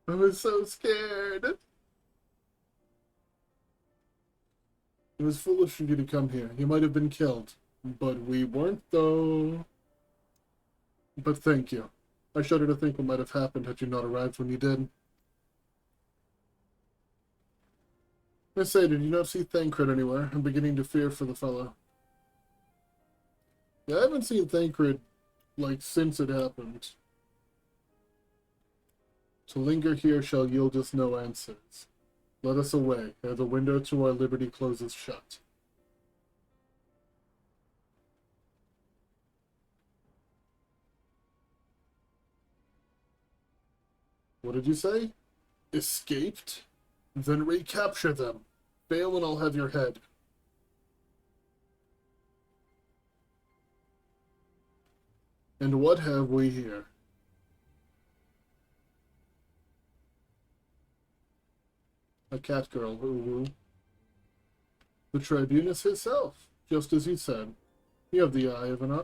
I was so scared. It was foolish of you to come here. You might have been killed. But we weren't, though. But thank you. I shudder to think what might have happened had you not arrived when you did. I say, did you not see Thancred anywhere? I'm beginning to fear for the fellow. Yeah, I haven't seen Thancred, like, since it happened. To linger here shall yield us no answers. Let us away, ere the window to our liberty closes shut. What did you say? Escaped? Then recapture them. Fail and I'll have your head. And what have we here? A cat girl, woo-woo. The Tribunus herself, just as you said. You have the eye of an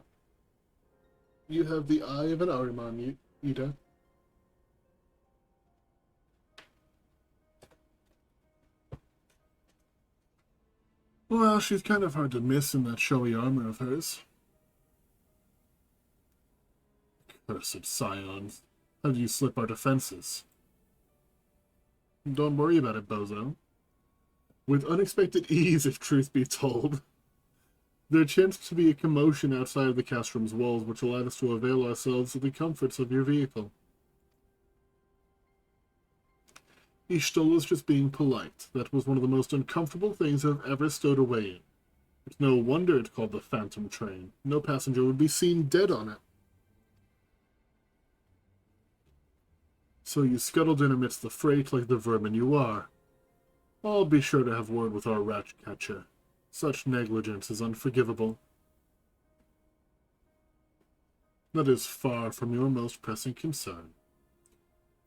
Ahriman, Ida. Well, she's kind of hard to miss in that showy armor of hers. Cursed scions. How do you slip our defenses? Don't worry about it, bozo. With unexpected ease, if truth be told. There chanced to be a commotion outside of the castroom's walls, which allowed us to avail ourselves of the comforts of your vehicle. Ishtal was just being polite. That was one of the most uncomfortable things I've ever stowed away in. It's no wonder it's called the Phantom Train. No passenger would be seen dead on it. So you scuttled in amidst the freight like the vermin you are. I'll be sure to have word with our rat catcher. Such negligence is unforgivable. That is far from your most pressing concern.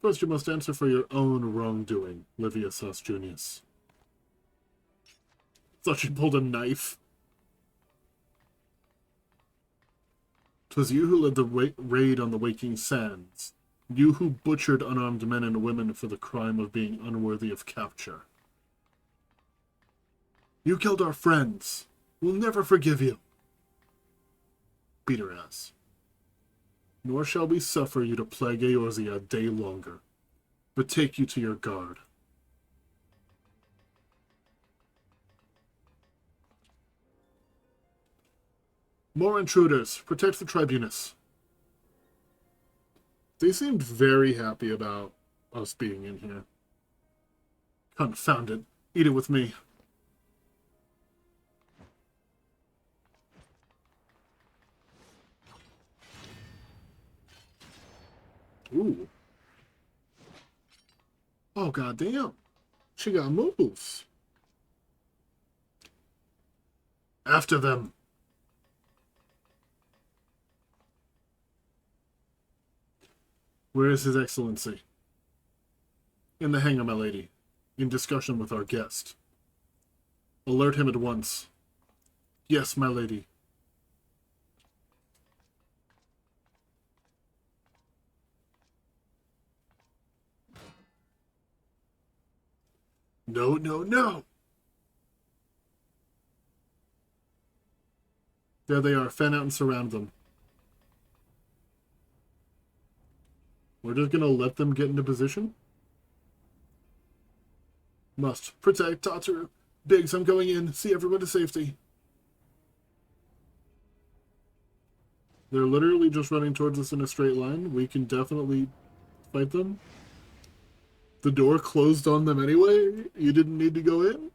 First, you must answer for your own wrongdoing, Livius Us Junius. Thought you pulled a knife. 'Twas you who led the raid on the Waking Sands. You who butchered unarmed men and women for the crime of being unworthy of capture. You killed our friends. We'll never forgive you. Beat her ass. Nor shall we suffer you to plague Eorzea a day longer. Betake you to your guard. More intruders. Protect the Tribunus. They seemed very happy about us being in here. Confound it. Eat it with me. Ooh. Oh, goddamn. She got moves. After them. Where is His Excellency? In the hangar, my lady. In discussion with our guest. Alert him at once. Yes, my lady. No, no, no! There they are. Fan out and surround them. We're just gonna let them get into position? Must protect Tataru. Biggs, I'm going in. See everyone to safety. They're literally just running towards us in a straight line. We can definitely fight them. The door closed on them anyway? You didn't need to go in?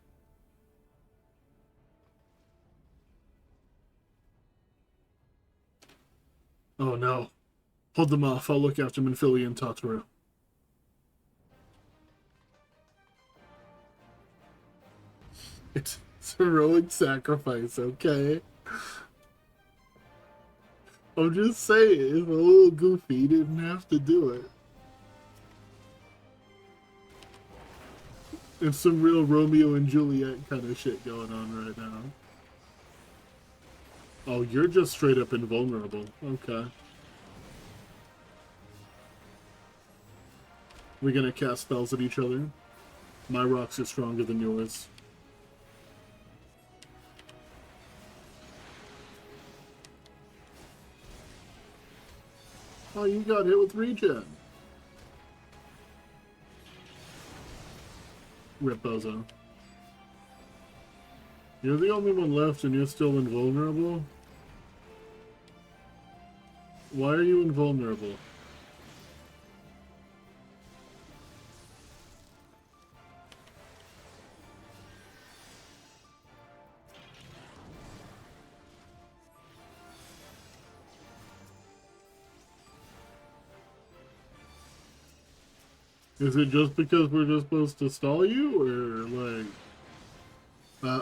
Oh no. Hold them off. I'll look after Minfili and Tataru. It's heroic sacrifice, okay? I'm just saying, it's a little goofy. He didn't have to do it. It's some real Romeo and Juliet kind of shit going on right now. Oh, you're just straight up invulnerable. Okay. We're gonna cast spells at each other. My rocks are stronger than yours. Oh, you got hit with regen. Rip Bozo. You're the only one left and you're still invulnerable? Why are you invulnerable? Is it just because we're just supposed to stall you, or like...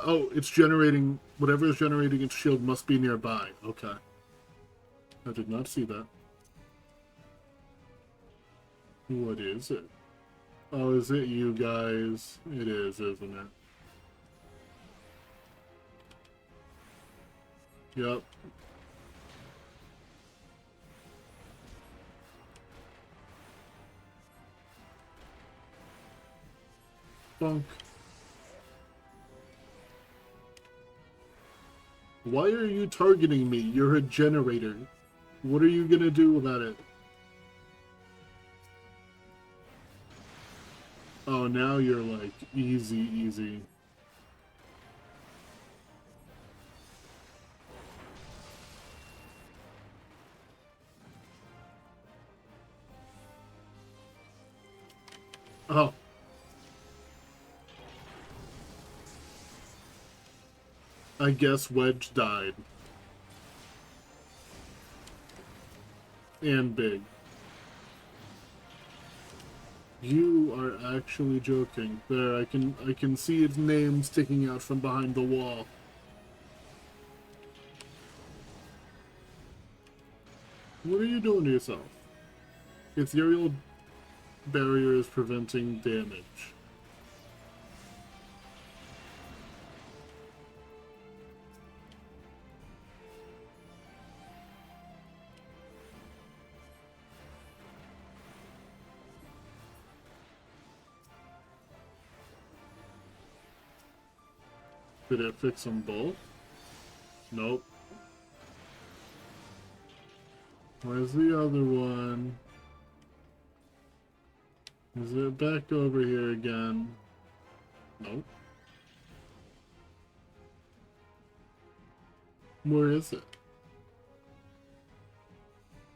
oh, it's generating... Whatever is generating its shield must be nearby. Okay. I did not see that. What is it? Oh, is it you guys? It is, isn't it? Yep. Bonk. Why are you targeting me? You're a generator. What are you gonna do about it? Oh, now you're like, easy, easy. Oh. I guess Wedge died. And Big. You are actually joking. There, I can see its name sticking out from behind the wall. What are you doing to yourself? Ethereal barrier is preventing damage. Did it fix them both? Nope. Where's the other one? Is it back over here again? Nope. Where is it?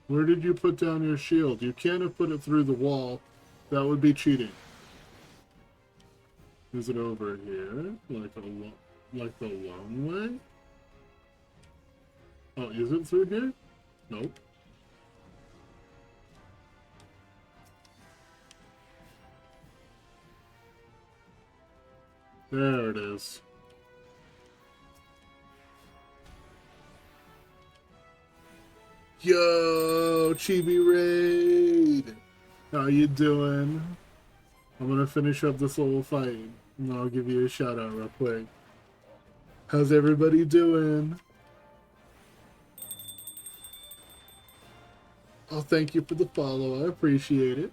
Where did you put down your shield? You can't have put it through the wall. That would be cheating. Is it over here? Like the long way? Oh, is it through here? Nope. There it is. Yo, Chibi Raid! How you doing? I'm gonna finish up this little fight, and I'll give you a shout out real quick. How's everybody doing? Oh, thank you for the follow. I appreciate it.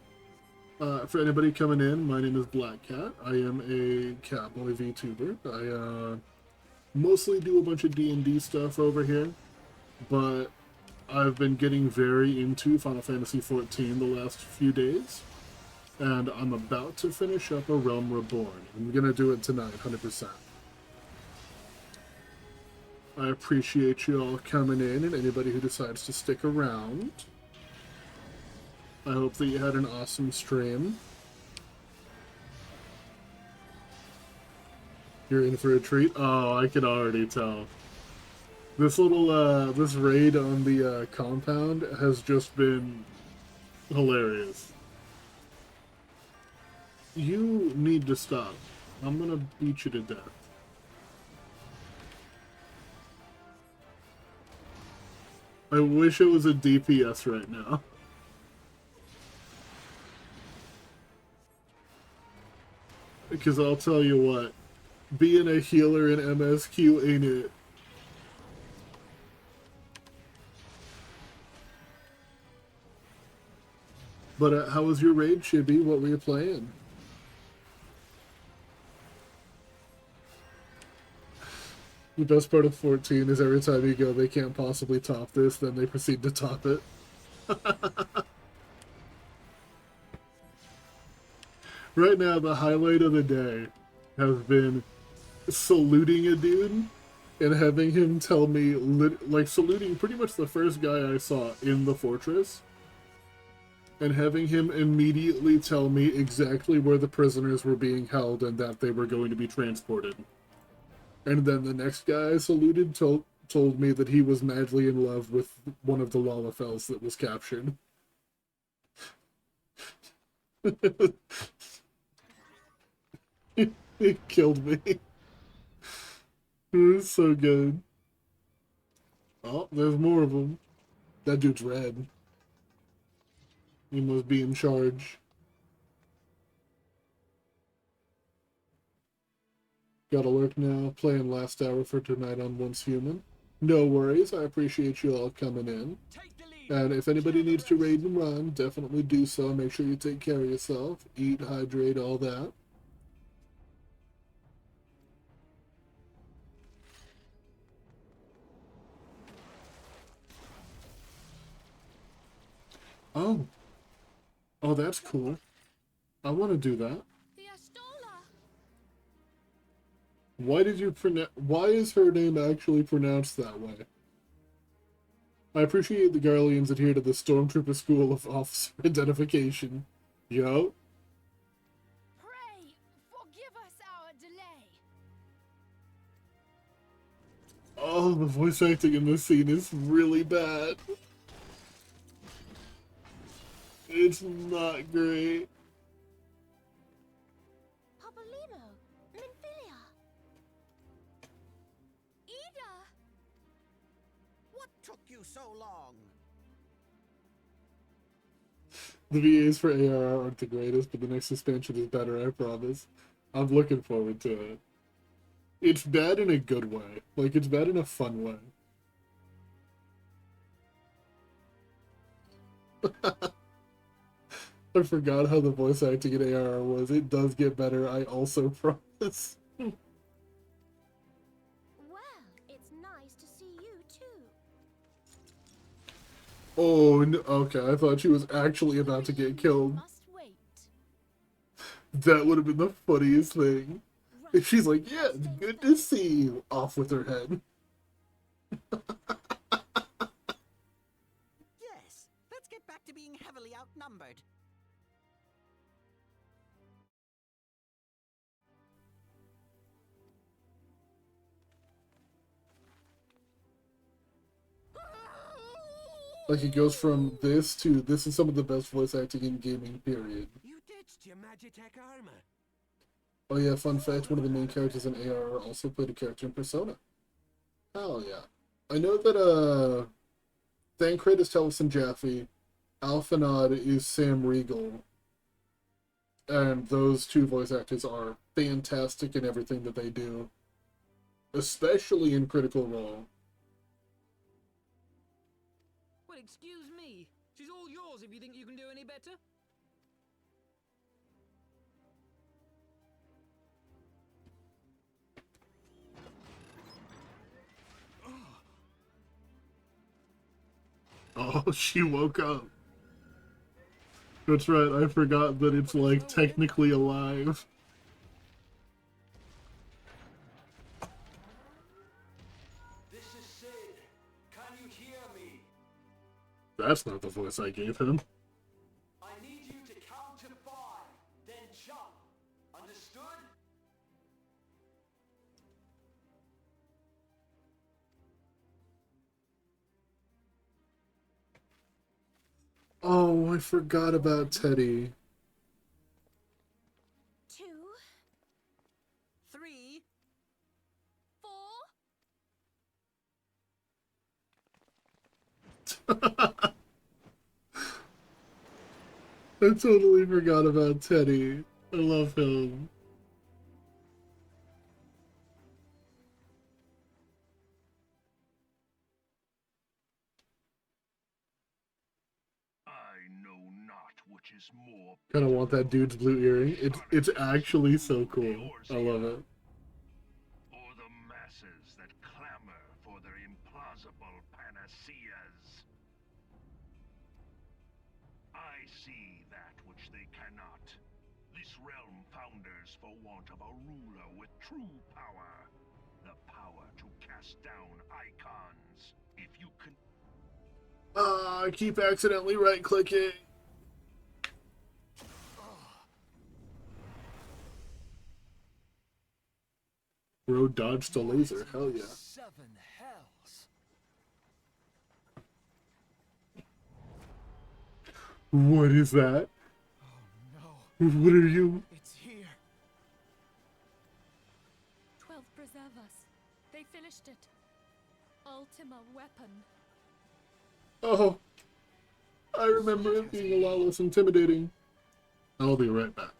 For anybody coming in, my name is BlackCat. I am a Catboy VTuber. I mostly do a bunch of D&D stuff over here, but I've been getting very into Final Fantasy XIV the last few days, and I'm about to finish up A Realm Reborn. I'm gonna do it tonight, 100%. I appreciate you all coming in, and anybody who decides to stick around. I hope that you had an awesome stream. You're in for a treat? Oh, I can already tell. This little, this raid on the, compound has just been hilarious. You need to stop. I'm gonna beat you to death. I wish it was a DPS right now. Because I'll tell you what, being a healer in MSQ ain't it. But how was your raid, Chibi? What were you playing? The best part of 14 is every time you go, they can't possibly top this, then they proceed to top it. Right now, the highlight of the day has been saluting a dude and having him tell me, like, saluting pretty much the first guy I saw in the fortress, and having him immediately tell me exactly where the prisoners were being held and that they were going to be transported. And then the next guy I saluted told me that he was madly in love with one of the Lalafels that was captured. It killed me. It was so good. Oh, there's more of them. That dude's red. He must be in charge. Gotta work now. Playing last hour for tonight on Once Human. No worries. I appreciate you all coming in. And if anybody needs to raid and run, definitely do so. Make sure you take care of yourself. Eat, hydrate, all that. Oh. Oh, that's cool. I want to do that. Why did you Why is her name actually pronounced that way? I appreciate the Garleans adhere to the Stormtrooper School of Officer Identification. Yo. Pray, forgive us our delay. Oh, the voice acting in this scene is really bad. It's not great. Papolimo, Minfilia, Ida. What took you so long? The VAs for ARR aren't the greatest, but the next expansion is better, I promise. I'm looking forward to it. It's bad in a good way. Like, it's bad in a fun way. I forgot how the voice acting in ARR was. It does get better, I also promise. Well, it's nice to see you too. Oh, no, okay, I thought she was actually about to get killed. Must wait. That would have been the funniest thing. If she's like, yeah, it's good to see you. Off with her head. Yes, let's get back to being heavily outnumbered. Like, it goes from this to this is some of the best voice acting in gaming, period. You ditched your Magitech armor. Oh yeah, fun fact, one of the main characters in ARR also played a character in Persona. Hell yeah. I know that, Thancred is Tellison Jaffe, Alphanod is Sam Riegel, and those two voice actors are fantastic in everything that they do, especially in Critical Role. Well, excuse me. She's all yours if you think you can do any better. Oh, she woke up. That's right, I forgot that it's, like, technically alive. This is Sid. Can you hear me? That's not the voice I gave him. I need you to count to 5, then jump. Understood? Oh, I forgot about Teddy. 2, 3. 4. I totally forgot about Teddy. I love him. I know not what which is more Kind of want that dude's blue earring. It's actually so cool. I love it. or the masses that clamor for their implausible panaceas. I see that which they cannot. This realm founders for want of a ruler with true power. The power to cast down icons. If you can... I keep accidentally right-clicking. Bro dodged a laser. Hell yeah. 7 hells. What is that? Oh no, What are you? it's here. 12 preserve us. They finished it. Ultima weapon. Oh, I remember it being a lot less intimidating. I'll be right back.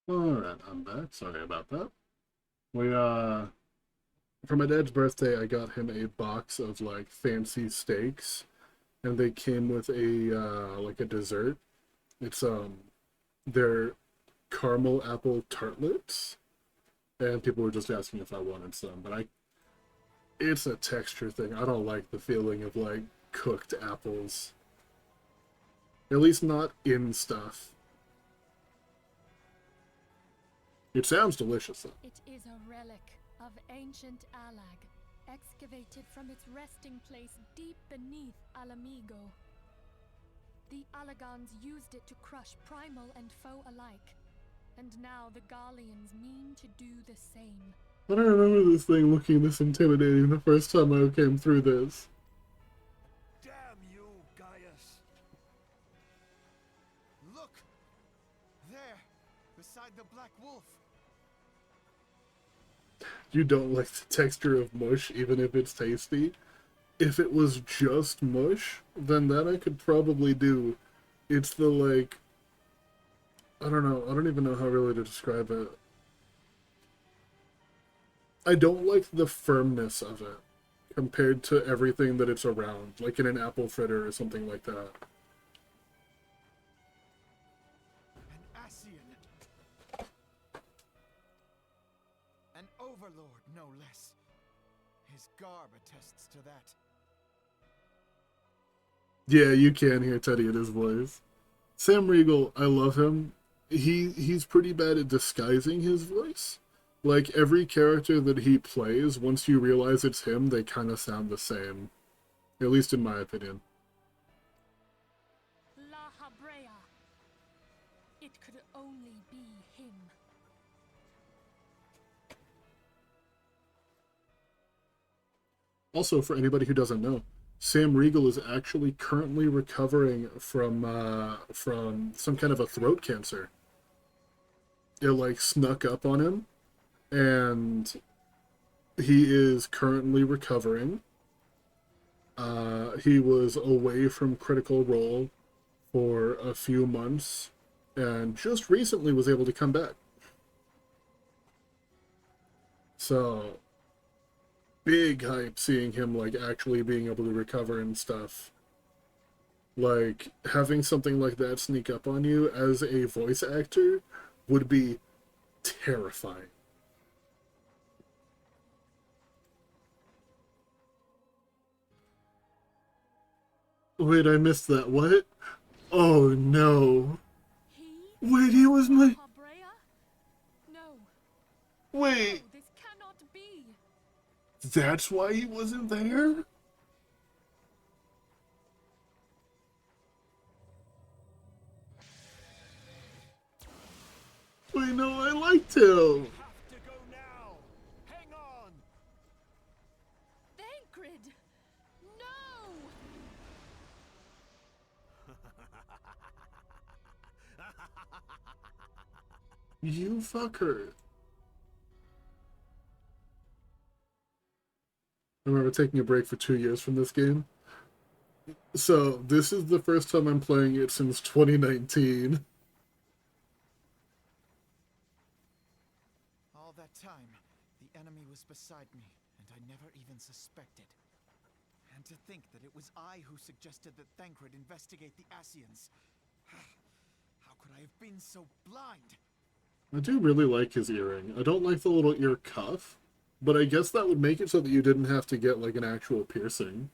Alright, I'm back. Sorry about that. For my dad's birthday, I got him a box of, like, fancy steaks, and they came with like a dessert. It's, they're caramel apple tartlets, and people were just asking if I wanted some, but it's a texture thing. I don't like the feeling of, like, cooked apples. At least not in stuff. It sounds delicious, though. It is a relic of ancient Alag, excavated from its resting place deep beneath Alamigo. The Alagans used it to crush primal and foe alike, and now the Garleans mean to do the same. I don't remember this thing looking this intimidating the first time I came through this. Damn you, Gaius. Look! There, beside the Black Wolf. You don't like the texture of mush, even if it's tasty. If it was just mush, then that I could probably do. It's the, like... I don't know. I don't even know how really to describe it. I don't like the firmness of it compared to everything that it's around, like in an apple fritter or something like that. An Ascian. An overlord, no less. His garb attests to that. Yeah, you can hear Teddy in his voice. Sam Riegel, I love him. He's pretty bad at disguising his voice. Like, every character that he plays, once you realize it's him, they kind of sound the same. At least in my opinion. La Habrea. It could only be him. Also, for anybody who doesn't know, Sam Riegel is actually currently recovering from some kind of a throat cancer. It, like, snuck up on him, and he is currently recovering. He was away from Critical Role for a few months, and just recently was able to come back. So, big hype seeing him, like, actually being able to recover and stuff. Like, having something like that sneak up on you as a voice actor would be terrifying. Wait, I missed that. What? Oh, no. Wait, he was my... Habrea? No. Wait. No, this cannot be. That's why he wasn't there? I know, I liked him. Have to go now. Hang on. Thancred! No! You fucker. I remember taking a break for 2 years from this game. So, this is the first time I'm playing it since 2019. All that time, the enemy was beside me, and I never even suspected. And to think that it was I who suggested that Thancred investigate the Asians. How could I have been so blind? I do really like his earring. I don't like the little ear cuff, but I guess that would make it so that you didn't have to get, like, an actual piercing.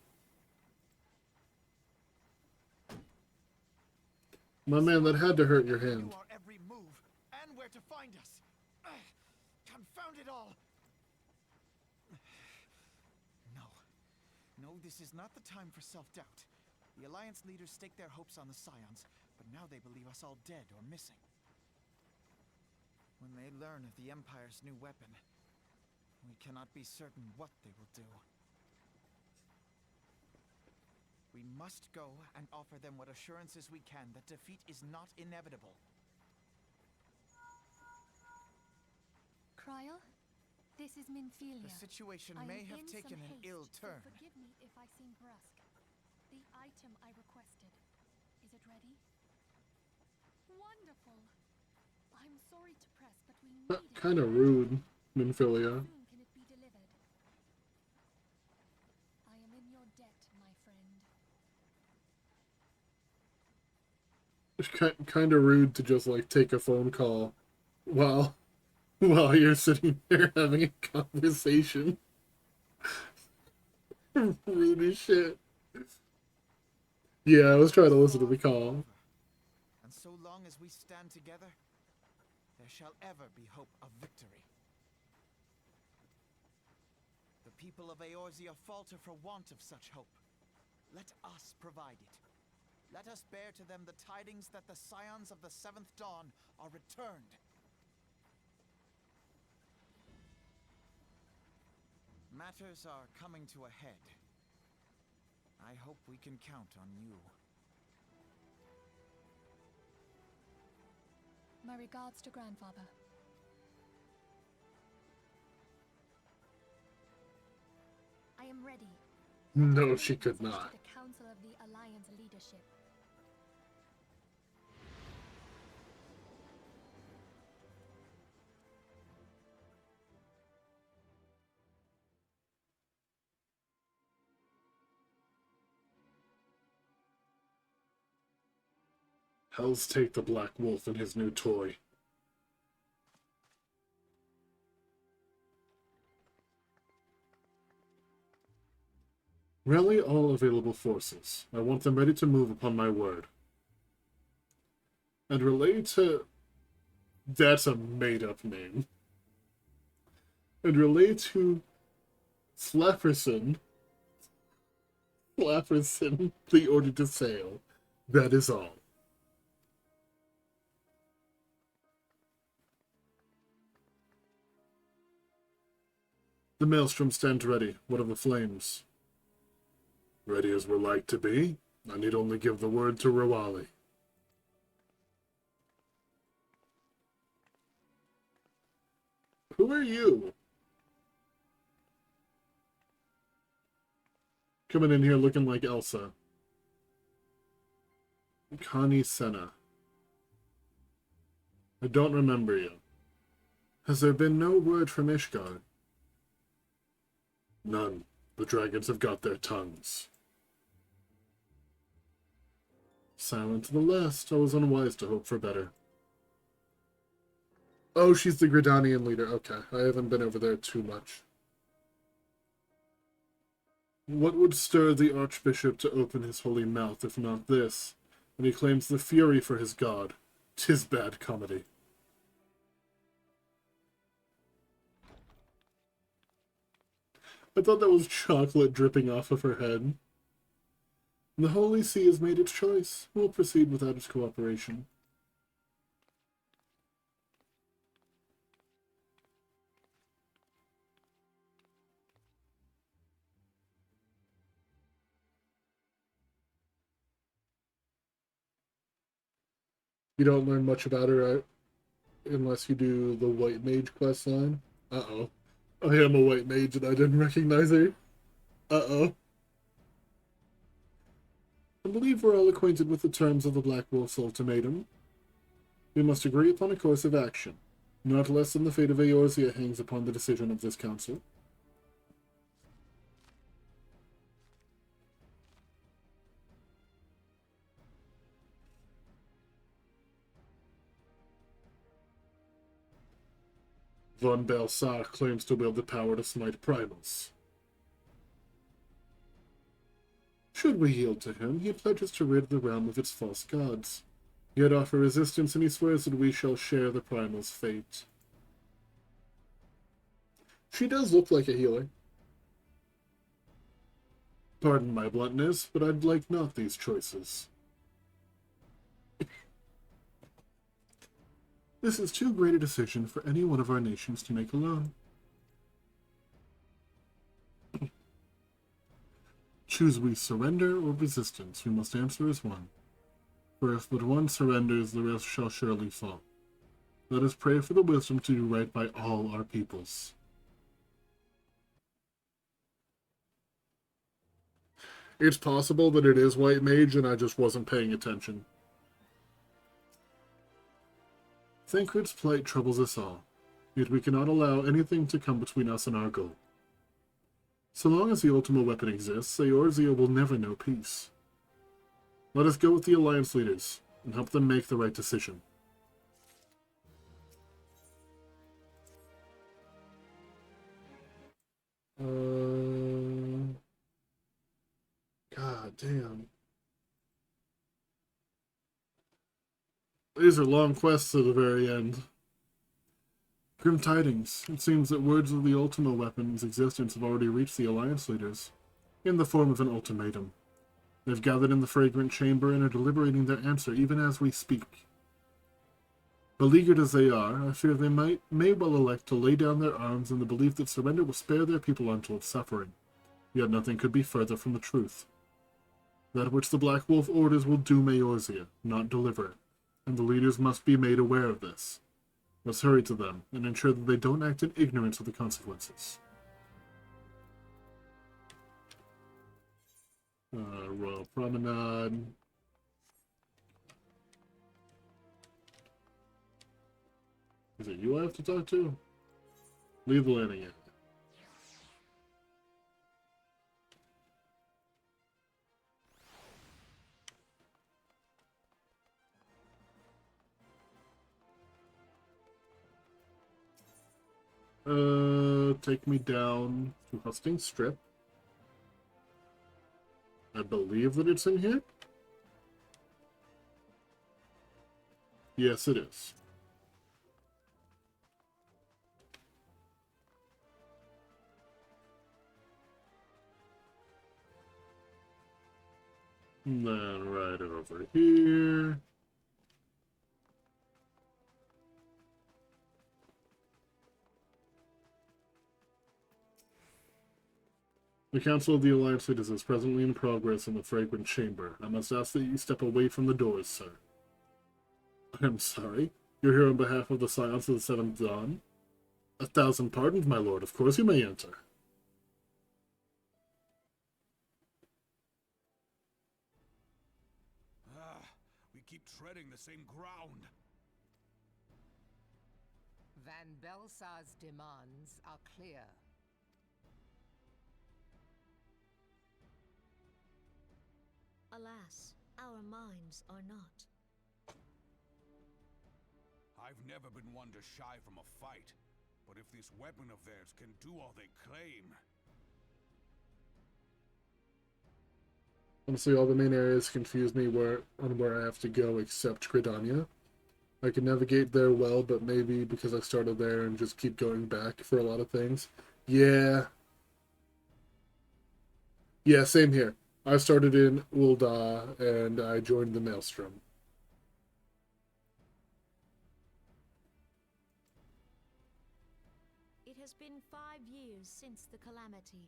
My man, that had to hurt your hand. You are every move, and where to find us. Confound it all! No, this is not the time for self-doubt. The Alliance leaders stake their hopes on the Scions, but now they believe us all dead or missing. When they learn of the Empire's new weapon, we cannot be certain what they will do. We must go and offer them what assurances we can that defeat is not inevitable. Cryle, this is Minfilia. The situation I may am have in taken some an haste, ill so turn. forgive me if I seem brusque. The item I requested, is it ready? Wonderful! I'm sorry to press, but we need it. Kind of rude, Minfilia. How soon can it be delivered? I am in your debt, my friend. It's kind of rude to just, like, take a phone call while you're sitting there having a conversation. Rude as shit. Yeah, I was trying to listen to the call. And so long as we stand together, there shall ever be hope of victory. The people of Eorzea falter for want of such hope. Let us provide it. Let us bear to them the tidings that the Scions of the Seventh Dawn are returned. Matters are coming to a head. I hope we can count on you. My regards to Grandfather. I am ready. No, she could To not. the Council of the Alliance leadership. Hells take the Black Wolf and his new toy. Rally all available forces. I want them ready to move upon my word. And relay to... That's a made-up name. And relay to Flafferson the order to sail. That is all. The maelstrom stands ready. What of the flames? Ready as we're like to be. I need only give the word to Rawali. Who are you? Coming in here looking like Elsa. Connie Senna. I don't remember you. Has there been no word from Ishgard? None. The dragons have got their tongues. Silent to the last, I was unwise to hope for better. Oh, she's the Gridanian leader. Okay, I haven't been over there too much. What would stir the Archbishop to open his holy mouth, if not this? When he claims the fury for his god. 'Tis bad comedy. I thought that was chocolate dripping off of her head. The Holy See has made its choice. We'll proceed without its cooperation. You don't learn much about her unless you do the White Mage quest line. Uh-oh. I am a White Mage and I didn't recognize her. Uh-oh. I believe we're all acquainted with the terms of the Black Wolf's ultimatum. We must agree upon a course of action. Not less than the fate of Eorzea hangs upon the decision of this council. Von Belsar claims to wield the power to smite primals. Should we yield to him, he pledges to rid the realm of its false gods. Yet offer resistance, and he swears that we shall share the primal's fate. She does look like a healer. Pardon my bluntness, but I'd like not these choices. This is too great a decision for any one of our nations to make alone. Choose we surrender or resistance, we must answer as one. For if but one surrenders, the rest shall surely fall. Let us pray for the wisdom to do right by all our peoples. It's possible that it is White Mage and I just wasn't paying attention. Thancred's plight troubles us all, yet we cannot allow anything to come between us and our goal. So long as the Ultima weapon exists, Eorzea will never know peace. Let us go with the Alliance leaders and help them make the right decision. God damn. These are long quests to the very end. Grim tidings. It seems that words of the Ultima weapon's existence have already reached the Alliance leaders, in the form of an ultimatum. They've gathered in the fragrant chamber and are deliberating their answer even as we speak. Beleaguered as they are, I fear they may well elect to lay down their arms in the belief that surrender will spare their people untold suffering. Yet nothing could be further from the truth. That which the Black Wolf orders will doom Eorzea, not deliver it, and the leaders must be made aware of this. Let's hurry to them and ensure that they don't act in ignorance of the consequences. Royal Promenade. Is it you I have to talk to? Leave the landing yet. Take me down to Husting Strip. I believe that it's in here. Yes, it is. And then right over here. The Council of the Alliance Leaders is presently in progress in the Fragrant Chamber. I must ask that you step away from the doors, sir. I'm sorry. You're here on behalf of the Scions of the Seventh Dawn? 1,000 pardons, my lord. Of course you may enter. We keep treading the same ground. Van Belsar's demands are clear. Alas, our minds are not. I've never been one to shy from a fight, but if this weapon of theirs can do all they claim... Honestly, all the main areas confuse me on where I have to go except Gridania. I can navigate there well, but maybe because I started there and just keep going back for a lot of things. Yeah. Yeah, same here. I started in Ul'dah and I joined the Maelstrom. It has been 5 years since the calamity,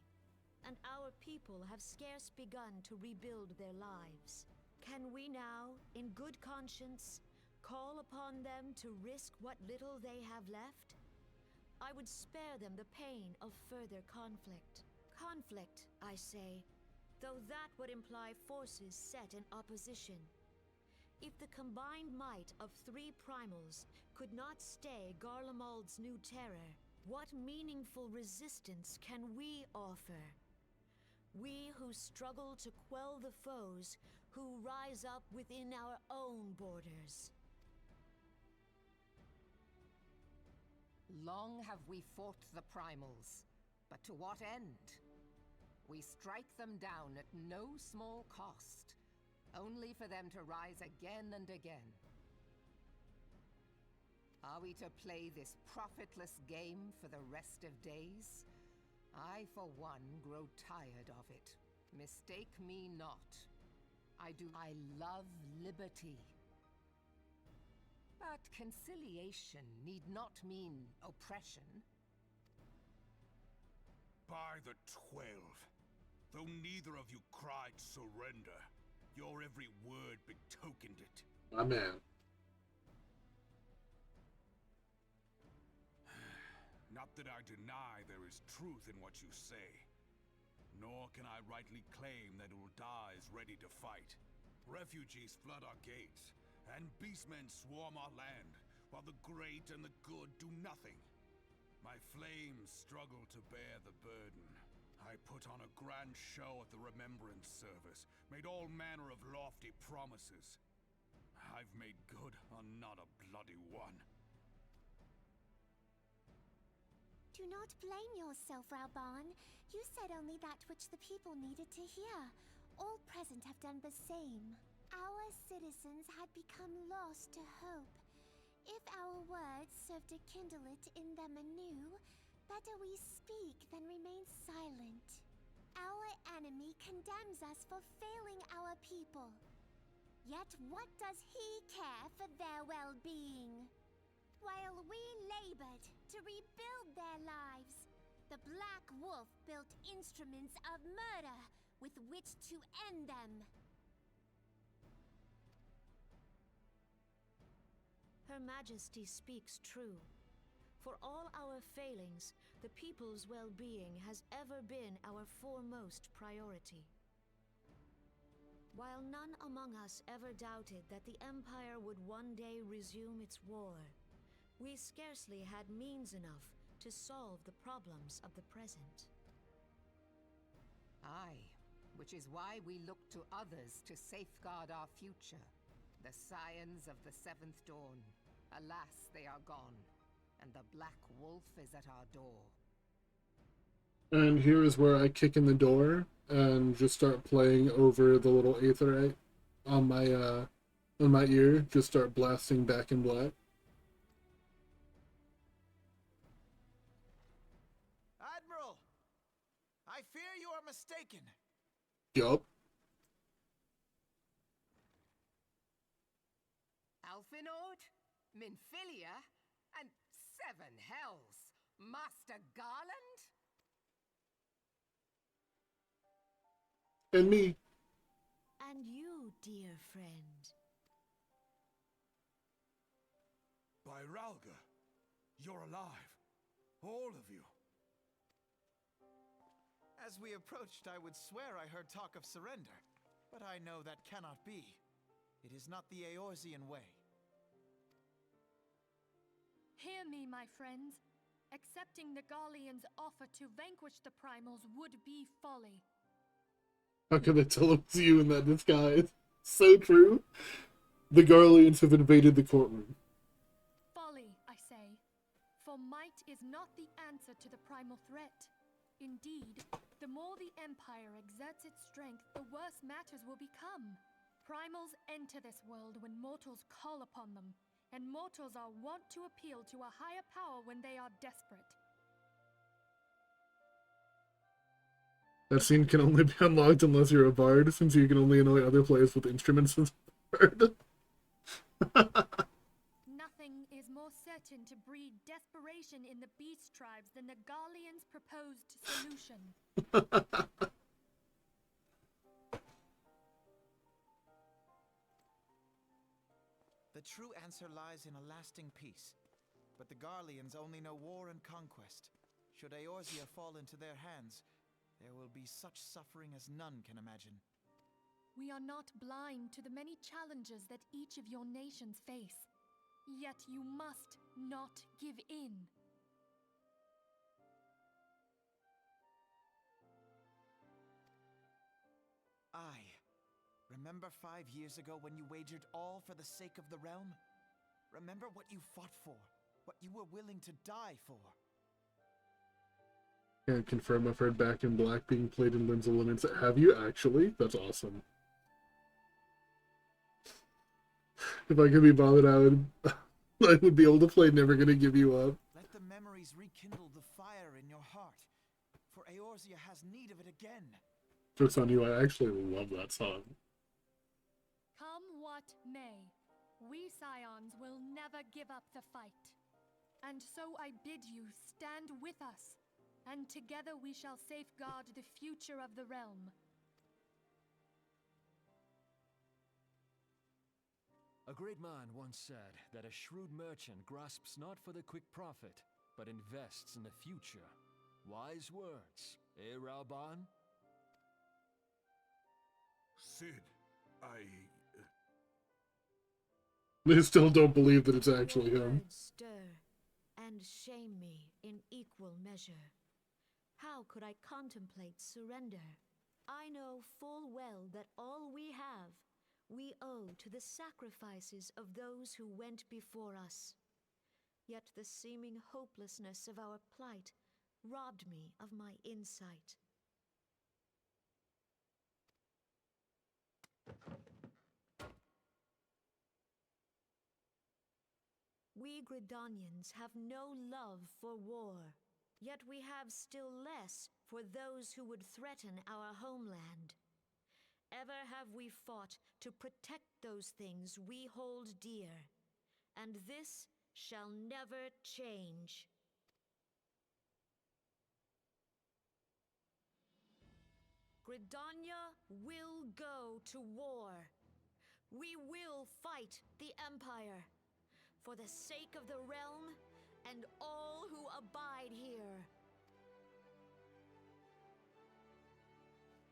and our people have scarce begun to rebuild their lives. Can we now, in good conscience, call upon them to risk what little they have left? I would spare them the pain of further conflict. Conflict, I say, though that would imply forces set in opposition. If the combined might of 3 primals could not stay Garlemald's new terror, what meaningful resistance can we offer? We who struggle to quell the foes who rise up within our own borders. Long have we fought the primals, but to what end? We strike them down at no small cost, only for them to rise again and again. Are we to play this profitless game for the rest of days? I, for one, grow tired of it. Mistake me not. I love liberty. But conciliation need not mean oppression. By the 12, though neither of you cried surrender, your every word betokened it. My man. Not that I deny there is truth in what you say, nor can I rightly claim that Ul'dah is ready to fight. Refugees flood our gates, and beastmen swarm our land, while the great and the good do nothing. My flames struggle to bear the burden. I put on a grand show at the Remembrance Service, made all manner of lofty promises. I've made good on not a bloody one. Do not blame yourself, Raoban. You said only that which the people needed to hear. All present have done the same. Our citizens had become lost to hope. If our words serve to kindle it in them anew, better we speak than remain silent. Our enemy condemns us for failing our people. Yet what does he care for their well-being? While we labored to rebuild their lives, the Black Wolf built instruments of murder with which to end them. Her Majesty speaks true. For all our failings, the people's well-being has ever been our foremost priority. While none among us ever doubted that the Empire would one day resume its war, we scarcely had means enough to solve the problems of the present. Aye, which is why we look to others to safeguard our future. The scions of the Seventh Dawn. Alas, they are gone, and the Black Wolf is at our door. And here is where I kick in the door and just start playing over the little aetherite on my ear. Just start blasting Back in Black. Admiral! I fear you are mistaken. Yup. Alphinaud, Minfilia, and 7 hells! Master Garland? And me. And you, dear friend. By Ralga, you're alive. All of you. As we approached, I would swear I heard talk of surrender. But I know that cannot be. It is not the Eorzean way. Hear me, my friends. Accepting the Garleans' offer to vanquish the Primals would be folly. How can I tell it was you in that disguise? So true. The Garleans have invaded the courtroom. Folly, I say. For might is not the answer to the primal threat. Indeed, the more the Empire exerts its strength, the worse matters will become. Primals enter this world when mortals call upon them, and mortals are wont to appeal to a higher power when they are desperate. That scene can only be unlocked unless you're a bard, since you can only annoy other players with instruments as a bard. Nothing is more certain to breed desperation in the beast tribes than the Garlean's proposed solution. The true answer lies in a lasting peace. But the Garleans only know war and conquest. Should Eorzea fall into their hands, there will be such suffering as none can imagine. We are not blind to the many challenges that each of your nations face. Yet you must not give in. Remember 5 years ago when you wagered all for the sake of the realm? Remember what you fought for, what you were willing to die for. Can't confirm I've heard Back in Black being played in Limbs of Limits. Have you actually? That's awesome. If I could be bothered, I would be able to play Never Gonna Give You Up. Let the memories rekindle the fire in your heart, for Eorzea has need of it again. Joke's on you, I actually love that song. Come what may, we Scions will never give up the fight. And so I bid you stand with us, and together we shall safeguard the future of the realm. A great man once said that a shrewd merchant grasps not for the quick profit, but invests in the future. Wise words, eh, Ralban? Sid, They still don't believe that it's actually him. Words stir and shame me in equal measure. How could I contemplate surrender? I know full well that all we have, we owe to the sacrifices of those who went before us. Yet the seeming hopelessness of our plight robbed me of my insight. We Gridanians have no love for war, yet we have still less for those who would threaten our homeland. Ever have we fought to protect those things we hold dear, and this shall never change. Gridania will go to war. We will fight the Empire. For the sake of the realm and all who abide here.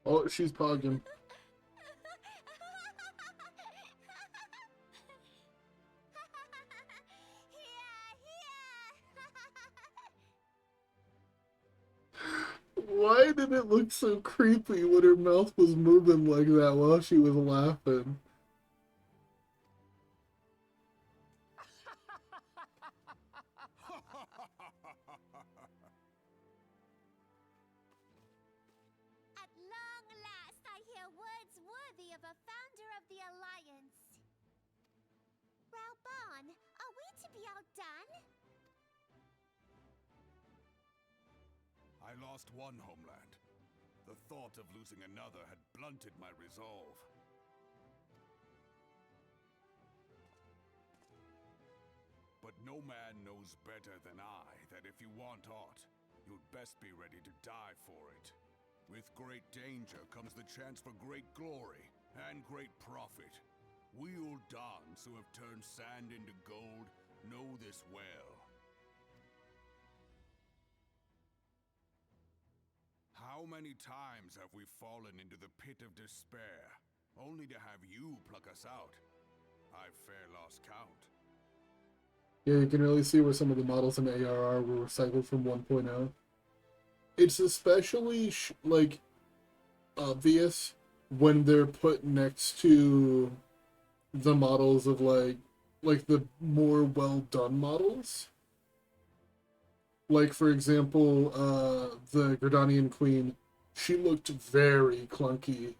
Oh, she's pogging. Why did it look so creepy when her mouth was moving like that while she was laughing? At long last, I hear words worthy of a founder of the Alliance. Ralban, are we to be outdone? I lost one homeland. The thought of losing another had blunted my resolve. But no man knows better than I that if you want aught, you'd best be ready to die for it. With great danger comes the chance for great glory and great profit. We Uldans who have turned sand into gold know this well. How many times have we fallen into the pit of despair, only to have you pluck us out? I've fair lost count. Yeah, you can really see where some of the models in ARR were recycled from 1.0. It's especially, obvious when they're put next to the models of, like the more well-done models. Like, for example, the Gridanian Queen, she looked very clunky.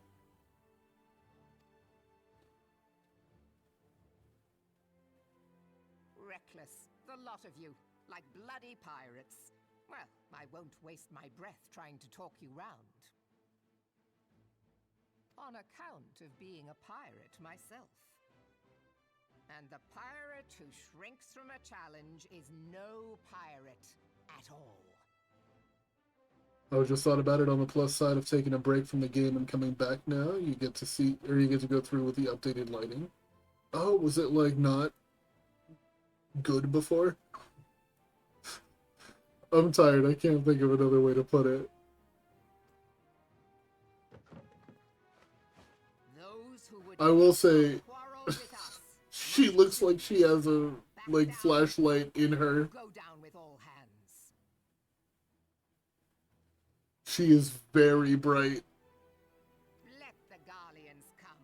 Reckless, the lot of you, like bloody pirates. Well, I won't waste my breath trying to talk you round. on account of being a pirate myself. And the pirate who shrinks from a challenge is no pirate at all. I just thought about it on the plus side of taking a break from the game and coming back now. You get to see, or you get to go through with the updated lighting. Oh, was it like not good before? I'm tired. I can't think of another way to put it. Those who would I will say, quarrel with us she looks like she has a like flashlight in her. go down with all hands. She is very bright. Let the Garleans come.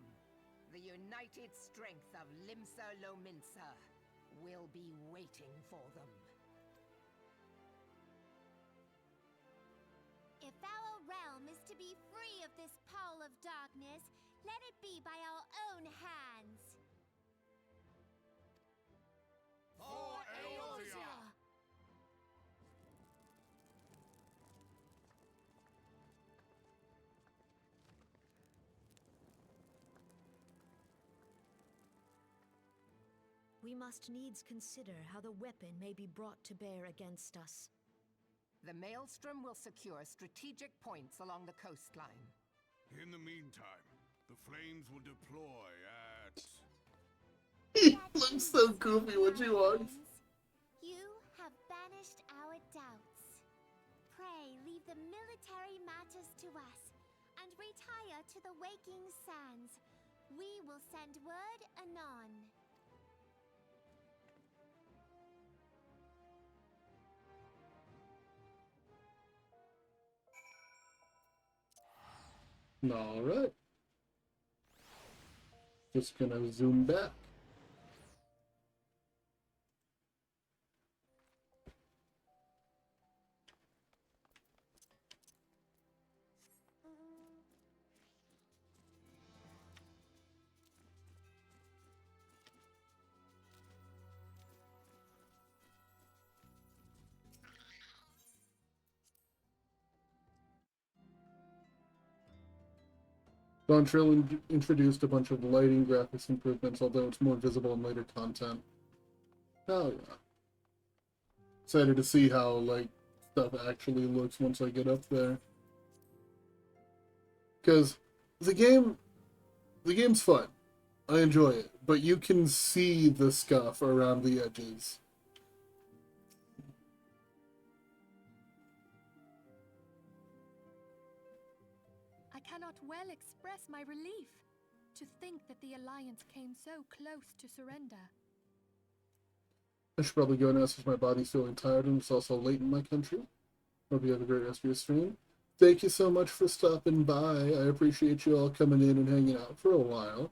The united strength of Limsa Lominsa will be waiting for them. If our realm is to be free of this pall of darkness, let it be by our own hands. For Eorzea! We must needs consider how the weapon may be brought to bear against us. The Maelstrom will secure strategic points along the coastline. In the meantime, the flames will deploy at... He looks so goofy when she walks. You have banished our doubts. Pray leave the military matters to us, and retire to the waking sands. We will send word anon. Alright. Just gonna zoom back. Dawntrail introduced a bunch of lighting graphics improvements, although it's more visible in later content. Oh yeah. Excited to see how like stuff actually looks once I get up there. Because the game's fun. I enjoy it, but you can see the scuff around the edges. I cannot well express my relief to think that the Alliance came so close to surrender. I should probably go now since my body's feeling tired and it's also late in my country. Hope you have a great rest of your stream. Thank you so much for stopping by. I appreciate you all coming in and hanging out for a while.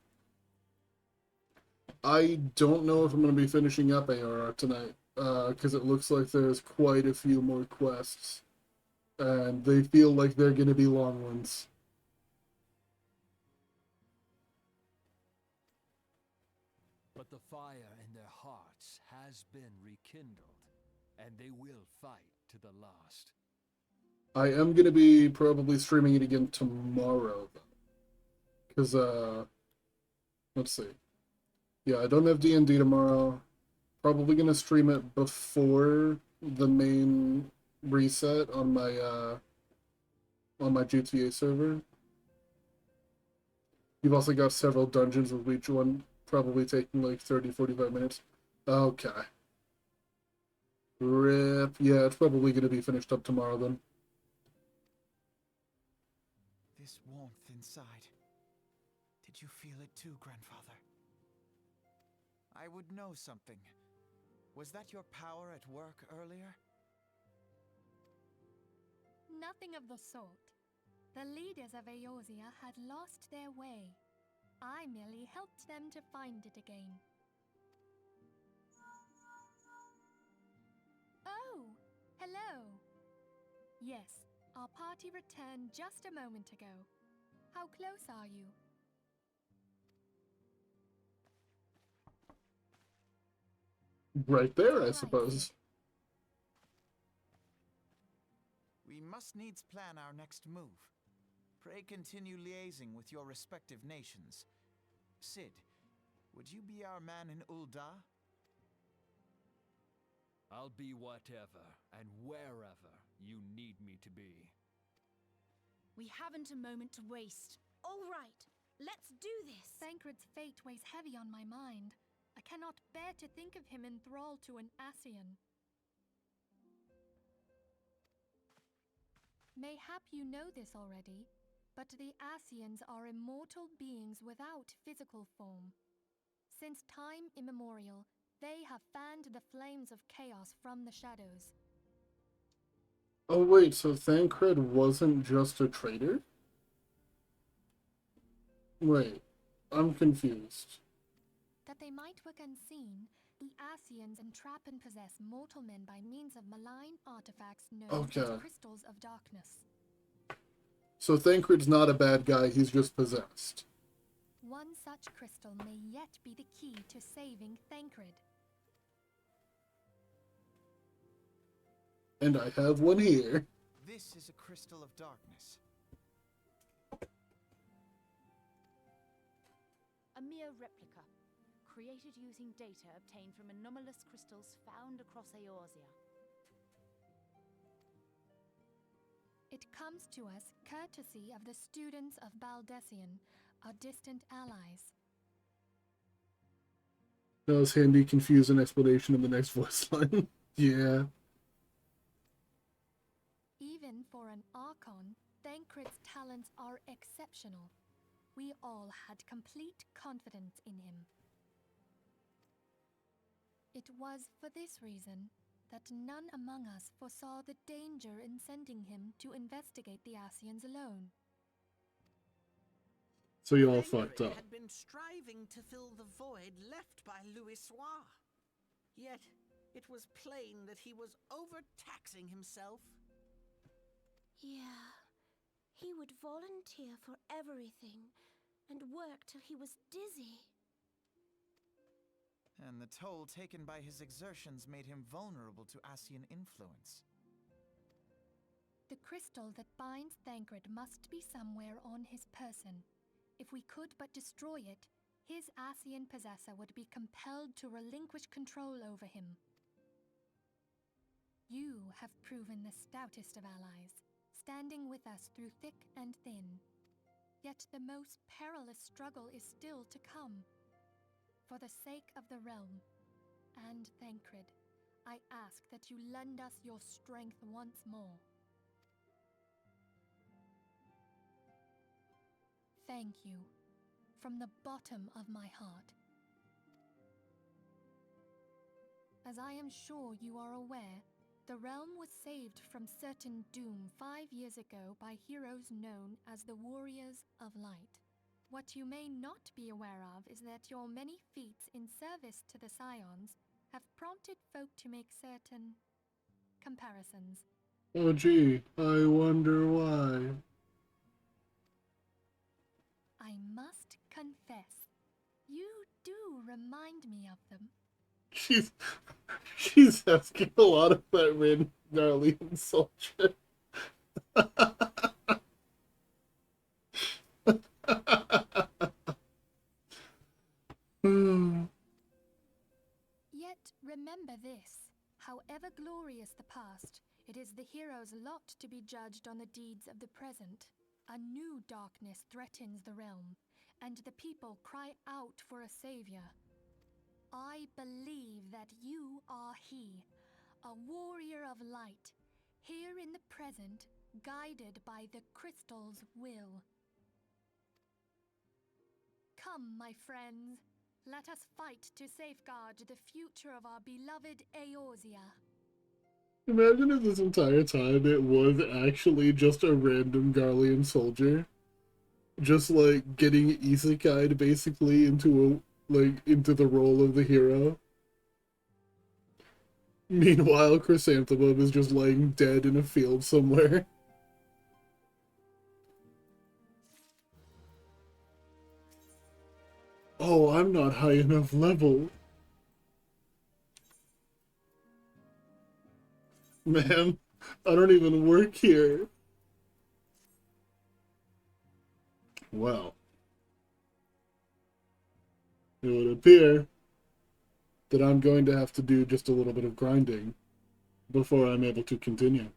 I don't know if I'm going to be finishing up ARR tonight, because it looks like there's quite a few more quests, and they feel like they're going to be long ones. But the fire in their hearts has been rekindled, and they will fight to the last. I am going to be probably streaming it again tomorrow, because, let's see. Yeah, I don't have D&D tomorrow. Probably going to stream it before the main reset on my GTA server. You've also got several dungeons with each one probably taking like 30-45 minutes. Okay. Rip. Yeah, it's probably going to be finished up tomorrow then. This warmth inside. Did you feel it too, Grandfather? I would know something. Was that your power at work earlier? Nothing of the sort. The leaders of Eorzea had lost their way. I merely helped them to find it again. Oh, hello. Yes, our party returned just a moment ago. How close are you? Right there, I suppose. We must needs plan our next move. Pray continue liaising with your respective nations. Sid, would you be our man in Ul'dah? I'll be whatever and wherever you need me to be. We haven't a moment to waste. All right, let's do this! Thancred's fate weighs heavy on my mind. I cannot bear to think of him in thrall to an Ascian. Mayhap you know this already, but the Ascians are immortal beings without physical form. Since time immemorial, they have fanned the flames of chaos from the shadows. Oh wait, so Thancred wasn't just a traitor? Wait, I'm confused. That they might work unseen, the Ascians entrap and possess mortal men by means of malign artifacts known as crystals of darkness. So Thancred's not a bad guy, he's just possessed. One such crystal may yet be the key to saving Thancred. And I have one here. This is a crystal of darkness. A mere replica, created using data obtained from anomalous crystals found across Eorzea. It comes to us courtesy of the students of Baldessian, our distant allies. That was handy, confused, an explanation in the next voice line. Yeah. Even for an Archon, Thancred's talents are exceptional. We all had complete confidence in him. It was for this reason that none among us foresaw the danger in sending him to investigate the Ascians alone. So you all fucked up. Had been striving to fill the void left by Louis Soir. Yet it was plain that he was overtaxing himself. Yeah, he would volunteer for everything and work till he was dizzy. And the toll taken by his exertions made him vulnerable to Ascian influence. The crystal that binds Thancred must be somewhere on his person. If we could but destroy it, his Ascian possessor would be compelled to relinquish control over him. You have proven the stoutest of allies, standing with us through thick and thin. Yet the most perilous struggle is still to come. For the sake of the realm and Thancred, I ask that you lend us your strength once more. Thank you, from the bottom of my heart. As I am sure you are aware, the realm was saved from certain doom 5 years ago by heroes known as the Warriors of Light. What you may not be aware of is that your many feats in service to the Scions have prompted folk to make certain comparisons. Oh gee, I wonder why. I must confess, you do remind me of them. She's asking a lot of that random Garlean soldier. Yet remember this, however glorious the past, it is the hero's lot to be judged on the deeds of the present. A new darkness threatens the realm, and the people cry out for a savior. I believe that you are he, a warrior of light, here in the present, guided by the crystal's will. Come, my friends, let us fight to safeguard the future of our beloved Eorzea. Imagine if this entire time it was actually just a random Garlean soldier. Just like getting isekai'd basically into the role of the hero. Meanwhile, Chrysanthemum is just laying dead in a field somewhere. Oh, I'm not high enough level. Man, I don't even work here. Well, it would appear that I'm going to have to do just a little bit of grinding before I'm able to continue.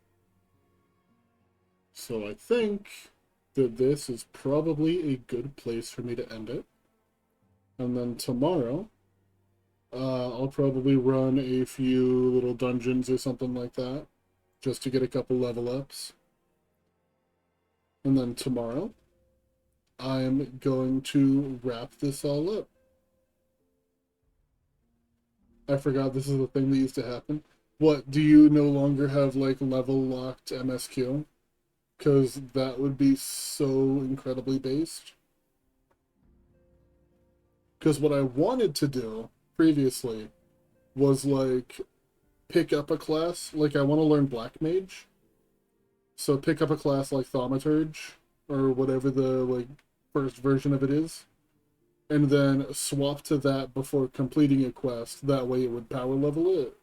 So I think that this is probably a good place for me to end it. And then tomorrow, I'll probably run a few little dungeons or something like that, just to get a couple level ups. And then tomorrow, I'm going to wrap this all up. I forgot this is the thing that used to happen. What, do you no longer have, like, level locked MSQ? Because that would be so incredibly based. Because what I wanted to do previously was, like, pick up a class. Like, I want to learn Black Mage. So pick up a class like Thaumaturge, or whatever the, like, first version of it is. And then swap to that before completing a quest. That way it would power level it.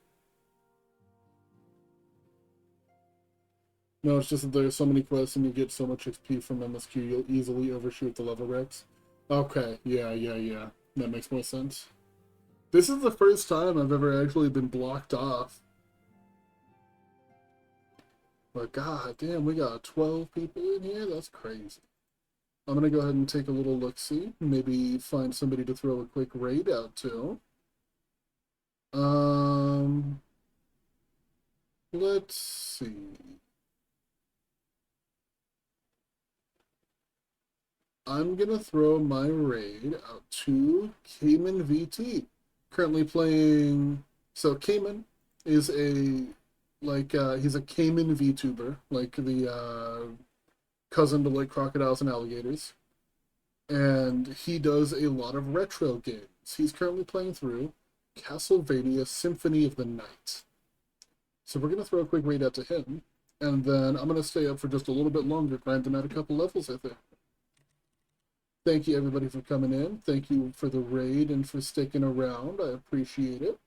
No, it's just that there's so many quests and you get so much XP from MSQ, you'll easily overshoot the level recs. Okay, yeah. That makes more sense. This is the first time I've ever actually been blocked off. But god damn, we got 12 people in here? That's crazy. I'm gonna go ahead and take a little look-see. Maybe find somebody to throw a quick raid out to. Let's see. I'm gonna throw my raid out to Cayman VT. Currently playing. So Cayman is a he's a Cayman VTuber, like the cousin to like crocodiles and alligators, and he does a lot of retro games. He's currently playing through Castlevania Symphony of the Night. So we're gonna throw a quick raid out to him, and then I'm gonna stay up for just a little bit longer, grinding out a couple levels, I think. Thank you, everybody, for coming in. Thank you for the raid and for sticking around. I appreciate it.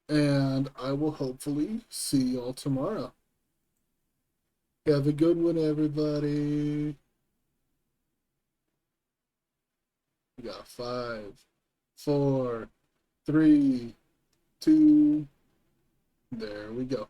And I will hopefully see y'all tomorrow. Have a good one, everybody. We got 5, 4, 3, 2. There we go.